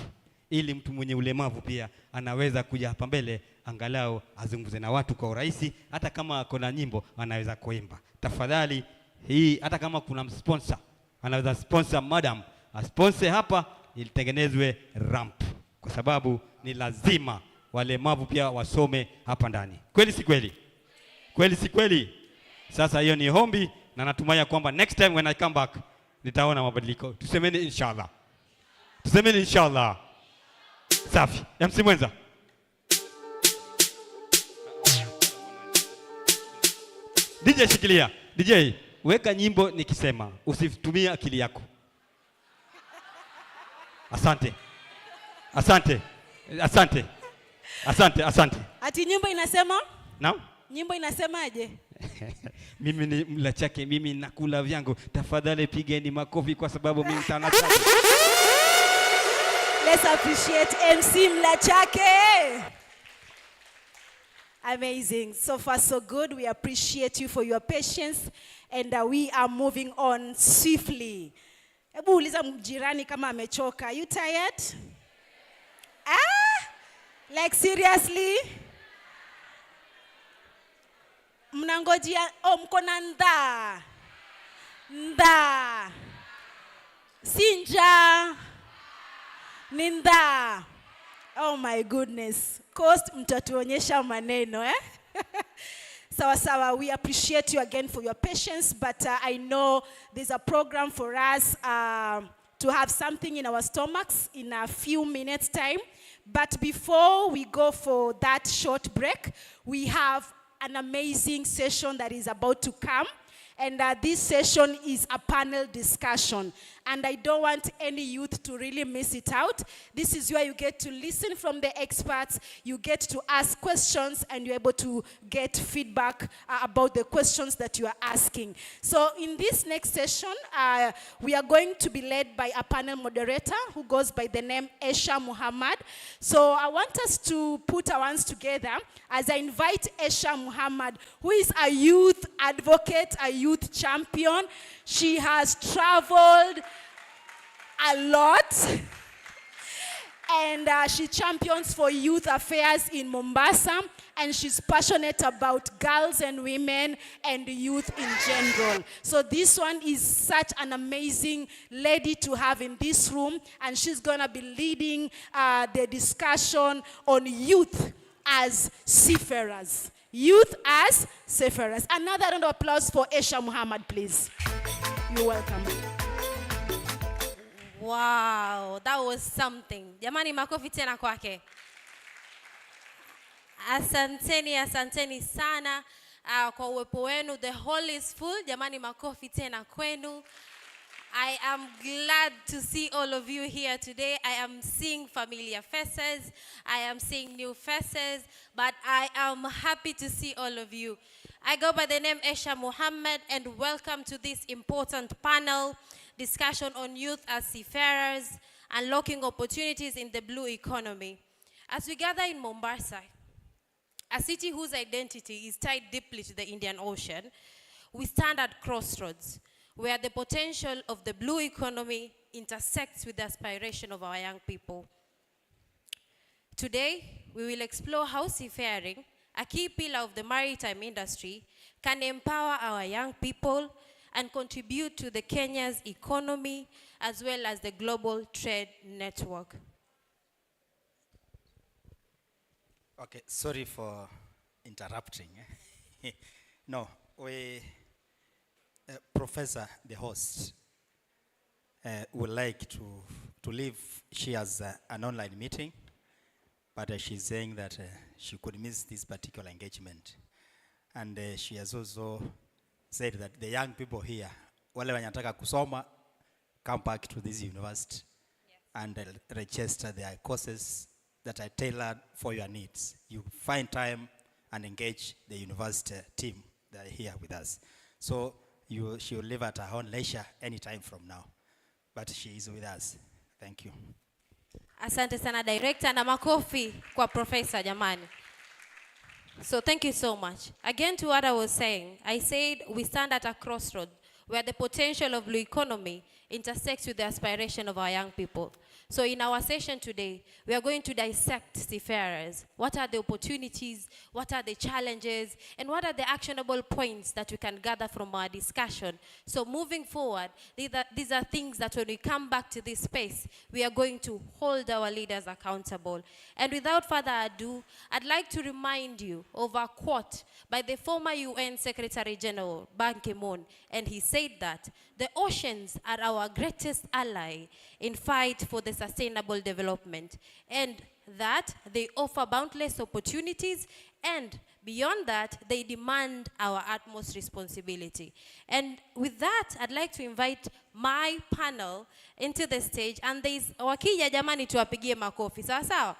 ili mtu mwenye ulemavu pia anaweza kuja hapa mbele angalau azungumze na watu kwa urahisi. Hata kama kuna nyimbo anaweza kuimba. Tafadhali hii, hata kama kuna sponsor anaweza sponsor madam, sponsor hapa ilitengenezwe ramp, kwa sababu ni lazima walemavu pia wasome hapa ndani. Kweli si kweli? Kweli si kweli? Sasa hiyo ni hombi, na natumai kwamba next time when I come back nitaona mabadiliko. Tusemeni inshallah. Tusemeni inshallah. Safi. MC Mwenza. DJ shikilia. DJ, weka nyimbo nikisema, usitumie akili yako. Asante. Asante. Asante. Asante, asante. Ati nyimbo inasema? Naam? Nyimbo inasemaje? Mimi ni mla chake, mimi nakula vyangu. Tafadhali pigeni makofi kwa sababu mimi mtana chake. Let's appreciate MC mla chake. Amazing. So far so good. We appreciate you for your patience and we are moving on swiftly. Hebu uliza mjirani kama amechoka. You tired? Like seriously? Mnangojia, mko na nda. Nda. Sinja. Ninda. Oh my goodness. Coast mtatuonyesha maneno, eh? Sawa sawa, we appreciate you again for your patience, but I know there's a program for us to have something in our stomachs in a few minutes time. But before we go for that short break, we have an amazing session that is about to come. And this session is a panel discussion. And I don't want any youth to really miss it out. This is where you get to listen from the experts, you get to ask questions, and you're able to get feedback about the questions that you are asking. So in this next session, we are going to be led by a panel moderator who goes by the name Esha Muhammad. So I want us to put our hands together as I invite Esha Muhammad, who is a youth advocate, a youth champion. She has traveled a lot and she champions for youth affairs in Mombasa, and she's passionate about girls and women and youth in general. So this one is such an amazing lady to have in this room, and she's gonna be leading the discussion on youth as seafarers. Youth as seafarers. Another round of applause for Esha Muhammad, please. You're welcome. Wow, that was something. Jamani, makofi tena kwake. Asanteni, asanteni sana kwa uwepo wenu. The hall is full. Jamani, makofi tena kwenu. I am glad to see all of you here today. I am seeing familiar faces. I am seeing new faces. But I am happy to see all of you. I go by the name Esha Muhammad, and welcome to this important panel discussion on youth as seafarers, unlocking opportunities in the blue economy. As we gather in Mombasa, a city whose identity is tied deeply to the Indian Ocean, we stand at crossroads where the potential of the blue economy intersects with the aspiration of our young people. Today, we will explore how seafaring, a key pillar of the maritime industry, can empower our young people and contribute to the Kenya's economy as well as the global trade network. Okay, sorry for interrupting. No, we, Professor, the host, would like to leave. She has an online meeting, but she's saying that she could miss this particular engagement. And she has also said that the young people here, wale wanataka kusoma, come back to this university and register their courses that are tailored for your needs. You find time and engage the university team that are here with us. So she will live at her own leisure anytime from now. But she is with us. Thank you. Asante sana director, na makofi kwa professor jamani. So thank you so much. Again, to what I was saying, I said we stand at a crossroad where the potential of blue economy intersects with the aspiration of our young people. So in our session today, we are going to dissect seafarers. What are the opportunities? What are the challenges? And what are the actionable points that we can gather from our discussion? So moving forward, these are things that when we come back to this space, we are going to hold our leaders accountable. And without further ado, I'd like to remind you of a quote by the former UN Secretary General, Ban Ki-moon. And he said that the oceans are our greatest ally in fight for the sustainable development, and that they offer boundless opportunities, and beyond that, they demand our utmost responsibility. And with that, I'd like to invite my panel into the stage, and there's wakija jamani tuwapigie makofi, sawa sawa?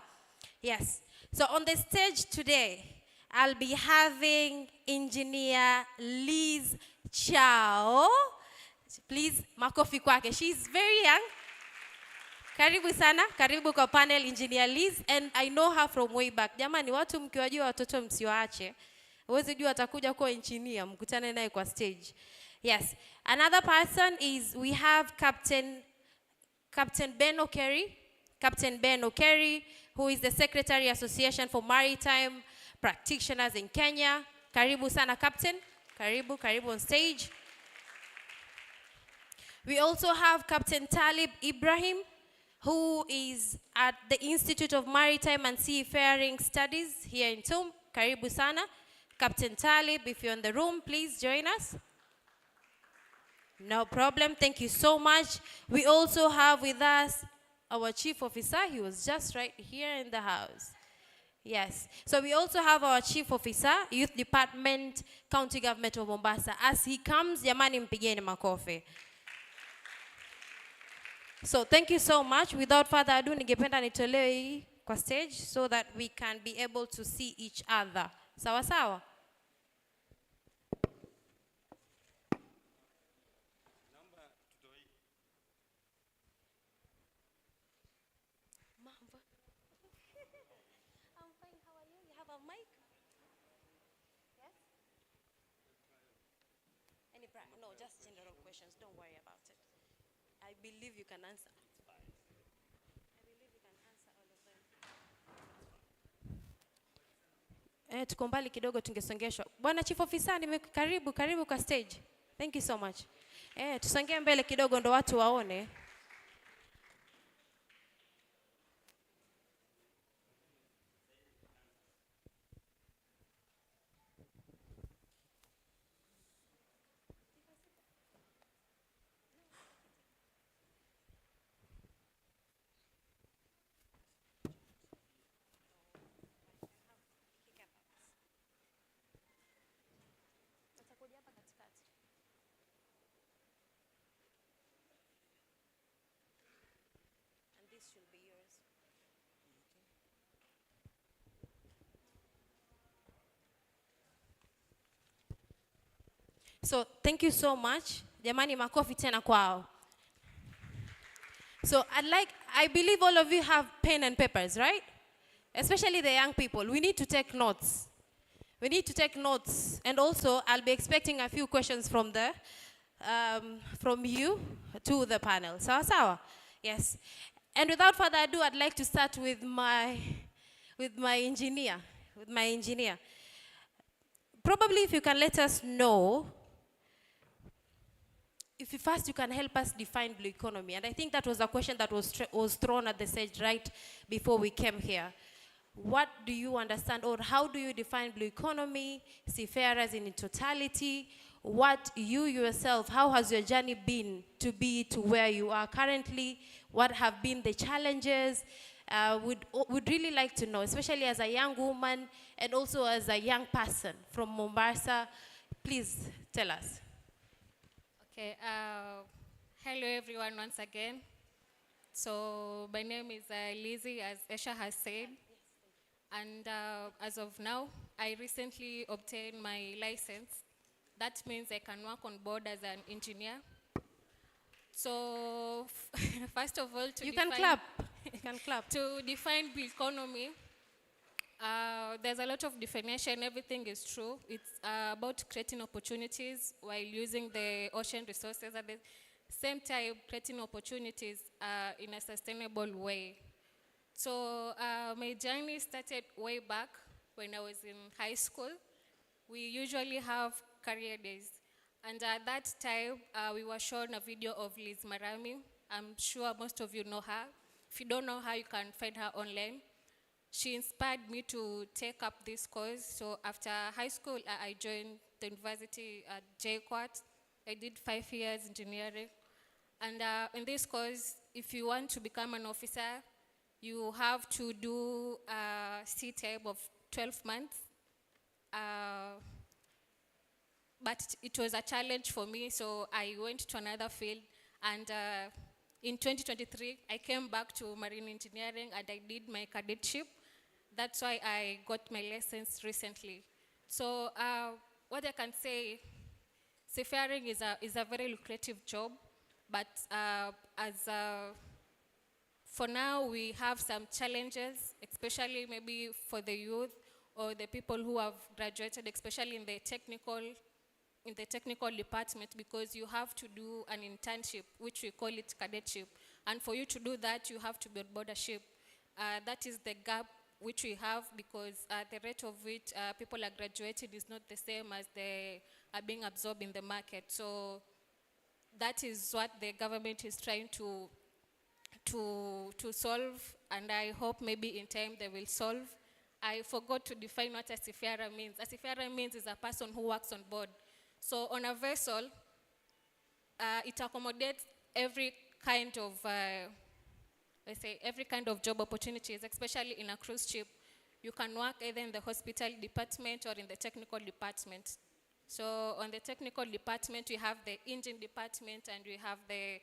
Yes. So on the stage today, I'll be having Engineer Liz Chao. Please, makofi kwake. She's very young. Karibu sana, karibu kwa panel Engineer Liz, and I know her from way back. Jamani, watu mkiwajua watoto msiwaache. Uwezi jua atakuja kuwa engineer, mkutane naye kwa stage. Yes. Another person is, we have Captain Ben O'Kerry. Captain Ben O'Kerry, who is the Secretary Association for Maritime Practitioners in Kenya. Karibu sana, Captain. Karibu on stage. We also have Captain Talib Ibrahim, who is at the Institute of Maritime and Seafaring Studies here in TUM. Karibu sana. Captain Talib, if you're in the room, please join us. No problem, thank you so much. We also have with us our Chief Officer. He was just right here in the house. Yes, so we also have our Chief Officer, Youth Department, County Government of Mombasa. As he comes, jamani mpigeni makofi. So thank you so much. Without further ado, ningependa nitolewe hii kwa stage so that we can be able to see each other. Sawa sawa? I'm fine, how are you? You have a mic? Yes? No, just general questions. Don't worry about it. I believe you can answer. I believe you can answer all of them. Tuko mbali kidogo tungesongeshwa. Bwana Chief Officer, karibu kwa stage. Thank you so much. Tusongee mbele kidogo ndo watu waone. This should be yours. So thank you so much. Jamani makofi tena kwao. So I believe all of you have pen and papers, right? Especially the young people. We need to take notes. We need to take notes. And also, I'll be expecting a few questions from you to the panel. Sawa sawa? Yes. And without further ado, I'd like to start with my engineer. Probably if you can let us know, if you first you can help us define blue economy. And I think that was a question that was thrown at the stage right before we came here. What do you understand, or how do you define blue economy, seafarers in totality? What you yourself, how has your journey been to be to where you are currently? What have been the challenges? Would really like to know, especially as a young woman and also as a young person from Mombasa. Please tell us. Okay, hello everyone once again. So my name is Lizzie, as Esha has said. And as of now, I recently obtained my license. That means I can work on board as an engineer. So first of all, you can clap. You can clap. To define blue economy, there's a lot of definition. Everything is true. It's about creating opportunities while using the ocean resources at the same time creating opportunities in a sustainable way. So my journey started way back when I was in high school. We usually have career days. And at that time, we were shown a video of Liz Marami. I'm sure most of you know her. If you don't know her, you can find her online. She inspired me to take up this course. So after high school, I joined the university at JKUAT. I did 5 years engineering. And in this course, if you want to become an officer, you have to do a C-type of 12 months. But it was a challenge for me, so I went to another field. And in 2023, I came back to marine engineering and I did my cadetship. That's why I got my license recently. So what I can say, seafaring is a very lucrative job, but for now, we have some challenges, especially maybe for the youth or the people who have graduated, especially in the technical department, because you have to do an internship, which we call it cadetship. And for you to do that, you have to be on board a ship. That is the gap which we have, because the rate of which people are graduating is not the same as they are being absorbed in the market. So that is what the government is trying to solve, and I hope maybe in time they will solve. I forgot to define what a seafarer means. A seafarer means is a person who works on board. So on a vessel, it accommodates every kind of, every kind of job opportunities, especially in a cruise ship. You can work either in the hospital department or in the technical department. So on the technical department, we have the engine department and we have the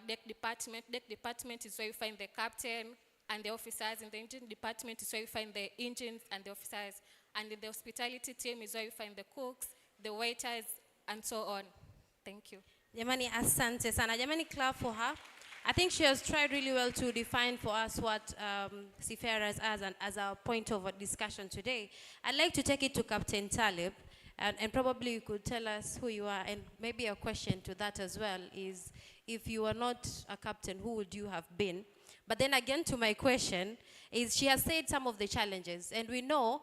deck department. Deck department is where you find the captain and the officers. In the engine department is where you find the engines and the officers. And in the hospitality team is where you find the cooks, the waiters, and so on. Thank you. Jamani, asante sana. Jamani, clap for her. I think she has tried really well to define for us what seafarers are as our point of discussion today. I'd like to take it to Captain Talib, and probably you could tell us who you are, and maybe a question to that as well is, if you were not a captain, who would you have been? But then again, to my question, is she has said some of the challenges, and we know,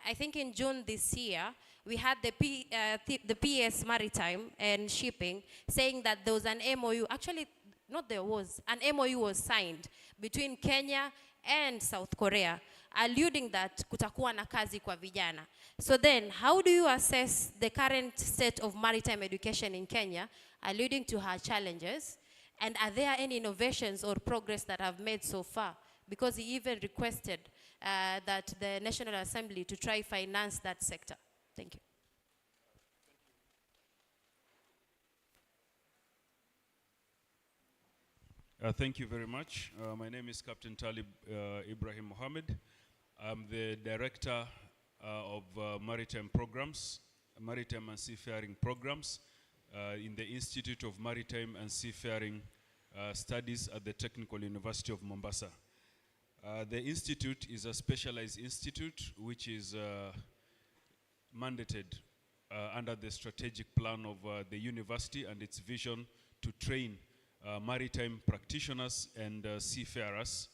I think in June this year, we had the PS Maritime and Shipping saying that there was an MOU, actually, not there was, an MOU was signed between Kenya and South Korea, alluding that kutakuwa na kazi kwa vijana. So then, how do you assess the current state of maritime education in Kenya, alluding to her challenges? And are there any innovations or progress that have made so far? Because he even requested that the National Assembly to try finance that sector. Thank you. Thank you very much. My name is Captain Talib Ibrahim Mohammed. I'm the Director of Maritime Programs, Maritime and Seafaring Programs in the Institute of Maritime and Seafaring Studies at the Technical University of Mombasa. The institute is a specialized institute which is mandated under the strategic plan of the university and its vision to train maritime practitioners and seafarers.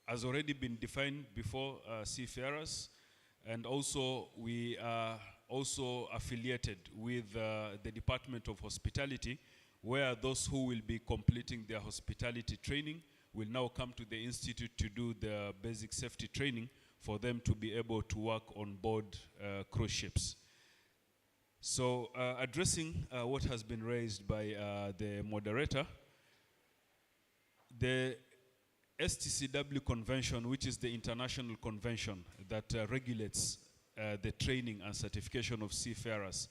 Has already been defined before, seafarers, and also we are also affiliated with the Department of Hospitality, where those who will be completing their hospitality training will now come to the institute to do the basic safety training for them to be able to work on board cruise ships. So addressing what has been raised by the moderator, the STCW convention, which is the international convention that regulates the training and certification of seafarers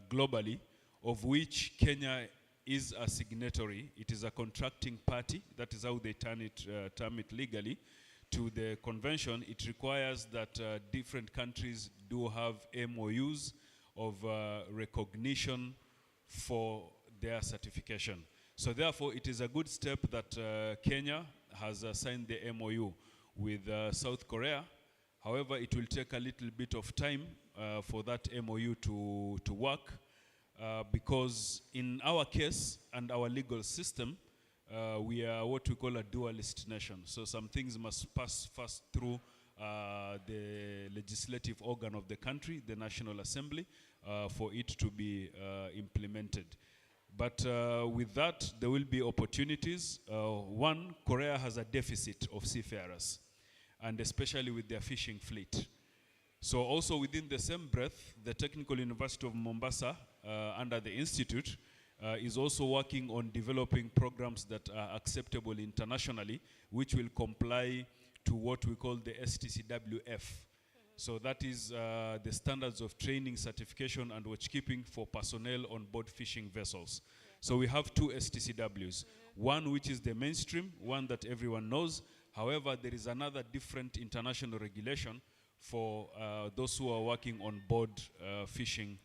globally, of which Kenya is a signatory. It is a contracting party, that is how they term it legally, to the convention. It requires that different countries do have MOUs of recognition for their certification. So therefore, it is a good step that Kenya has signed the MOU with South Korea. However, it will take a little bit of time for that MOU to work. because in our case and our legal system, we are what we call a dualist nation. So some things must pass first through the legislative organ of the country, the National Assembly, for it to be implemented. But with that, there will be opportunities. One, Korea has a deficit of seafarers, and especially with their fishing fleet. So also within the same breath, the Technical University of Mombasa, under the Institute, is also working on developing programs that are acceptable internationally, which will comply to what we call the STCWF. So that is the standards of training, certification, and watchkeeping for personnel on board fishing vessels. So we have two STCWs. One which is the mainstream, one that everyone knows. However, there is another different international regulation for those who are working on board fishing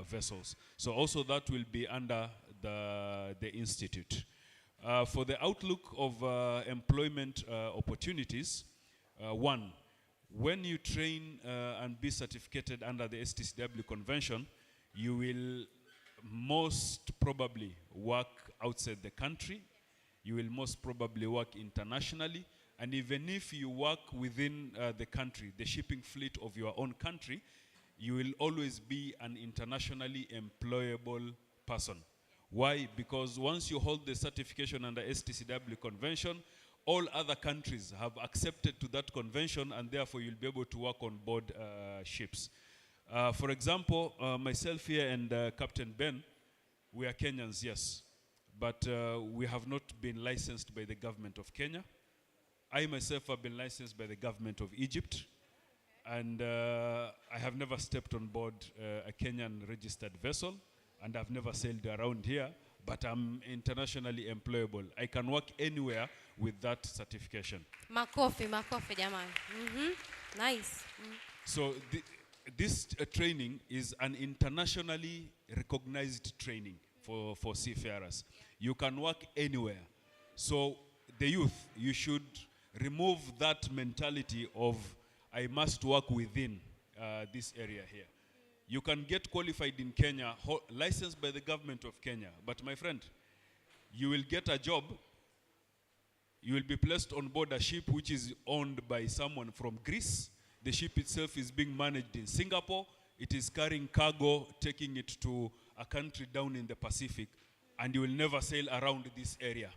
vessels. So also that will be under the Institute. For the outlook of employment opportunities, one, when you train and be certificated under the STCW convention, you will most probably work outside the country. You will most probably work internationally. And even if you work within the country, the shipping fleet of your own country, you will always be an internationally employable person. Why? Because once you hold the certification under STCW convention, all other countries have accepted to that convention, and therefore you'll be able to work on board ships. For example, myself here and Captain Ben, we are Kenyans, yes, but we have not been licensed by the government of Kenya. I myself have been licensed by the government of Egypt, and I have never stepped on board a Kenyan registered vessel, and I've never sailed around here, but I'm internationally employable. I can work anywhere with that certification. Makofi jamani. Nice. So this training is an internationally recognized training for seafarers. You can work anywhere. So the youth, you should remove that mentality of I must work within this area here. You can get qualified in Kenya, licensed by the government of Kenya. But my friend, you will get a job, you will be placed on board a ship which is owned by someone from Greece. The ship itself is being managed in Singapore. It is carrying cargo, taking it to a country down in the Pacific, and you will never sail around this area.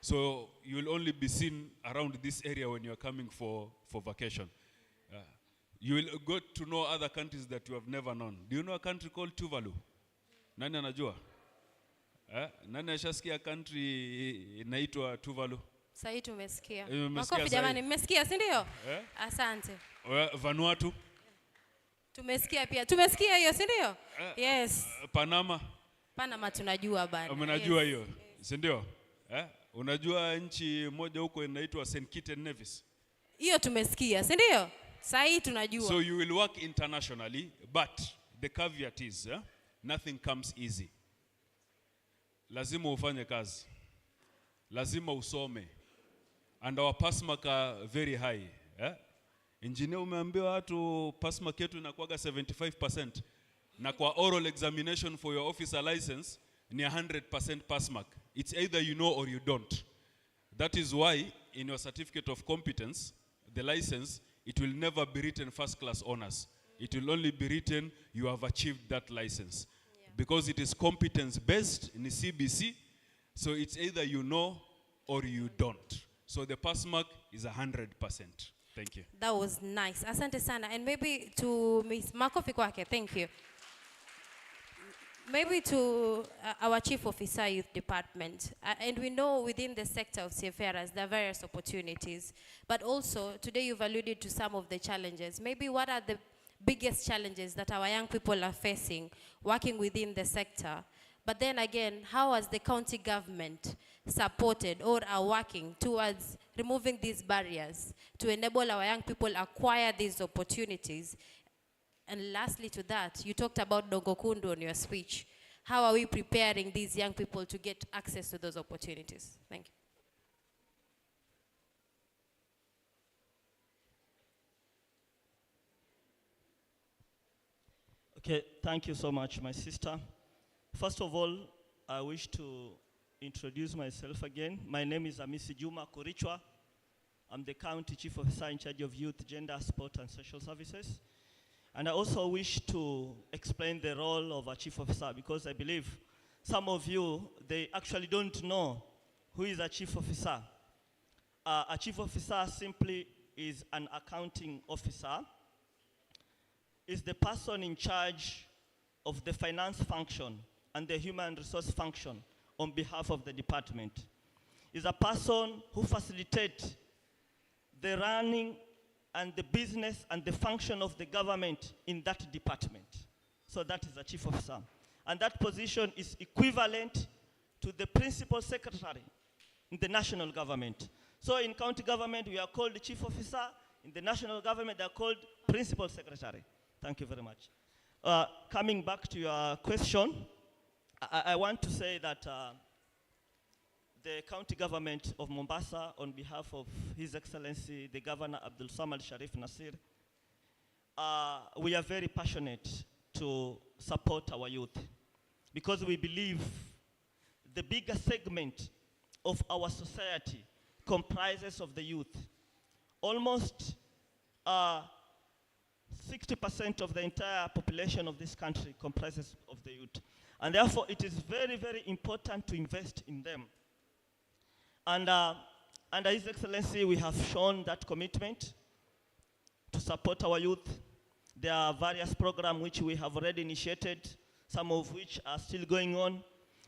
So you will only be seen around this area when you are coming for vacation. You will get to know other countries that you have never known. Do you know a country called Tuvalu? Nani anajua? Nani ashasikia country inaitwa Tuvalu? Sahi tumesikia. Mmesikia Makofi jamani, mmesikia si ndio? Asante. Vanuatu? Tumesikia pia. Tumesikia hiyo si ndio? Yes. Panama? Panama tunajua bana. Mnajua hiyo, si ndio? Unajua nchi moja huko inaitwa St. Kitts and Nevis? Hiyo tumesikia, si ndio? Sahi tunajua. So you will work internationally, but the caveat is, nothing comes easy. Lazima ufanye kazi. Lazima usome. And our pass mark are very high. Engineer umeambiwa watu pass mark yetu inakuwaga 75%. Na kwa oral examination for your officer license ni 100% pass mark. It's either you know or you don't. That is why in your certificate of competence, the license, it will never be written first class honors. It will only be written you have achieved that license. Because it is competence based in the CBC, so it's either you know or you don't. So the pass mark is 100%. Thank you. That was nice. Asante sana. And maybe to Ms. Makofi kwake, thank you. Maybe to our Chief Officer Youth Department, and we know within the sector of seafarers there are various opportunities, but also today you've alluded to some of the challenges. Maybe what are the biggest challenges that our young people are facing working within the sector? But then again, how has the county government supported or are working towards removing these barriers to enable our young people acquire these opportunities? And lastly to that, you talked about Dongokundu on your speech. How are we preparing these young people to get access to those opportunities? Thank you. Okay, thank you so much, my sister. First of all, I wish to introduce myself again. My name is Amisi Juma Kurichwa. I'm the County Chief Officer in charge of Youth, Gender, Sport and Social Services. And I also wish to explain the role of a Chief Officer because I believe some of you, they actually don't know who is a Chief Officer. A Chief Officer simply is an accounting officer. Is the person in charge of the finance function and the human resource function on behalf of the department. Is a person who facilitates the running and the business and the function of the government in that department. So that is a chief officer. And that position is equivalent to the principal secretary in the national government. So in county government, we are called the chief officer. In the national government, they are called principal secretary. Thank you very much. Coming back to your question, I want to say that the county government of Mombasa, on behalf of His Excellency, the Governor Abdul Samad Sharif Nasir, we are very passionate to support our youth because we believe the bigger segment of our society comprises of the youth. Almost 60% of the entire population of this country comprises of the youth. And therefore, it is very, very important to invest in them. And under His Excellency, we have shown that commitment to support our youth. There are various programs which we have already initiated, some of which are still going on.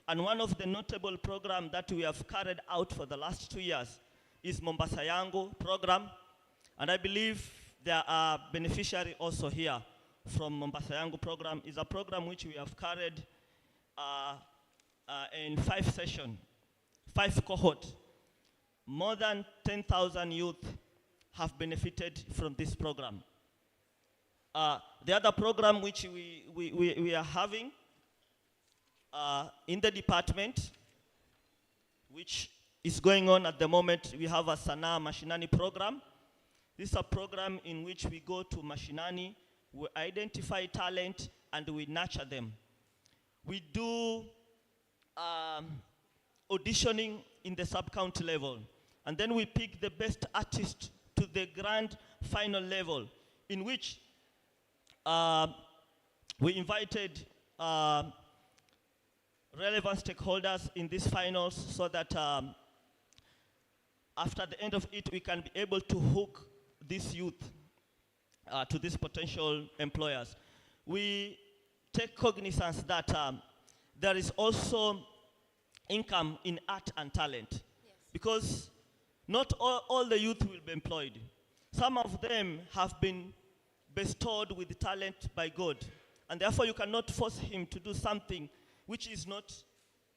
And one of the notable programs that we have carried out for the last 2 years is Mombasa Yangu program. And I believe there are beneficiaries also here from Mombasa Yangu program. It's a program which we have carried in 5 sessions, 5 cohorts. More than 10,000 youth have benefited from this program. The other program which we are having in the department, which is going on at the moment, we have a Sanaa Mashinani program. This is a program in which we go to Mashinani, we identify talent, and we nurture them. We do auditioning in the sub-county level. And then we pick the best artist to the grand final level, in which we invited relevant stakeholders in these finals so that after the end of it, we can be able to hook this youth to these potential employers. We take cognizance that there is also income in art and talent. Yes. Because not all the youth will be employed. Some of them have been bestowed with talent by God. And therefore you cannot force him to do something which is not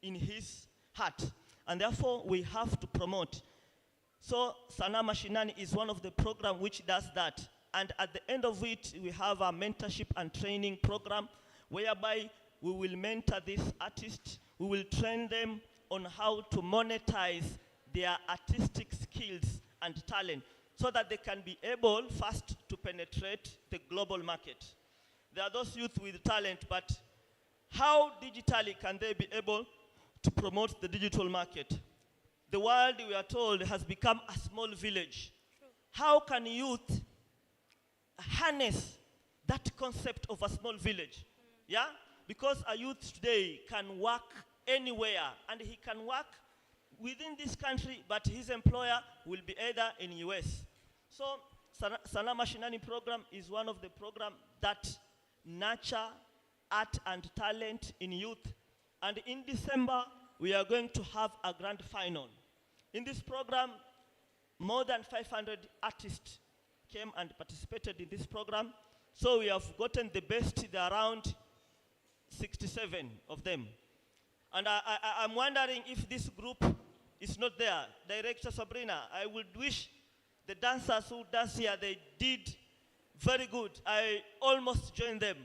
in his heart. And therefore we have to promote. So Sanaa Mashinani is one of the programs which does that. And at the end of it, we have a mentorship and training program whereby we will mentor these artists. We will train them on how to monetize their artistic skills and talent so that they can be able first to penetrate the global market. There are those youth with talent, but how digitally can they be able to promote the digital market? The world, we are told, has become a small village. True. How can youth harness that concept of a small village? Yeah? Because a youth today can work anywhere, and he can work within this country, but his employer will be either in US. So Sanaa Mashinani program is one of the programs that nurture art and talent in youth. And in December, we are going to have a grand final. In this program, more than 500 artists came and participated in this program. So we have gotten the best, there are around 67 of them. And I'm wondering if this group is not there. Director Sabrina, I would wish the dancers who dance here, they did very good. I almost joined them.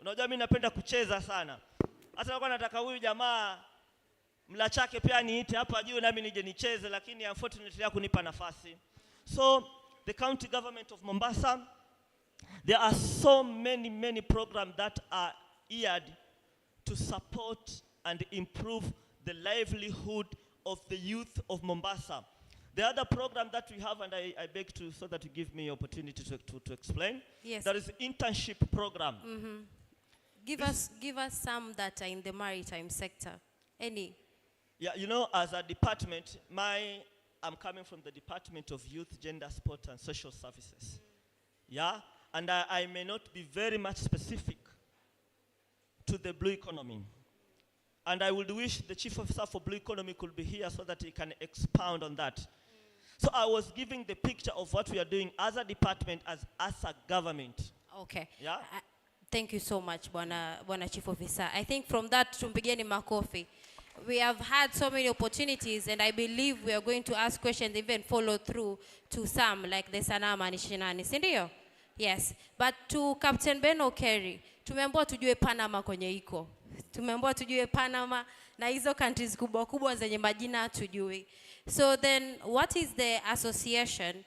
Unajua mimi napenda kucheza sana. Hata nilikuwa nataka huyu jamaa mla chake pia niite hapa juu nami nije nicheze, lakini unfortunately hakunipa nafasi. So the county government of Mombasa, there are so many programs that are geared to support and improve the livelihood of the youth of Mombasa. The other program that we have, and I beg to, so that you give me opportunity to explain. Yes. There is internship program. Give us some that are in the maritime sector. Any? Yeah, you know, as a department, I'm coming from the Department of Youth, Gender, Sport, and Social Services. Yeah, and I may not be very much specific to the blue economy. And I would wish the Chief Officer for Blue Economy could be here so that he can expound on that. So I was giving the picture of what we are doing as a department, as a government. Okay. Yeah. Thank you so much, Bwana Chief Officer. I think from that, tumpigeni makofi. We have had so many opportunities, and I believe we are going to ask questions, even follow through to some, like the Sanama Nishinani. Sindio? Yes. But to Captain Ben O'Kerry, tumeambiwa tujue Panama kwenye iko. Tumeambiwa tujue Panama na hizo countries kubwa kubwa zenye majina tujui. So then, what is the association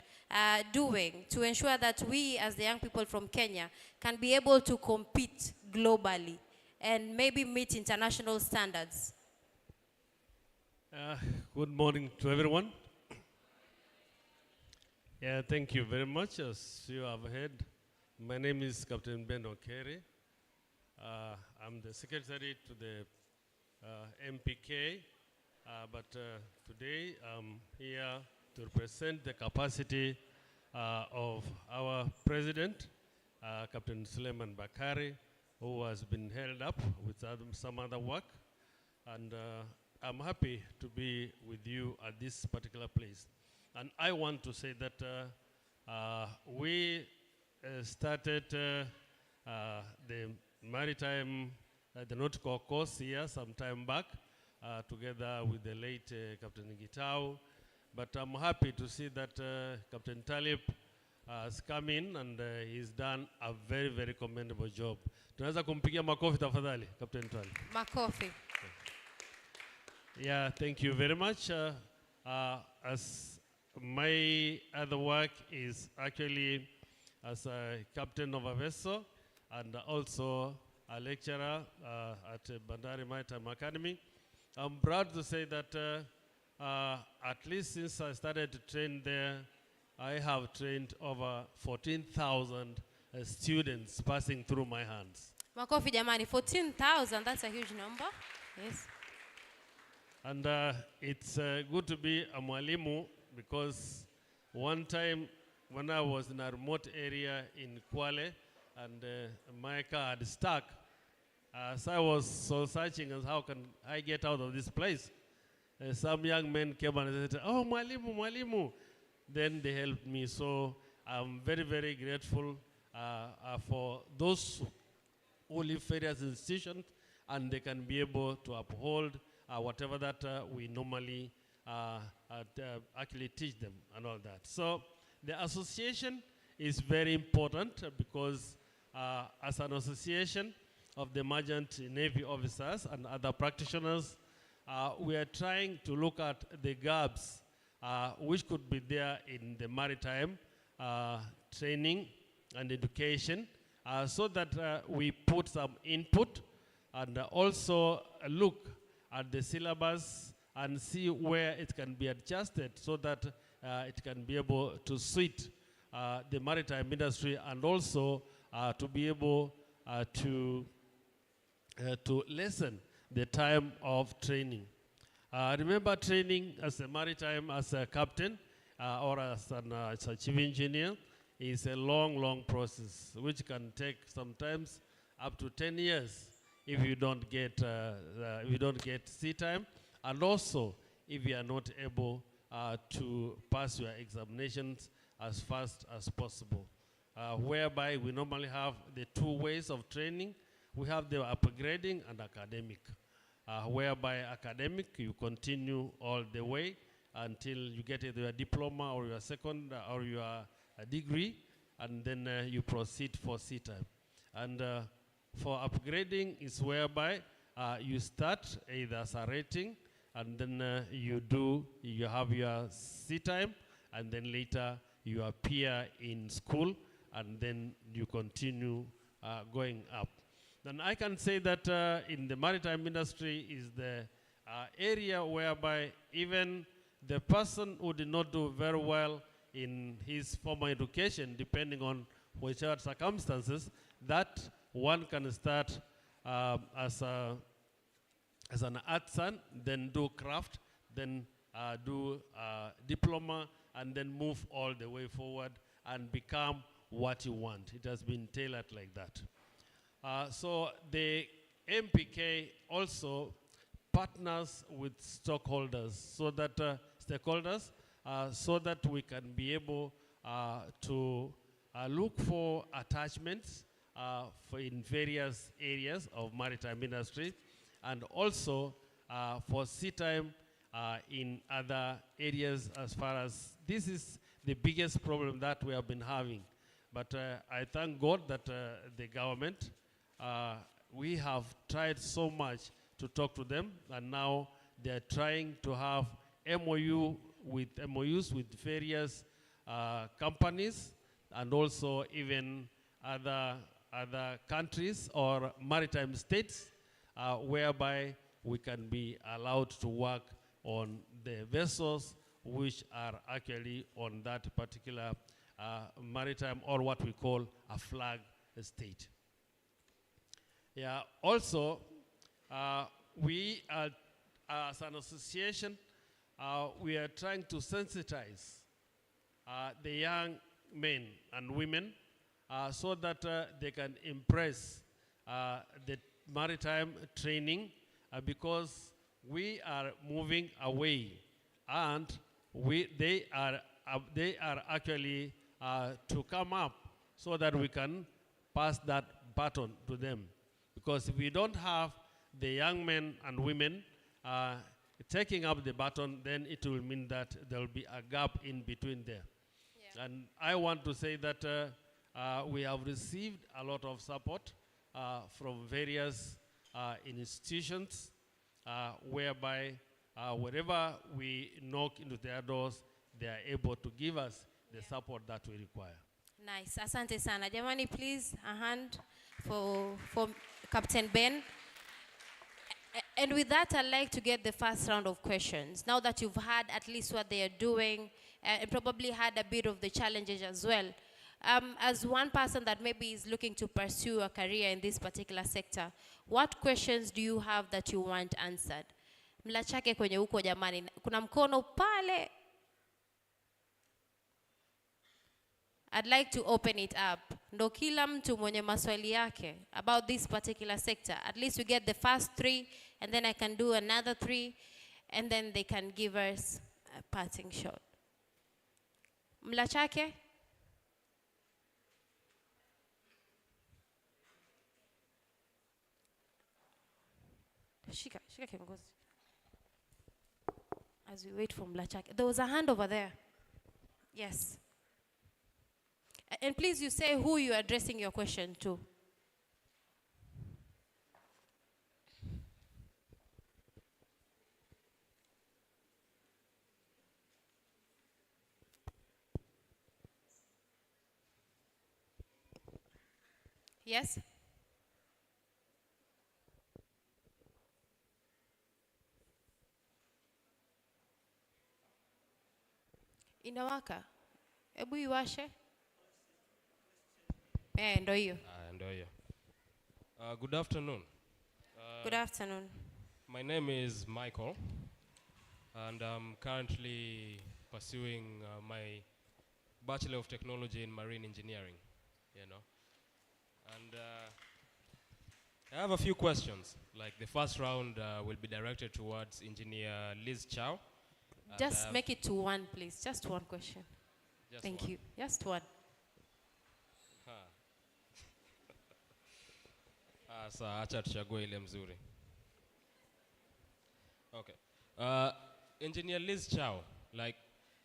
doing to ensure that we, as the young people from Kenya, can be able to compete globally and maybe meet international standards? Good morning to everyone. Yeah, thank you very much. As you have heard, my name is Captain Ben O'Kerry. I'm the secretary to the MPK, but today I'm here to represent the capacity of our president, Captain Suleiman Bakari, who has been held up with some other work. And I'm happy to be with you at this particular place. And I want to say that we started the maritime, the nautical course here some time back, together with the late Captain Gitau. But I'm happy to see that Captain Talib has come in and he's done a very, very commendable job. Tunaweza kumpigia makofi tafadhali, Captain Talib. Makofi. Yeah, thank you very much. As my other work is actually as a captain of a vessel and also a lecturer at Bandari Maritime Academy. I'm proud to say that at least since I started to train there, I have trained over 14,000 students passing through my hands. Makofi jamani, 14,000, that's a huge number. Yes. And it's good to be a mwalimu because one time when I was in a remote area in Kwale and my car had stuck, as I was searching as how can I get out of this place, some young men came and said, "Oh, mwalimu, mwalimu." Then they helped me. So I'm very, very grateful for those who live various institutions and they can be able to uphold whatever that we normally actually teach them and all that. So the association is very important because as an association of the Merchant Navy officers and other practitioners, we are trying to look at the gaps which could be there in the maritime training and education so that we put some input and also look at the syllabus and see where it can be adjusted so that it can be able to suit the maritime industry and also to be able to lessen the time of training. Remember, training as a maritime, as a captain or as a chief engineer is a long, long process which can take sometimes up to 10 years if you don't get sea time, and also if you are not able to pass your examinations as fast as possible. Whereby we normally have the two ways of training. We have the upgrading and academic. Whereby academic, you continue all the way until you get either your diploma or your second or your degree, and then you proceed for sea time. And for upgrading is whereby you start either as a rating, and then you have your sea time, and then later you appear in school, and then you continue going up. then I can say that in the maritime industry is the area whereby even the person who did not do very well in his formal education, depending on whichever circumstances, that one can start as an artisan, then do craft, then do diploma, and then move all the way forward and become what you want. It has been tailored like that. So the MPK also partners with stockholders so that stakeholders so that we can be able to look for attachments in various areas of maritime industry, and also for sea time in other areas, as far as this is the biggest problem that we have been having. But I thank God that the government, we have tried so much to talk to them, and now they're trying to have MOUs with various companies, and also even other countries or maritime states, whereby we can be allowed to work on the vessels which are actually on that particular maritime, or what we call a flag state. Yeah, also, we are, as an association, we are trying to sensitize the young men and women so that they can impress the maritime training, because we are moving away, and they are actually to come up so that we can pass that baton to them. Because if we don't have the young men and women taking up the baton, then it will mean that there will be a gap in between there. Yeah. And I want to say that we have received a lot of support from various institutions, whereby wherever we knock into their doors, they are able to give us the support that we require. Nice. Asante sana. Jamani, please, a hand for Captain Ben. And with that, I'd like to get the first round of questions. Now that you've heard at least what they are doing, and probably had a bit of the challenges as well, as one person that maybe is looking to pursue a career in this particular sector, what questions do you have that you want answered? Mlachake kwenye huko jamani. Kuna mkono pale. I'd like to open it up. Ndo kila mtu mwenye maswali yake about this particular sector. At least we get the first 3, and then I can do another 3, and then they can give us a parting shot. Mlachake? Shika kiongozi. As we wait for Mlachake. There was a hand over there. Yes. And please, you say who you are addressing your question to. Yes? Inawaka. Ebu iwashe. Ndo hiyo. Ndo hiyo. Good afternoon. Good afternoon. My name is Michael, and I'm currently pursuing my Bachelor of Technology in Marine Engineering, you know. And I have a few questions. Like the first round will be directed towards Engineer Liz Chow. Just make it to 1, please. Just 1 question. Just Thank one. you. Just 1. Sasa acha tuchague ile mzuri. Okay. Engineer Liz Chow, like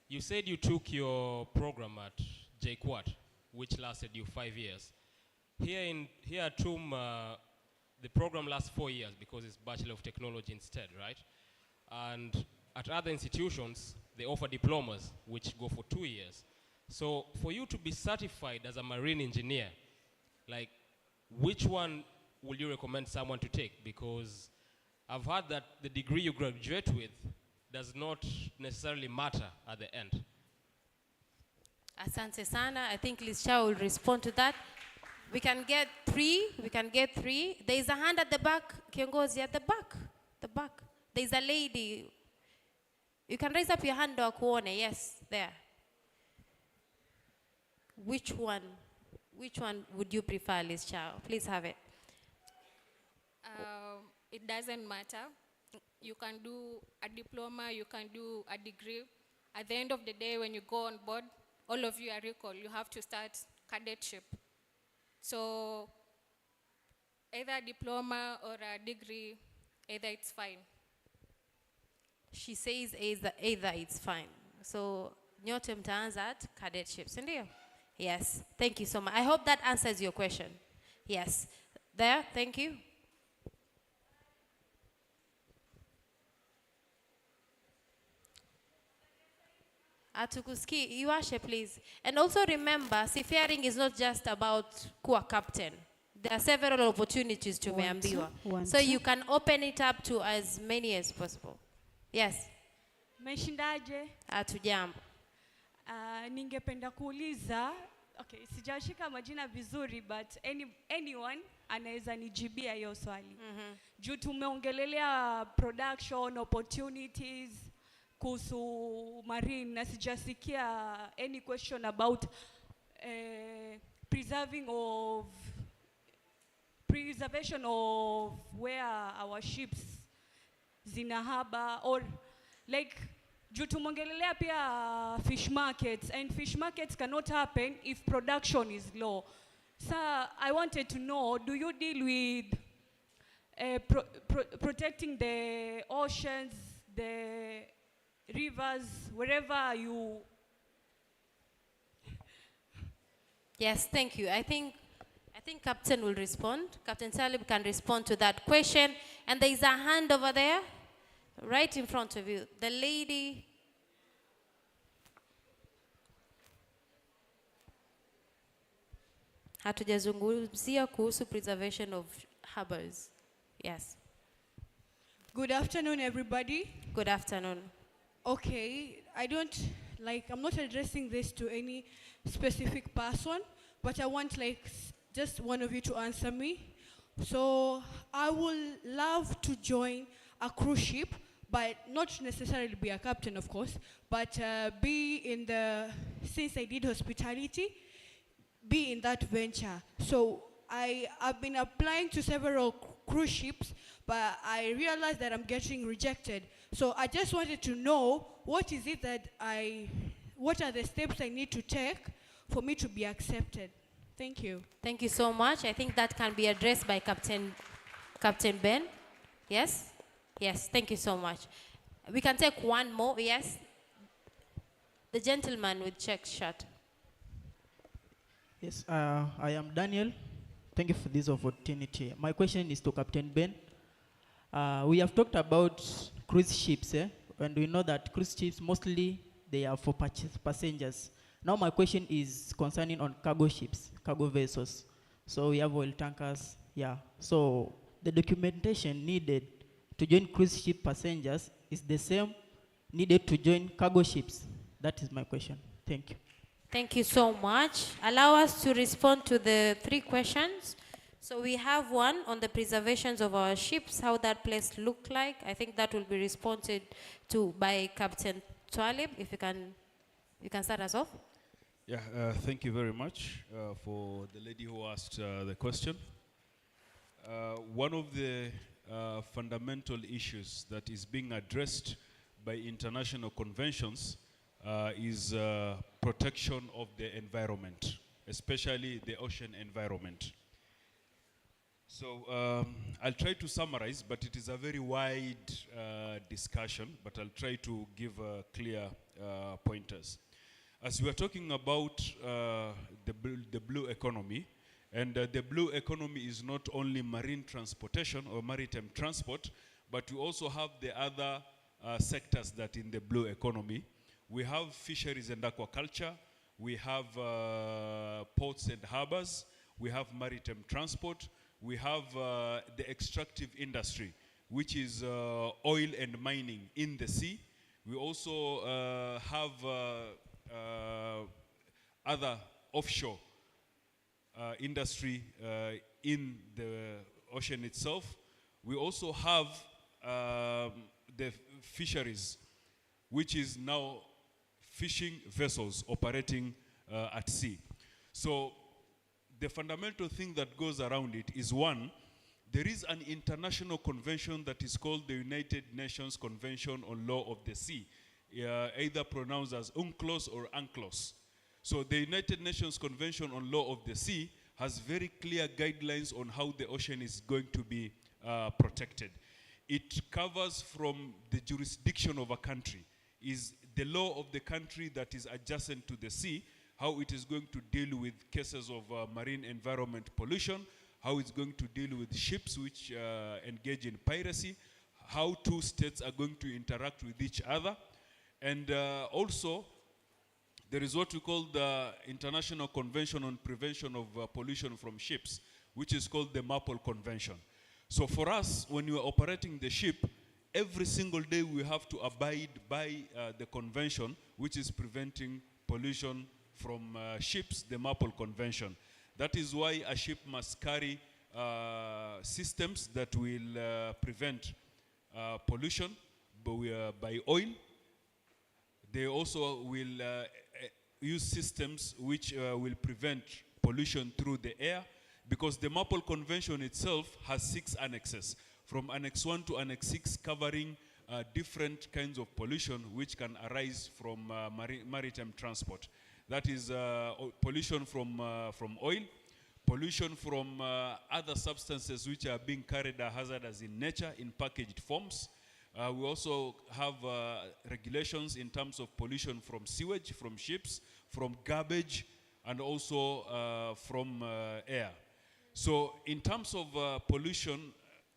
you said you took your program at JQuat, which lasted you 5 years. Here at TUM, the program lasts 4 years because it's Bachelor of Technology instead, right? And at other institutions, they offer diplomas, which go for 2 years. So for you to be certified as a marine engineer, like which one would you recommend someone to take? Because I've heard that the degree you graduate with does not necessarily matter at the end. Asante sana. I think Liz Chow will respond to that. We can get three. There is a hand at the back. Kiongozi at the back. The back. There is a lady. You can raise up your hand or kuone. Yes, there. Which one? Which one would you prefer, Liz Chow? Please have it. It doesn't matter. You can do a diploma, you can do a degree. At the end of the day, when you go on board, all of you are equal. You have to start cadetship. So either a diploma or a degree, either it's fine. She says either it's fine. So nyote mtaanza at cadetship, si ndio? Yes, thank you so much. I hope that answers your question. Yes, there, thank you. Atukuski, Iwashe, please. And also remember, seafaring is not just about kuwa captain. There are several opportunities to meambiwa. So you can open it up to as many as possible. Yes. Meshindaje? Hatujambo. Ningependa kuuliza, okay, sijashika majina vizuri, but anyone anaweza nijibia hiyo swali. Juu tumeongelelea production opportunities kuhusu marine na sijasikia any question about preservation of where our ships zinahaba, or like juu tumongelelea pia fish markets, and fish markets cannot happen if production is low. So I wanted to know, do you deal with protecting the oceans, the rivers, wherever you... Yes, thank you. I think Captain will respond. Captain Talib can respond to that question. And there is a hand over there, right in front of you. The lady. Hatujazungumzia kuhusu preservation of harbors. Yes. Good afternoon, everybody. Good afternoon. Okay, I'm not addressing this to any specific person, but I want just one of you to answer me. So I would love to join a cruise ship, but not necessarily be a captain, of course, but since I did hospitality, be in that venture. So I've been applying to several cruise ships, but I realized that I'm getting rejected. So I just wanted to know, what are the steps I need to take for me to be accepted? Thank you. Thank you so much. I think that can be addressed by Captain Ben. Yes? Yes, thank you so much. We can take one more, yes? The gentleman with check shirt. Yes, I am Daniel. Thank you for this opportunity. My question is to Captain Ben. We have talked about cruise ships, and we know that cruise ships mostly they are for passengers. Now my question is concerning on cargo ships, cargo vessels. So we have oil tankers, yeah. So the documentation needed to join cruise ship passengers is the same needed to join cargo ships. That is my question. Thank you. Thank you so much. Allow us to respond to the three questions. So we have one on the preservations of our ships, how that place look like. I think that will be responded to by Captain Twalib. If you can start us off. Yeah, thank you very much for the lady who asked the question. One of the fundamental issues that is being addressed by international conventions is protection of the environment, especially the ocean environment. So I'll try to summarize, but it is a very wide discussion, but I'll try to give clear pointers. As we are talking about the blue economy, and the blue economy is not only marine transportation or maritime transport, but we also have the other sectors that in the blue economy. We have fisheries and aquaculture, we have ports and harbors, we have maritime transport, we have the extractive industry, which is oil and mining in the sea. We also have other offshore industry in the ocean itself. We also have the fisheries, which is now fishing vessels operating at sea. So the fundamental thing that goes around it is, one, there is an international convention that is called the United Nations Convention on Law of the Sea, either pronounced as UNCLOS or UNCLOS. So the United Nations Convention on Law of the Sea has very clear guidelines on how the ocean is going to be protected. It covers from the jurisdiction of a country, is the law of the country that is adjacent to the sea, how it is going to deal with cases of marine environment pollution, how it's going to deal with ships which engage in piracy, how two states are going to interact with each other. And also, there is what we call the International Convention on Prevention of Pollution from Ships, which is called the MAPOL Convention. So for us, when you are operating the ship, every single day we have to abide by the convention, which is preventing pollution from ships, the MAPOL Convention. That is why a ship must carry systems that will prevent pollution by oil. They also will use systems which will prevent pollution through the air, because the MAPOL Convention itself has 6 annexes, from Annex 1 to Annex 6, covering different kinds of pollution which can arise from maritime transport. That is pollution from oil, pollution from other substances which are being carried as hazardous in nature in packaged forms. We also have regulations in terms of pollution from sewage, from ships, from garbage, and also from air. So in terms of pollution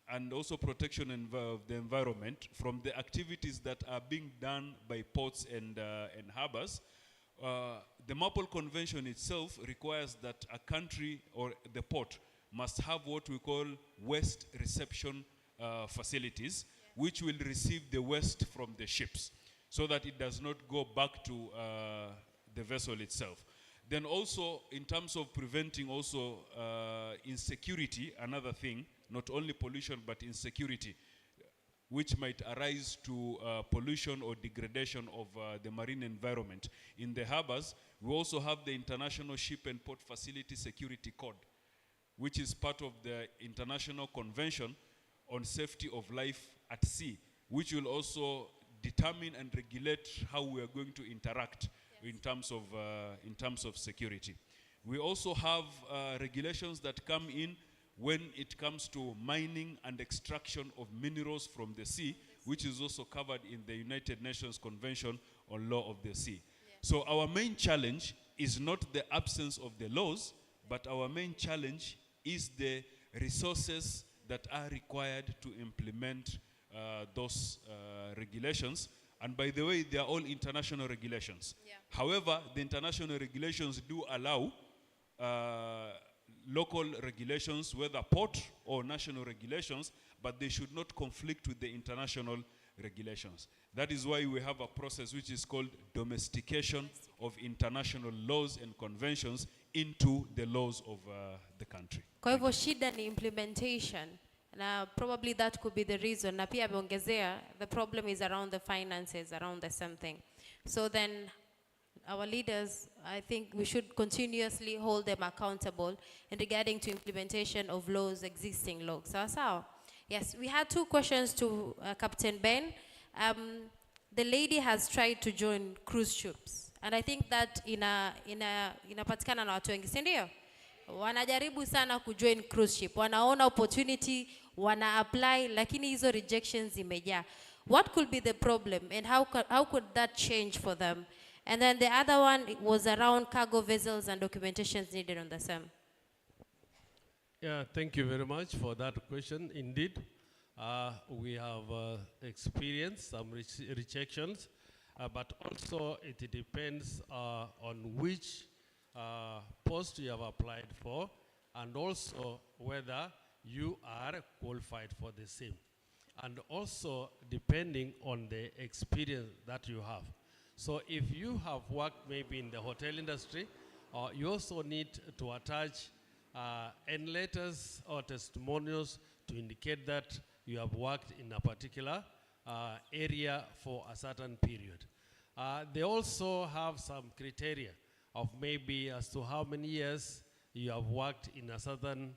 and also protection of the environment, from the activities that are being done by ports and harbors, the MAPOL Convention itself requires that a country or the port must have what we call waste reception facilities, which will receive the waste from the ships, so that it does not go back to the vessel itself. Then also, in terms of preventing also insecurity, another thing, not only pollution, but insecurity, which might arise to pollution or degradation of the marine environment. In the harbors, we also have the International Ship and Port Facility Security Code, which is part of the International Convention on Safety of Life at Sea, which will also determine and regulate how we are going to interact in terms of security. We also have regulations that come in when it comes to mining and extraction of minerals from the sea, which is also covered in the United Nations Convention on Law of the Sea. So our main challenge is not the absence of the laws, but our main challenge is the resources that are required to implement those regulations. And by the way, they are all international regulations. However, the international regulations do allow local regulations, whether port or national regulations, but they should not conflict with the international regulations. That is why we have a process which is called domestication of international laws and conventions into the laws of the country. Kwa hivyo shida ni implementation. Na probably that could be the reason. Na pia ameongezea, the problem is around the finances, around the something. So then our leaders, I think we should continuously hold them accountable in regarding to implementation of laws, existing laws. So, yes, we had 2 questions to Captain Ben. The lady has tried to join cruise ships, and I think that inapatikana na watu wengi, si ndio? Wanajaribu sana kujoin cruise ship, wanaona opportunity, wana apply, lakini hizo rejections zimejaa. What could be the problem, and how could that change for them? And then the other one was around cargo vessels and documentations needed on the same. Yeah, thank you very much for that question. Indeed, we have experienced some rejections, but also it depends on which post you have applied for, and also whether you are qualified for the same. And also depending on the experience that you have. So if you have worked maybe in the hotel industry, you also need to attach end letters or testimonials to indicate that you have worked in a particular area for a certain period. They also have some criteria of maybe as to how many years you have worked in a certain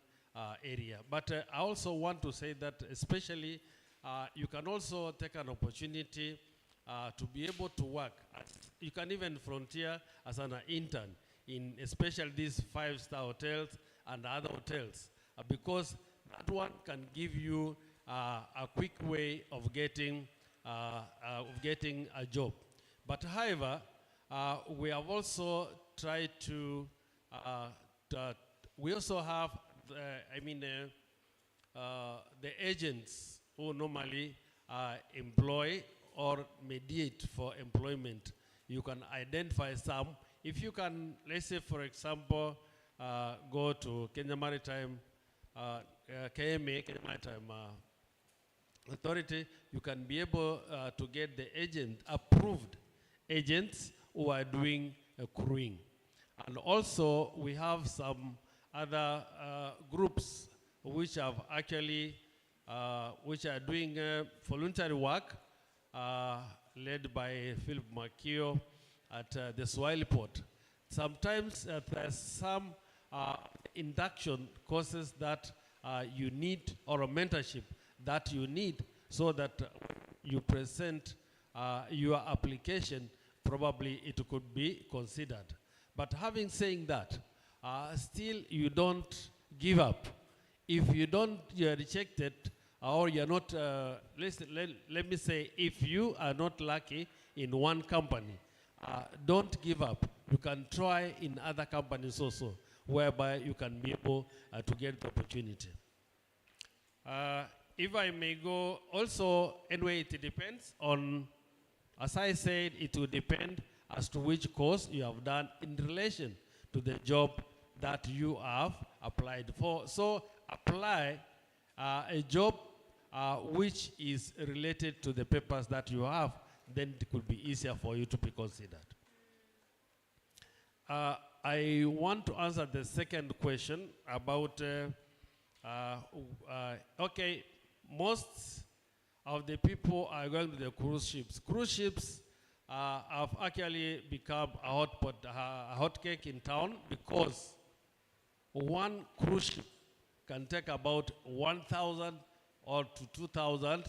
area. But I also want to say that especially you can also take an opportunity to be able to work. You can even frontier as an intern in especially these 5-star hotels and other hotels because that one can give you a quick way of getting a job. But however, we have also tried to, we also have, the agents who normally employ or mediate for employment. You can identify some. If you can, let's say for example, go to Kenya Maritime, KMA, Kenya Maritime Authority, you can be able to get the approved agents who are doing crewing. And also we have some other groups which have actually, which are doing voluntary work led by Philip Makio at the Swahili Port. Sometimes there's some induction courses that you need or a mentorship that you need so that you present your application, probably it could be considered. But having said that, still you don't give up. If you don't, you're rejected or you're not, let me say, if you are not lucky in one company, don't give up. You can try in other companies also, whereby you can be able to get the opportunity. If I may go, also, anyway, it depends on, as I said, it will depend as to which course you have done in relation to the job that you have applied for. So apply a job which is related to the papers that you have, then it could be easier for you to be considered. I want to answer the second question about, okay, most of the people are going to the cruise ships. Cruise ships have actually become a hot cake in town because one cruise ship can take about 1,000 or to 2,000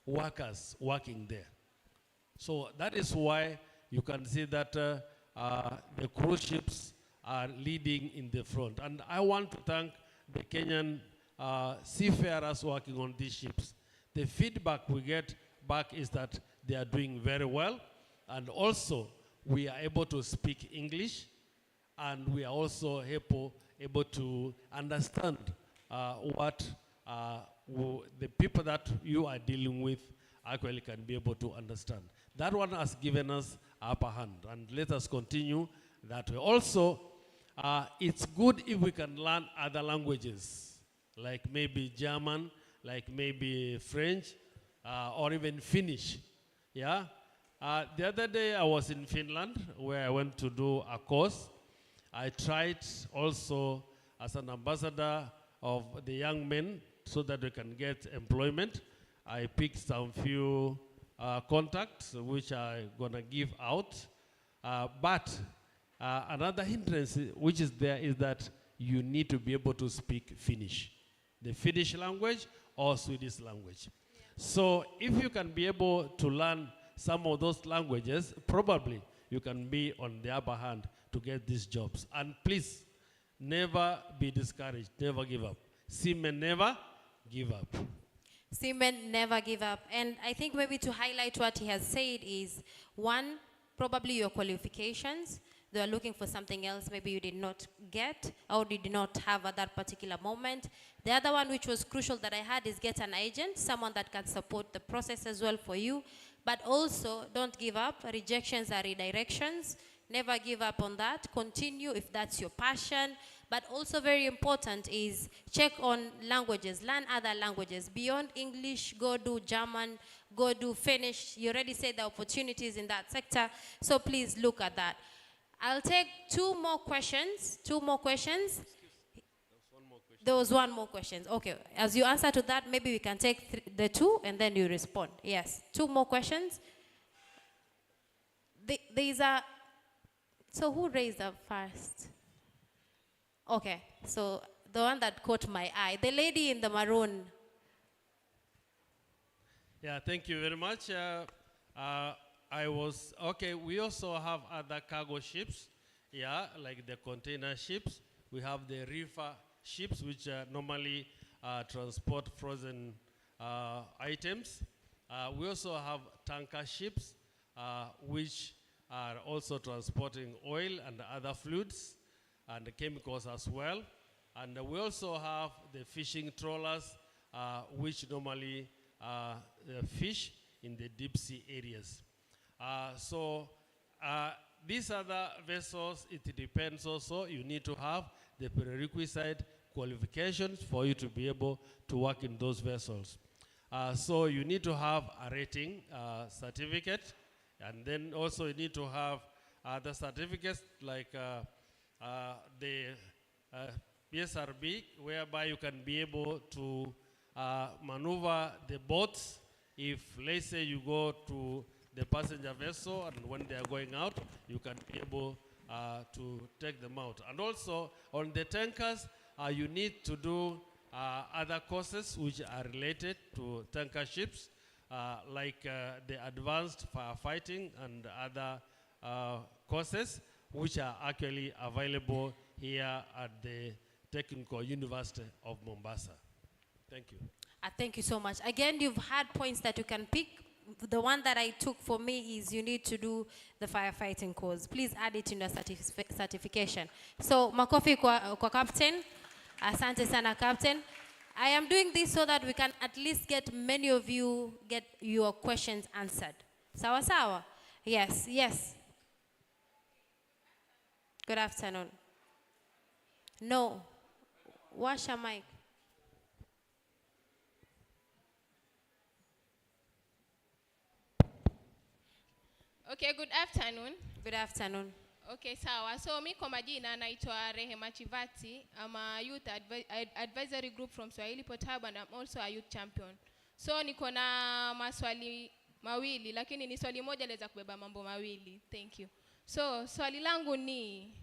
workers working there. So that is why you can see that the cruise ships are leading in the front. And I want to thank the Kenyan seafarers working on these ships. The feedback we get back is that they are doing very well. And also, we are able to speak English. And we are also able to understand what the people that you are dealing with actually can be able to understand. That one has given us upper hand, and let us continue that way. Also, it's good if we can learn other languages, like maybe German, like maybe French, or even Finnish. Yeah. The other day I was in Finland where I went to do a course. I tried also as an ambassador of the young men so that we can get employment. I picked some few contacts which I'm gonna give out. But another hindrance which is there is that you need to be able to speak Finnish, the Finnish language or Swedish language. Yeah. So if you can be able to learn some of those languages, probably you can be on the upper hand to get these jobs. And please, never be discouraged, never give up. Seamen never give up. Seamen never give up. And I think maybe to highlight what he has said is, one, probably your qualifications. They are looking for something else maybe you did not get or did not have at that particular moment. The other one which was crucial that I had is get an agent, someone that can support the process as well for you. But also, don't give up. Rejections are redirections. Never give up on that. Continue if that's your passion. But also very important is check on languages. Learn other languages. Beyond English, go do German, go do Finnish. You already said the opportunities in that sector. So please look at that. I'll take two more questions. Two more questions. There was one more question. Okay, as you answer to that, maybe we can take the two and then you respond. Yes, two more questions. These are, so who raised up first? Okay, so the one that caught my eye, the lady in the maroon. Yeah, thank you very much. We also have other cargo ships, yeah, like the container ships. We have the reefer ships, which normally transport frozen items. We also have tanker ships, which are also transporting oil and other fluids and chemicals as well. And we also have the fishing trawlers, which normally fish in the deep sea areas. These other vessels, it depends also. You need to have the prerequisite qualifications for you to be able to work in those vessels. So you need to have a rating certificate, and then also you need to have the certificates like the PSRB, whereby you can be able to maneuver the boats. If, let's say, you go to the passenger vessel and when they are going out, you can be able to take them out. And also on the tankers, you need to do other courses which are related to tanker ships, like the advanced firefighting and other courses which are actually available here at the Technical University of Mombasa. Thank you. Thank you so much. Again, you've had points that you can pick. The one that I took for me is you need to do the firefighting course. Please add it in your certification. So, makofi kwa captain. Asante sana, captain. I am doing this so that we can at least get many of you get your questions answered. Sawa sawa? Yes, yes. Good afternoon. No. Wash your mic. Okay, good afternoon. Good afternoon. Okay, sawa. So mi kwa majina naitwa Rehema Chivati. I'm a youth advisory group from Swahili Port Hub, and I'm also a youth champion. So niko na maswali mawili, lakini ni swali moja laweza kubeba mambo mawili. Thank you. So swali langu ni,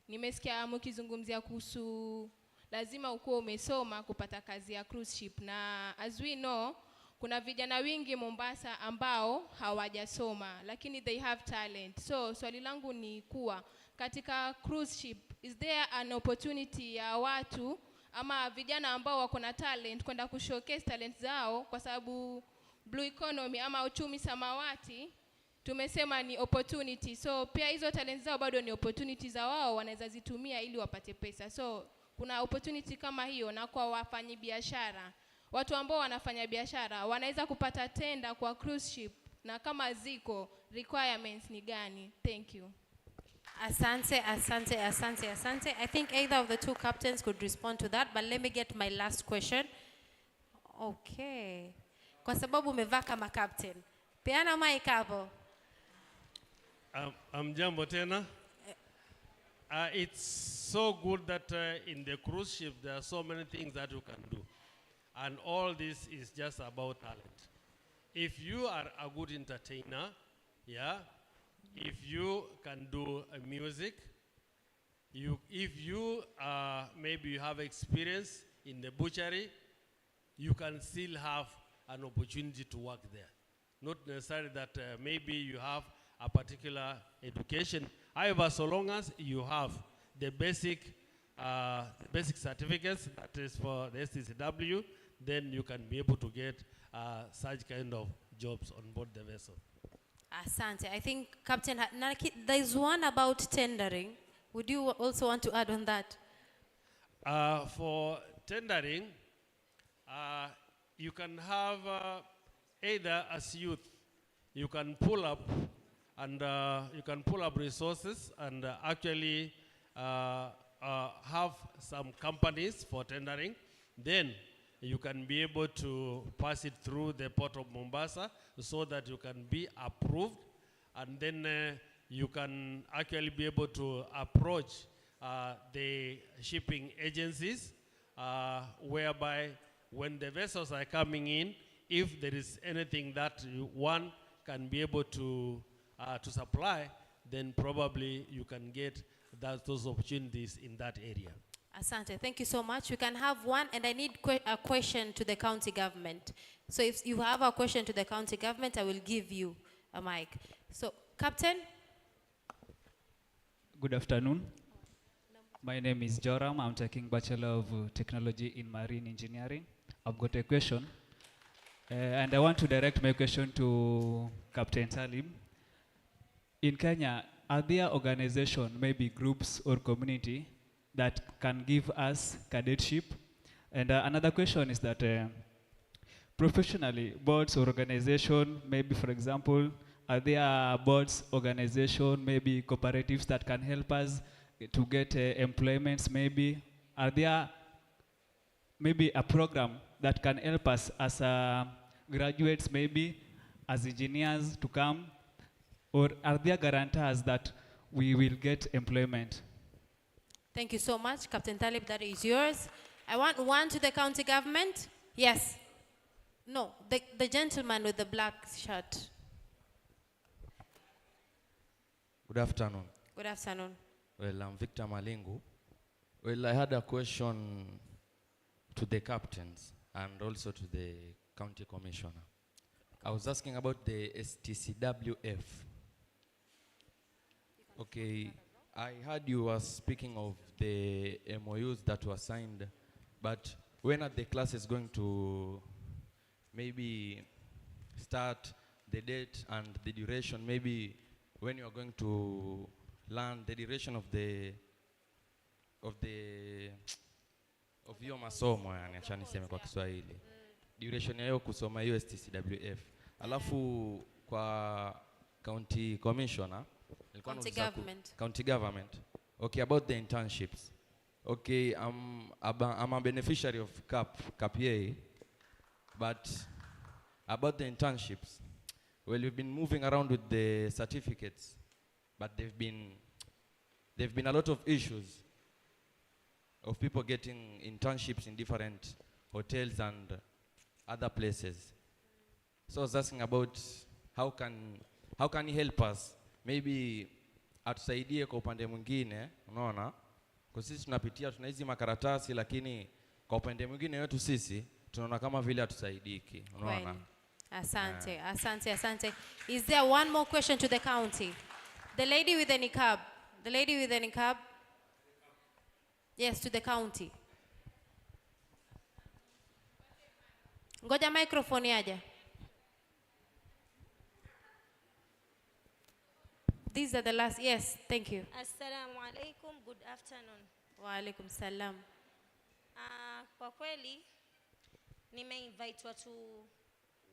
nimesikia mkizungumzia kuhusu lazima ukuwe umesoma kupata kazi ya cruise ship, na as we know kuna vijana wingi Mombasa ambao hawajasoma lakini they have talent. So swali langu ni kuwa katika cruise ship, is there an opportunity ya watu ama vijana ambao wako na talent kwenda kushowcase talent zao, kwa sababu blue economy ama uchumi samawati tumesema ni opportunity. So pia hizo talent zao bado ni opportunity za wao, wanaweza zitumia ili wapate pesa. So kuna opportunity kama hiyo, na kwa wafanyi biashara, watu ambao wanafanya biashara wanaweza kupata tenda kwa cruise ship, na kama ziko requirements ni gani? Thank you. Asante. I think either of the two captains could respond to that, but let me get my last question. Okay. Kwa sababu umevaa kama captain. Peana mic hapo. Jambo tena. It's so good that in the cruise ship there are so many things that you can do. And all this is just about talent. If you are a good entertainer, yeah, if you can do music, if you maybe you have experience in the butchery, you can still have an opportunity to work there. Not necessarily that maybe you have a particular education. However, so long as you have the basic certificates, that is for the STCW, then you can be able to get such kind of jobs on board the vessel. Asante. I think Captain, there is one about tendering. Would you also want to add on that? For tendering, you can have either as youth, you can pull up and you can pull up resources and actually have some companies for tendering. Then you can be able to pass it through the port of Mombasa so that you can be approved, and then you can actually be able to approach the shipping agencies, whereby when the vessels are coming in, if there is anything that one can be able to supply, then probably you can get those opportunities in that area. Asante, thank you so much. We can have one, and I need a question to the county government. So if you have a question to the county government, I will give you a mic. So, Captain? Good afternoon. My name is Joram. I'm taking Bachelor of Technology in Marine Engineering. I've got a question, and I want to direct my question to Captain Talib. In Kenya, are there organizations, maybe groups or community, that can give us cadetship? And another question is that professionally, boards or organization, maybe for example, are there boards, organization, maybe cooperatives that can help us to get employments maybe? Are there maybe a program that can help us as graduates, maybe as engineers to come? Or are there guarantors that we will get employment? Thank you so much, Captain Talib, that is yours. I want one to the county government. Yes. No, the gentleman with the black shirt. Good afternoon. Good afternoon. Well, I'm Victor Malingu. Well, I had a question to the captains and also to the county commissioner. I was asking about the STCWF. Okay, I heard you were speaking of the MOUs that were signed, but when are the classes going to maybe start, the date and the duration, maybe when you are going to learn the duration of hiyo masomo, yani acha niseme kwa Kiswahili. Duration ya hiyo kusoma hiyo STCWF. Alafu kwa county commissioner, county government. Okay, about the internships. Okay, I'm a beneficiary of CAPA, but about the internships, well, we've been moving around with the certificates, but they've been a lot of issues of people getting internships in different hotels and other places. So I was asking about how can he help us? Maybe atusaidie kwa upande mwingine, unaona? Kwa sisi tunapitia tuna hizi makaratasi, lakini kwa upande mwingine wetu sisi tunaona kama vile atusaidiki, unaona? Asante, asante. Is there one more question to the county? The lady with the niqab. The lady with the niqab. Yes, to the county. Ngoja microphone yaja. These are the last. Yes, thank you. Assalamu alaikum, good afternoon. Wa alaikum salam. Kwa kweli nimeinvite watu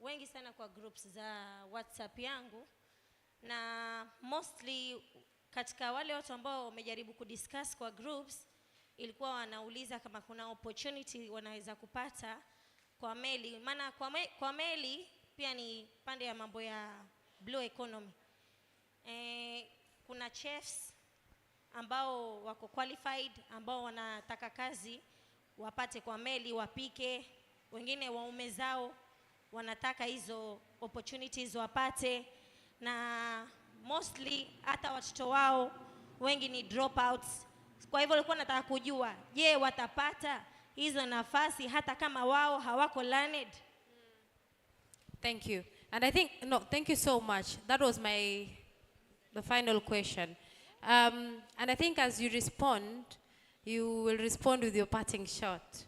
wengi sana kwa groups za WhatsApp yangu, na mostly katika wale watu ambao wamejaribu kudiscuss kwa groups, ilikuwa wanauliza kama kuna opportunity wanaweza kupata kwa meli. Maana kwa meli pia ni pande ya mambo ya blue economy. Kuna chefs ambao wako qualified, ambao wanataka kazi wapate kwa meli, wapike. Wengine waume zao wanataka hizo opportunities wapate, na mostly hata watoto wao wengi ni dropouts. Kwa hivyo nilikuwa nataka kujua, je, watapata hizo nafasi hata kama wao hawako learned? Thank you. And I think, no, thank you so much. That was the final question. And I think as you respond, you will respond with your parting shot.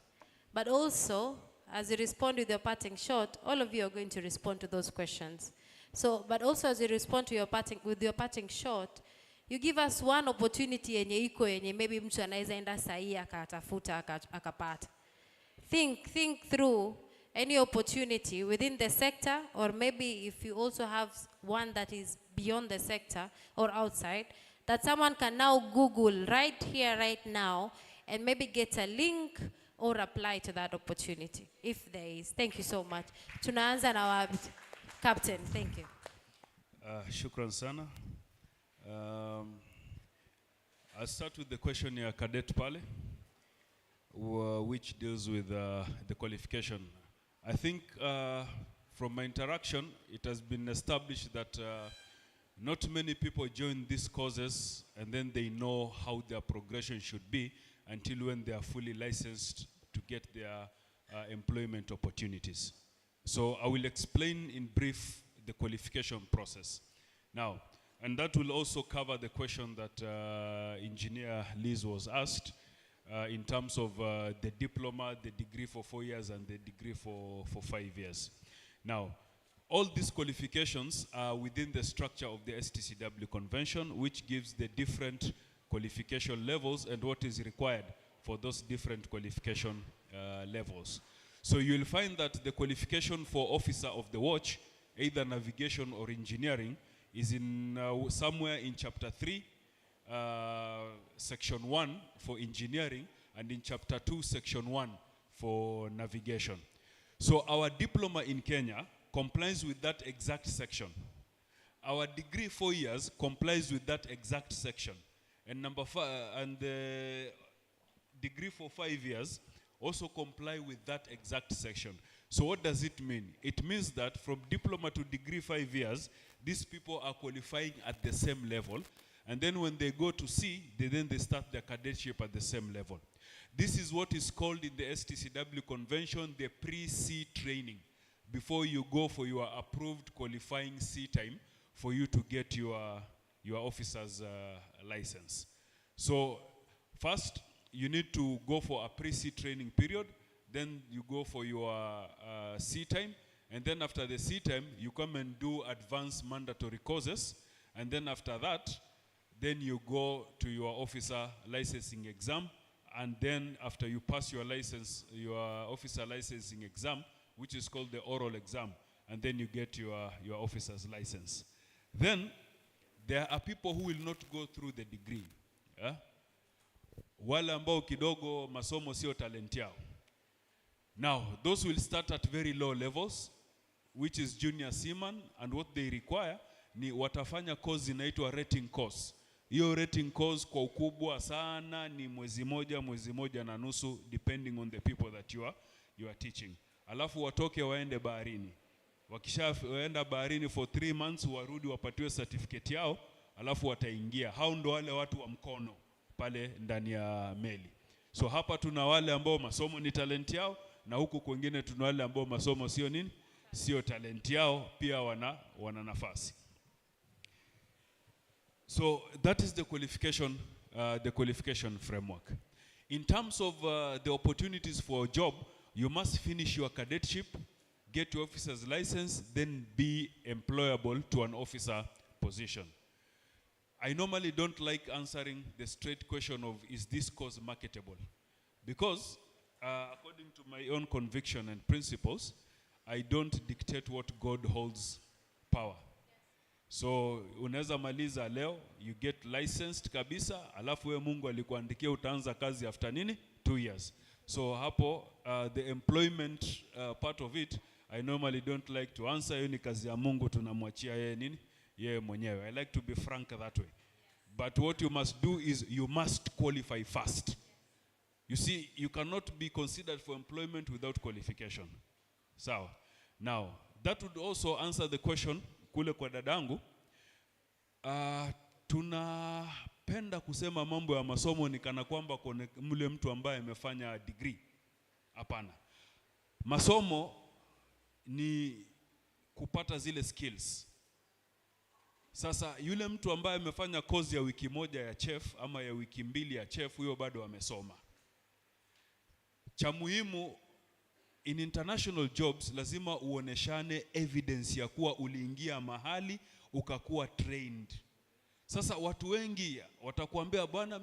But also, as you respond with your parting shot, all of you are going to respond to those questions. So, but also as you respond to with your parting shot, you give us one opportunity yenye maybe mtu anaweza enda sahi akatafuta akapata. Think through any opportunity within the sector, or maybe if you also have one that is beyond the sector or outside, that someone can now Google right here, right now, and maybe get a link or apply to that opportunity, if there is. Thank you so much. Tunaanza na wapi? Captain, thank you. Shukran sana. I'll start with the question here, Cadet Pale, which deals with the qualification. I think from my interaction, it has been established that not many people join these courses and then they know how their progression should be until when they are fully licensed to get their employment opportunities. So I will explain in brief the qualification process. Now, and that will also cover the question that Engineer Liz was asked in terms of the diploma, the degree for 4 years, and the degree for 5 years. Now, all these qualifications are within the structure of the STCW Convention, which gives the different qualification levels and what is required for those different qualification levels. So you'll find that the qualification for officer of the watch, either navigation or engineering, is in somewhere in chapter 3, section 1 for engineering, and in chapter 2, section 1 for navigation. So our diploma in Kenya complies with that exact section. Our degree 4 years complies with that exact section. And the degree for 5 years also comply with that exact section. So what does it mean? It means that from diploma to degree 5 years, these people are qualifying at the same level. And then when they go to C, they start their cadetship at the same level. This is what is called in the STCW Convention the pre-C training, before you go for your approved qualifying C time for you to get your officer's license. So first, you need to go for a pre-C training period, then you go for your C time, and then after the C time, you come and do advanced mandatory courses, and then after that, then you go to your officer licensing exam, and then after you pass your license, your officer licensing exam, which is called the oral exam, and then you get your officer's license. Then, there are people who will not go through the degree. Wale ambao kidogo masomo sio talent yao. Now, those will start at very low levels, which is junior seaman, and what they require ni watafanya course inaitwa rating course. Hiyo rating course kwa ukubwa sana ni mwezi moja na nusu, depending on the people that you are teaching. Alafu watoke waende baharini. Wakisha waenda baharini for 3 months, warudi wapatiwe certificate yao, alafu wataingia. Hao ndo wale watu wa mkono pale ndani ya meli. So hapa tuna wale ambao masomo ni talent yao, na huku kwingine tuna wale ambao masomo sio nini? Sio talent yao, pia wana nafasi. So that is the qualification framework. In terms of the opportunities for a job, you must finish your cadetship, get your officer's license, then be employable to an officer position. I normally don't like answering the straight question of, is this course marketable? Because according to my own conviction and principles, I don't dictate what God holds power. So unaweza maliza leo, you get licensed kabisa, alafu we Mungu alikuandikia utaanza kazi after nini? 2 years. So hapo the employment part of it, I normally don't like to answer. Hiyo ni kazi ya Mungu, tunamwachia yeye nini? Yeye mwenyewe. I like to be frank that way. But what you must do is you must qualify first. You see, you cannot be considered for employment without qualification. So, now, that would also answer the question kule kwa dadangu. Tunapenda kusema mambo ya masomo ni kana kwamba mule mtu ambaye amefanya degree. Hapana. Masomo ni kupata zile skills. Sasa yule mtu ambaye amefanya kozi ya wiki moja ya chef ama ya wiki 2 ya chef, huyo bado amesoma. Cha muhimu in international jobs lazima uoneshane evidence ya kuwa uliingia mahali ukakuwa trained. Sasa watu wengi watakuambia bwana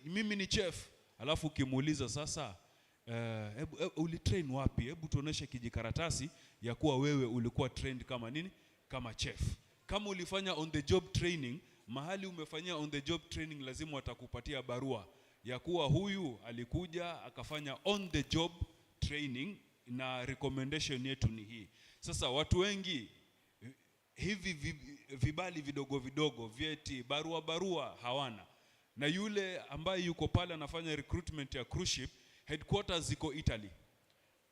mimi ni chef, alafu ukimuuliza sasa ulitrain wapi? Hebu tuoneshe kijikaratasi ya kuwa wewe ulikuwa trained kama nini? Kama chef. kama ulifanya on the job training, mahali umefanyia on the job training lazima watakupatia barua ya kuwa huyu alikuja akafanya on the job training na recommendation yetu ni hii. Sasa watu wengi hivi vibali vidogo vidogo, vyeti, barua hawana. Na yule ambaye yuko pale anafanya recruitment ya cruise ship, headquarters ziko Italy.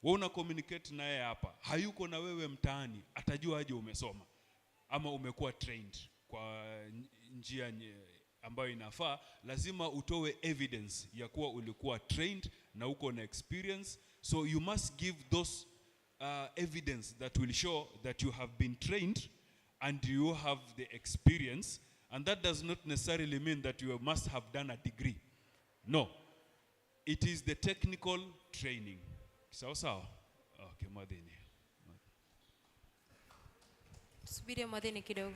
Wewe una communicate naye hapa, hayuko na wewe mtaani, atajua aje umesoma ama umekuwa trained kwa njia ambayo inafaa. Lazima utoe evidence ya kuwa ulikuwa trained na uko na experience. So you must give those evidence that will show that you have been trained and you have the experience. And that does not necessarily mean that you must have done a degree. No. It is the technical training. Sawa? Okay, Madini. Subiri Madini kidogo.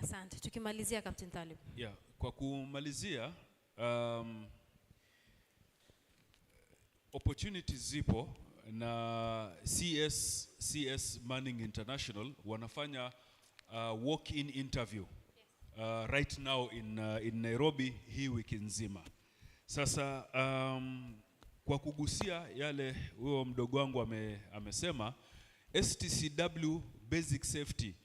Asante. Tukimalizia Captain Talib. Yeah, kwa kumalizia opportunities zipo na CS Manning International wanafanya walk-in interview right now in Nairobi hii wiki nzima. Sasa kwa kugusia yale huyo mdogo wangu amesema, STCW basic safety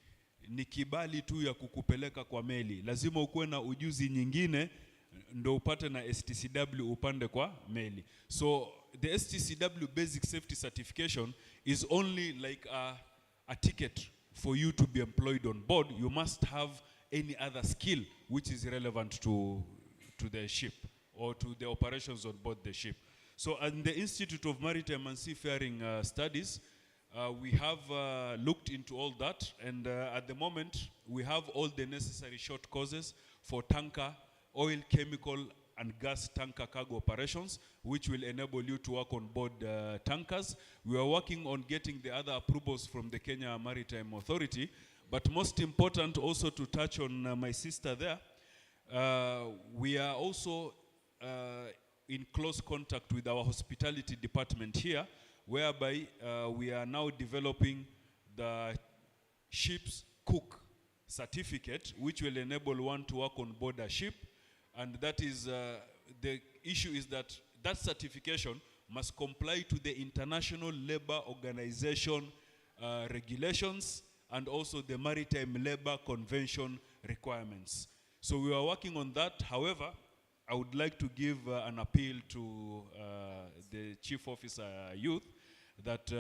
ni kibali tu ya kukupeleka kwa meli. Lazima ukuwe na ujuzi nyingine ndo upate na STCW upande kwa meli. So the STCW basic safety certification is only like a ticket for you to be employed on board. You must have any other skill which is relevant to the ship or to the operations on board the ship. So in the Institute of Maritime and Seafaring Studies, we have looked into all that, and at the moment we have all the necessary short courses for tanker, oil, chemical and gas tanker cargo operations, which will enable you to work on board tankers. We are working on getting the other approvals from the Kenya Maritime Authority, but most important also to touch on my sister there, we are also in close contact with our hospitality department here, whereby we are now developing the ship's cook certificate, which will enable one to work on board a ship. And that is, the issue is that that certification must comply to the International Labour Organization regulations and also the Maritime Labour Convention requirements. So we are working on that. However, I would like to give an appeal to the Chief Officer Youth that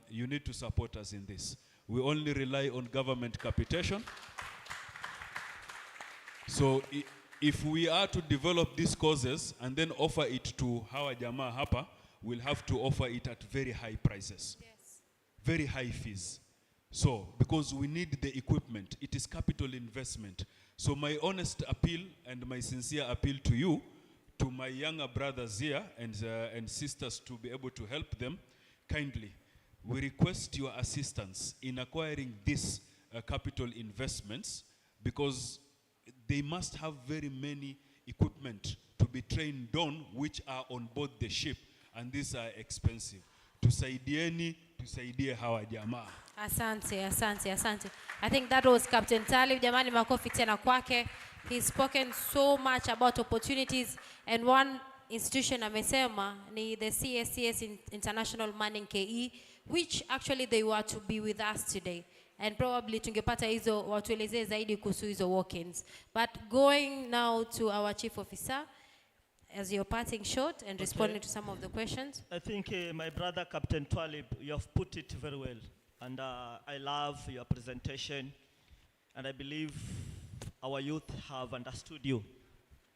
you need to support us in this. We only rely on government capitation. So if we are to develop these courses and then offer it to hawa jamaa hapa, we'll have to offer it at very high prices. Yes. very high fees. So, because we need the equipment, it is capital investment. So my honest appeal and my sincere appeal to you, to my younger brothers here and sisters to be able to help them, kindly, we request your assistance in acquiring these capital investments, because they must have very many equipment to be trained on, which are on board the ship, and these are expensive. Tusaidie hawa jamaa. Asante, asante, asante. I think that was Captain Talib. Jamani, makofi tena kwake. He's spoken so much about opportunities, and one institution amesema ni the CSCS International Manning KE, which actually they were to be with us today. And probably tungepata hizo watuelezee zaidi kuhusu hizo walk-ins. But going now to our chief officer, as you're parting short and responding to some of the questions. I think my brother Captain Twalib, you have put it very well. And I love your presentation. And I believe our youth have understood you.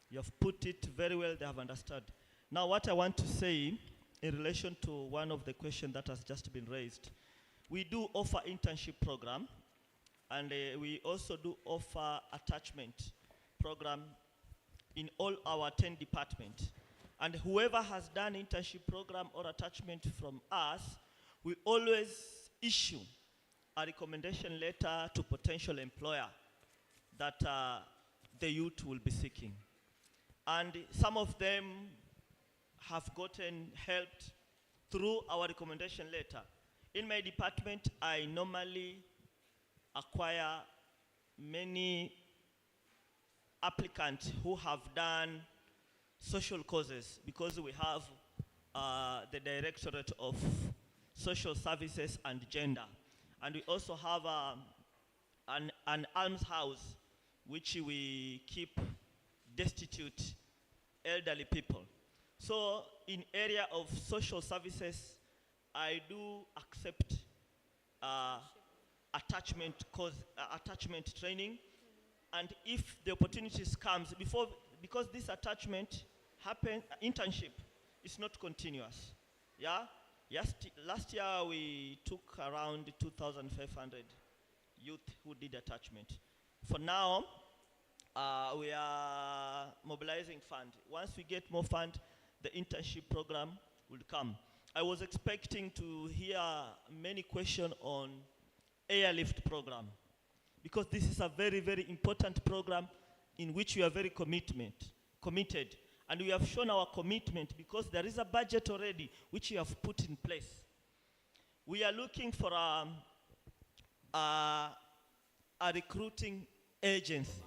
You have put it very well, they have understood. Now what I want to say in relation to one of the questions that has just been raised. We do offer internship program, and we also do offer attachment program in all our 10 departments. And whoever has done internship program or attachment from us, we always issue a recommendation letter to potential employer that the youth will be seeking. And some of them have gotten helped through our recommendation letter. In my department, I normally acquire many applicants who have done social causes, because we have the Directorate of Social Services and Gender. And we also have an almshouse which we keep destitute elderly people. So in area of social services, I do accept attachment training, and if the opportunities comes because this attachment internship is not continuous. Yeah. Yes. Last year we took around 2,500 youth who did attachment. For now, we are mobilizing fund. Once we get more fund, the internship program will come. I was expecting to hear many questions on airlift program, because this is a very, very important program in which we are very committed. And we have shown our commitment because there is a budget already which we have put in place. We are looking for a recruiting agency,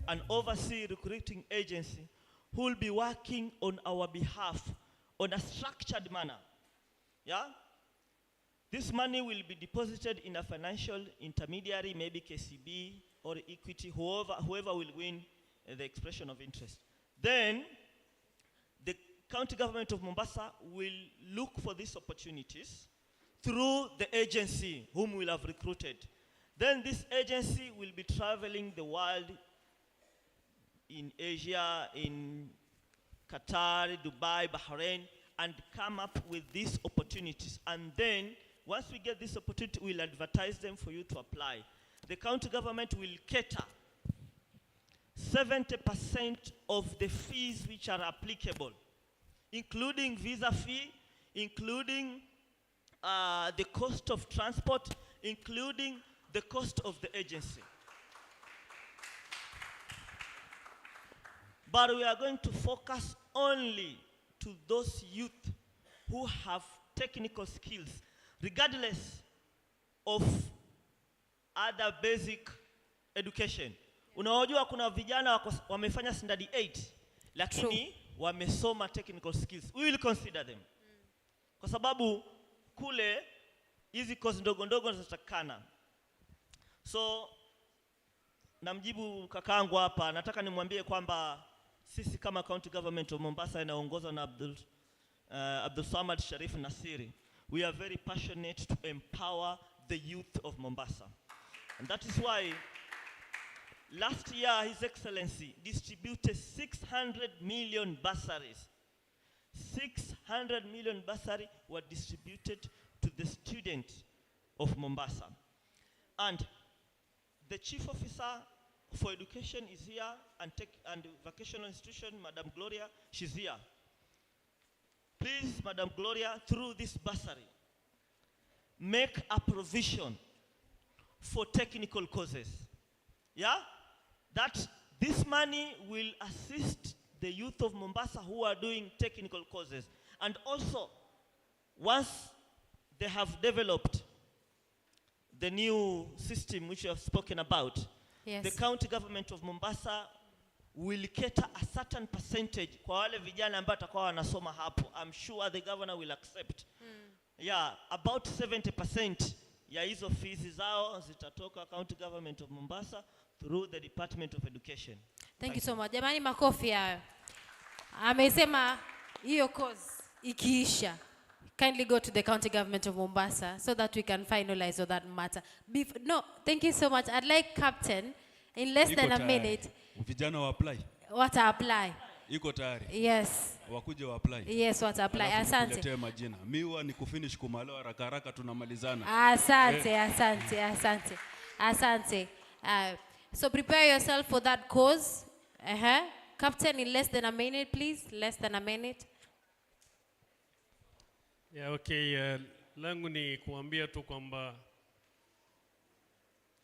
an overseas recruiting agency who will be working on our behalf on a structured manner. Yeah? This money will be deposited in a financial intermediary, maybe KCB or Equity, whoever will win the expression of interest. Then the county government of Mombasa will look for these opportunities through the agency whom we will have recruited. Then this agency will be traveling the world, in Asia, in Qatar, Dubai, Bahrain, and come up with these opportunities. And then, once we get this opportunity, we'll advertise them for you to apply. The county government will cater 70% of the fees which are applicable, including visa fee, including the cost of transport, including the cost of the agency. But we are going to focus only to those youth who have technical skills, regardless of other basic education. Unawajua kuna vijana wamefanya standard 8 lakini wamesoma technical skills. We will consider them. Kwa sababu kule hizi course ndogo ndogo zinatakana. So namjibu kakaangu hapa, nataka nimwambie kwamba sisi kama county government of Mombasa inaongozwa na Abdul Samad Sharif Nasiri, we are very passionate to empower the youth of Mombasa. And that is why last year His Excellency distributed 600 million bursaries. 600 million bursaries were distributed to the student of Mombasa. And the chief officer for education is here, and vocational institution, Madam Gloria, she's here. Please, Madam Gloria, through this bursary, make a provision for technical courses. Yeah? That this money will assist the youth of Mombasa who are doing technical courses. And also, once they have developed the new system which we have spoken about, Yes. the county government of Mombasa will cater a certain percentage kwa wale vijana ambao watakuwa wanasoma hapo. I'm sure the governor will accept. Yeah, about 70% ya hizo fees zao zitatoka county government of Mombasa through the Department of Education. Thank you so much. Jamani, makofi hayo. Amesema hiyo course ikiisha, kindly go to the county government of Mombasa so that we can finalize on that matter. No, thank you so much. I'd like Captain, in less than a minute. Vijana wa apply. What apply? Iko tayari. Yes. Wakuje wa apply. Yes, what apply. Asante. Tuletee majina. Miwa ni kufinish kumalo haraka haraka tunamalizana. Asante, asante, asante. Asante. So prepare yourself for that course. Captain, in less than a minute, please. Less than a minute. Yeah, okay. Langu ni kuambia tu kwamba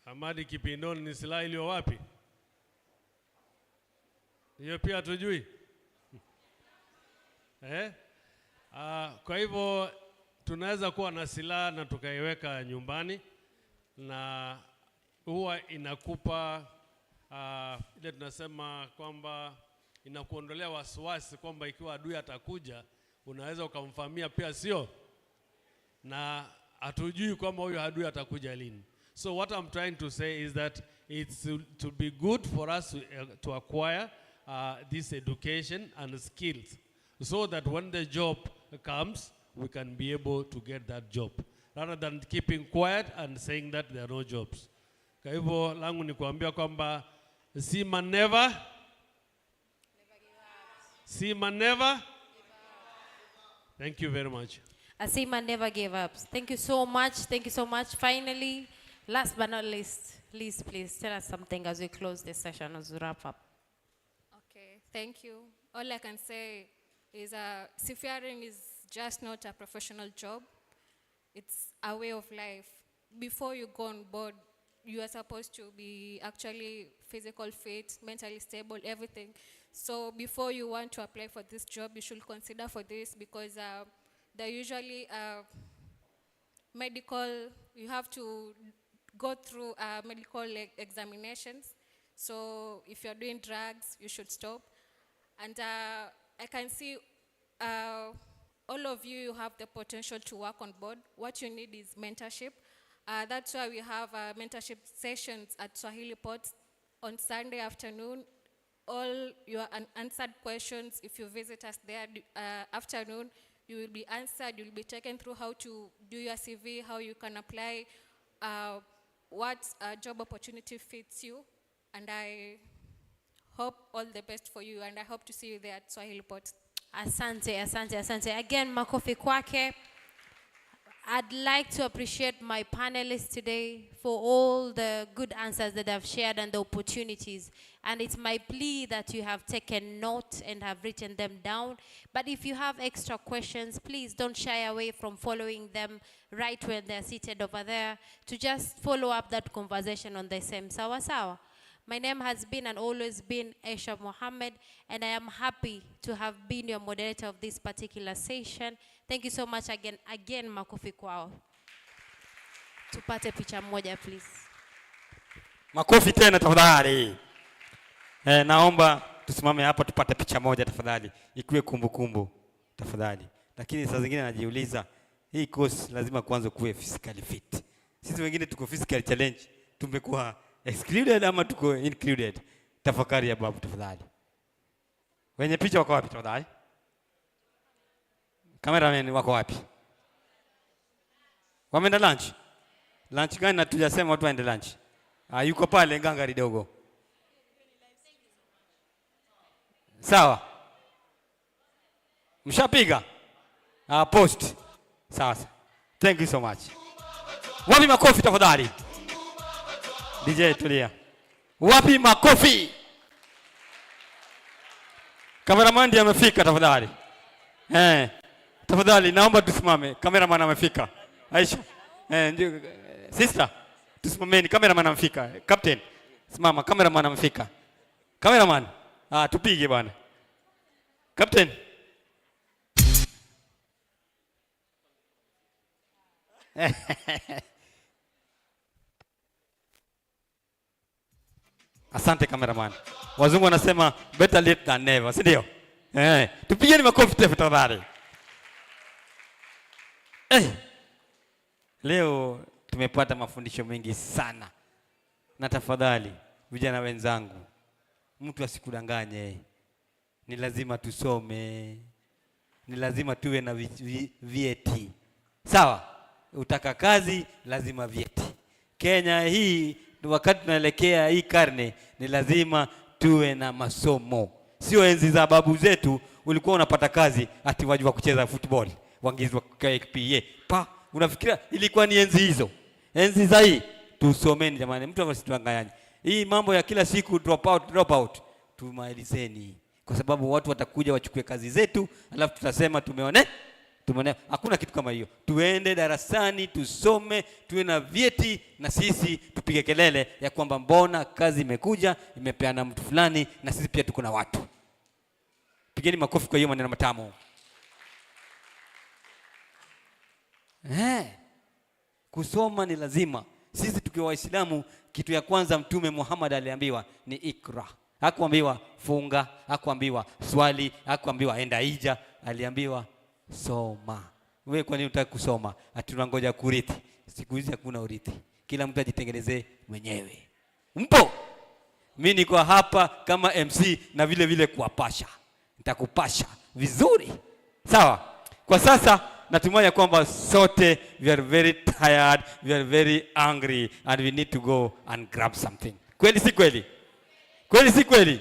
Hamadi Kipindoni ni silaha iliyo wapi? Hiyo pia tujui. Kwa hivyo tunaweza kuwa na silaha na tukaiweka nyumbani, na huwa inakupa ile tunasema kwamba inakuondolea wasiwasi kwamba ikiwa adui atakuja unaweza ukamfahamia pia, sio? Na hatujui kwamba huyo adui atakuja lini. So what I'm trying to say is that it's to be good for us to acquire this education and skills, so that when the job comes, we can be able to get that job, rather than keeping quiet and saying that there are no jobs. Kwa hivyo langu ni kuambia kwamba Sima never, Sima never. Thank you very much. Asima never gave up. Thank you so much. Thank you so much. Finally, last but not least, please tell us something as we close this session, as we wrap up. Okay, thank you. All I can say is seafaring is just not a professional job. It's a way of life. Before you go on board, you are supposed to be actually physical fit, mentally stable, everything. So before you want to apply for this job, you should consider for this, because they're usually medical, you have to go through medical examinations. So if you're doing drugs, you should stop. And I can see all of you have the potential to work on board. What you need is mentorship. That's why we have mentorship sessions at Swahili Port on Sunday afternoon. All your unanswered questions, if you visit us there afternoon, you will be answered. You'll be taken through how to do your CV, how you can apply, what job opportunity fits you. And I hope all the best for you, and I hope to see you there at Swahili Port. Asante, asante, asante. Again, makofi kwake. I'd like to appreciate my panelists today for all the good answers that I've shared and the opportunities. And it's my plea that you have taken note and have written them down. But if you have extra questions, please don't shy away from following them right when they're seated over there, to just follow up that conversation on the same sawa sawa. My name has been and always been Aisha Mohammed, and I am happy to have been your moderator of this particular session. Thank you so much again. Again, makofi kwao. Tupate picha moja, please. Makofi tena tafadhali. Naomba tusimame hapa tupate picha moja tafadhali. Ikuwe kumbukumbu tafadhali. Lakini saa zingine najiuliza, hii course lazima kwanza kuwe physically fit. Sisi wengine tuko physical challenge, tumekuwa excluded ama tuko included? Tafakari ya babu tafadhali. Wenye picha wako wapi tafadhali? Cameraman wako wapi? Wameenda lunch? Lunch gani? Na tujasema watu waende lunch. Yuko pale ngangari dogo. Sawa. Mshapiga? Post. Sawa. Thank you so much. Wapi makofi tafadhali? DJ tulia. Wapi makofi? Cameraman ndiye amefika tafadhali. Tafadhali naomba tusimame. Cameraman amefika. Aisha. Sister, tusimameni, cameraman amefika. Captain, simama, cameraman amefika. Cameraman, tupige bwana. Captain. Asante cameraman. Wazungu wanasema better late than never, si ndio? Tupigeni makofi tafadhali. Leo tumepata mafundisho mengi sana. Na tafadhali vijana wenzangu, mtu asikudanganye. Ni lazima tusome. Ni lazima tuwe na vyeti. Sawa? Utaka kazi lazima vyeti. Kenya hii wakati tunaelekea hii karne ni lazima tuwe na masomo. Sio enzi za babu zetu ulikuwa unapata kazi ati wajua kucheza football, waangizwa KPA. Unafikiria ilikuwa ni enzi hizo? Enzi za hii tusomeni jamani, mtu asitudanganye. Hii mambo ya kila siku drop out tumaelizeni, kwa sababu watu watakuja wachukue kazi zetu alafu tutasema tumeone. Hakuna kitu kama hiyo. Tuende darasani, tusome, tuwe na vyeti, na sisi tupige kelele ya kwamba mbona kazi imekuja, imepeana mtu fulani, na sisi pia tuko na watu. Pigeni makofi kwa hiyo maneno matamu. Kusoma ni lazima. Sisi tukiwa Waislamu, kitu ya kwanza Mtume Muhammad aliambiwa ni ikra. Hakuambiwa funga, hakuambiwa swali, hakuambiwa enda hija, aliambiwa soma. Wewe kwa nini unataka kusoma? Atunangoja kurithi. Siku hizi hakuna urithi. Kila mtu ajitengenezee mwenyewe. Mpo? Mimi niko hapa kama MC na vile vile kuwapasha. Nitakupasha vizuri. Sawa? Kwa sasa natumai ya kwamba sote we are very tired, we are very angry and we need to go and grab something. Kweli si kweli? Kweli si kweli?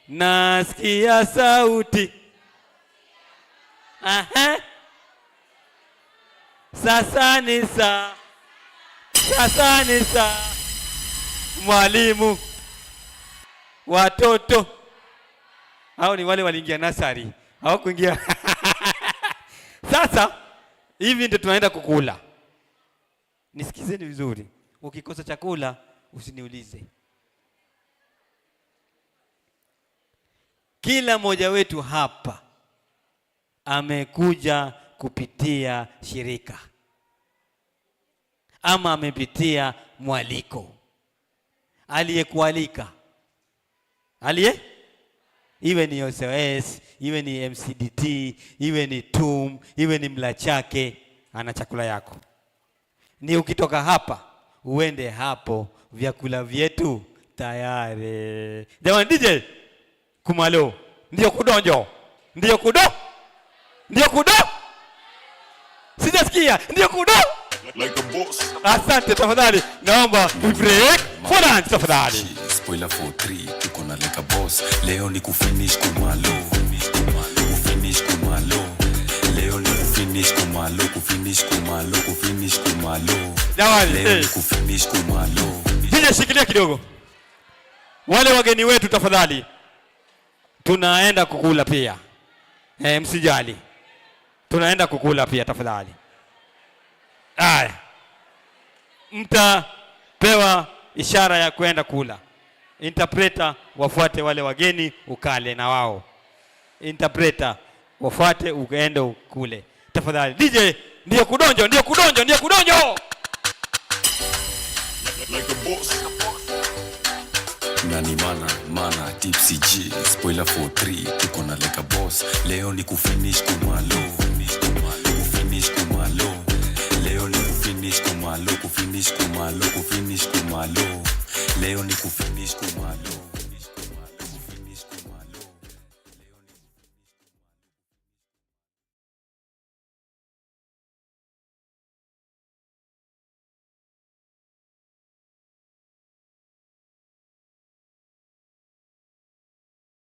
Nasikia sauti. Sasa ni saa mwalimu watoto hao ni wale waliingia nasari, hawakuingia. Sasa hivi ndio tunaenda kukula. Nisikizeni vizuri, ukikosa chakula usiniulize. Kila mmoja wetu hapa amekuja kupitia shirika ama amepitia mwaliko. Aliyekualika iwe ni OCS, iwe ni MCDT, iwe ni TUM, iwe ni Mlachake, ana chakula yako. Ni ukitoka hapa uende hapo, vyakula vyetu tayari. Jamani DJ kumalo, ndio kudonjo, ndio kudo, sijasikia, ndio kudo. Like a boss. Asante tafadhali, naomba break for lunch tafadhali. Spoiler for 3, tuko na like a boss. Leo ni kufinish kumalo. Kufinish kumalo. Leo ni kufinish kumalo, kufinish kumalo. Jamani, leo ni kufinish kumalo. Nije shikilia kidogo. Wale wageni wetu tafadhali. Tunaenda kukula pia. Msijali. Tunaenda kukula pia tafadhali. Aya. Mtapewa ishara ya kwenda kula. Interpreter wafuate wale wageni ukale na wao. Interpreter wafuate ukaende ukule. Tafadhali. DJ ndio kudonjo. Like a boss. Nani mana tipsy G. Spoiler for 3, tuko na like a boss. Leo ni kufinish kumalo. Leo ni kufinish kumalo. Leo ni kufinish kumalo.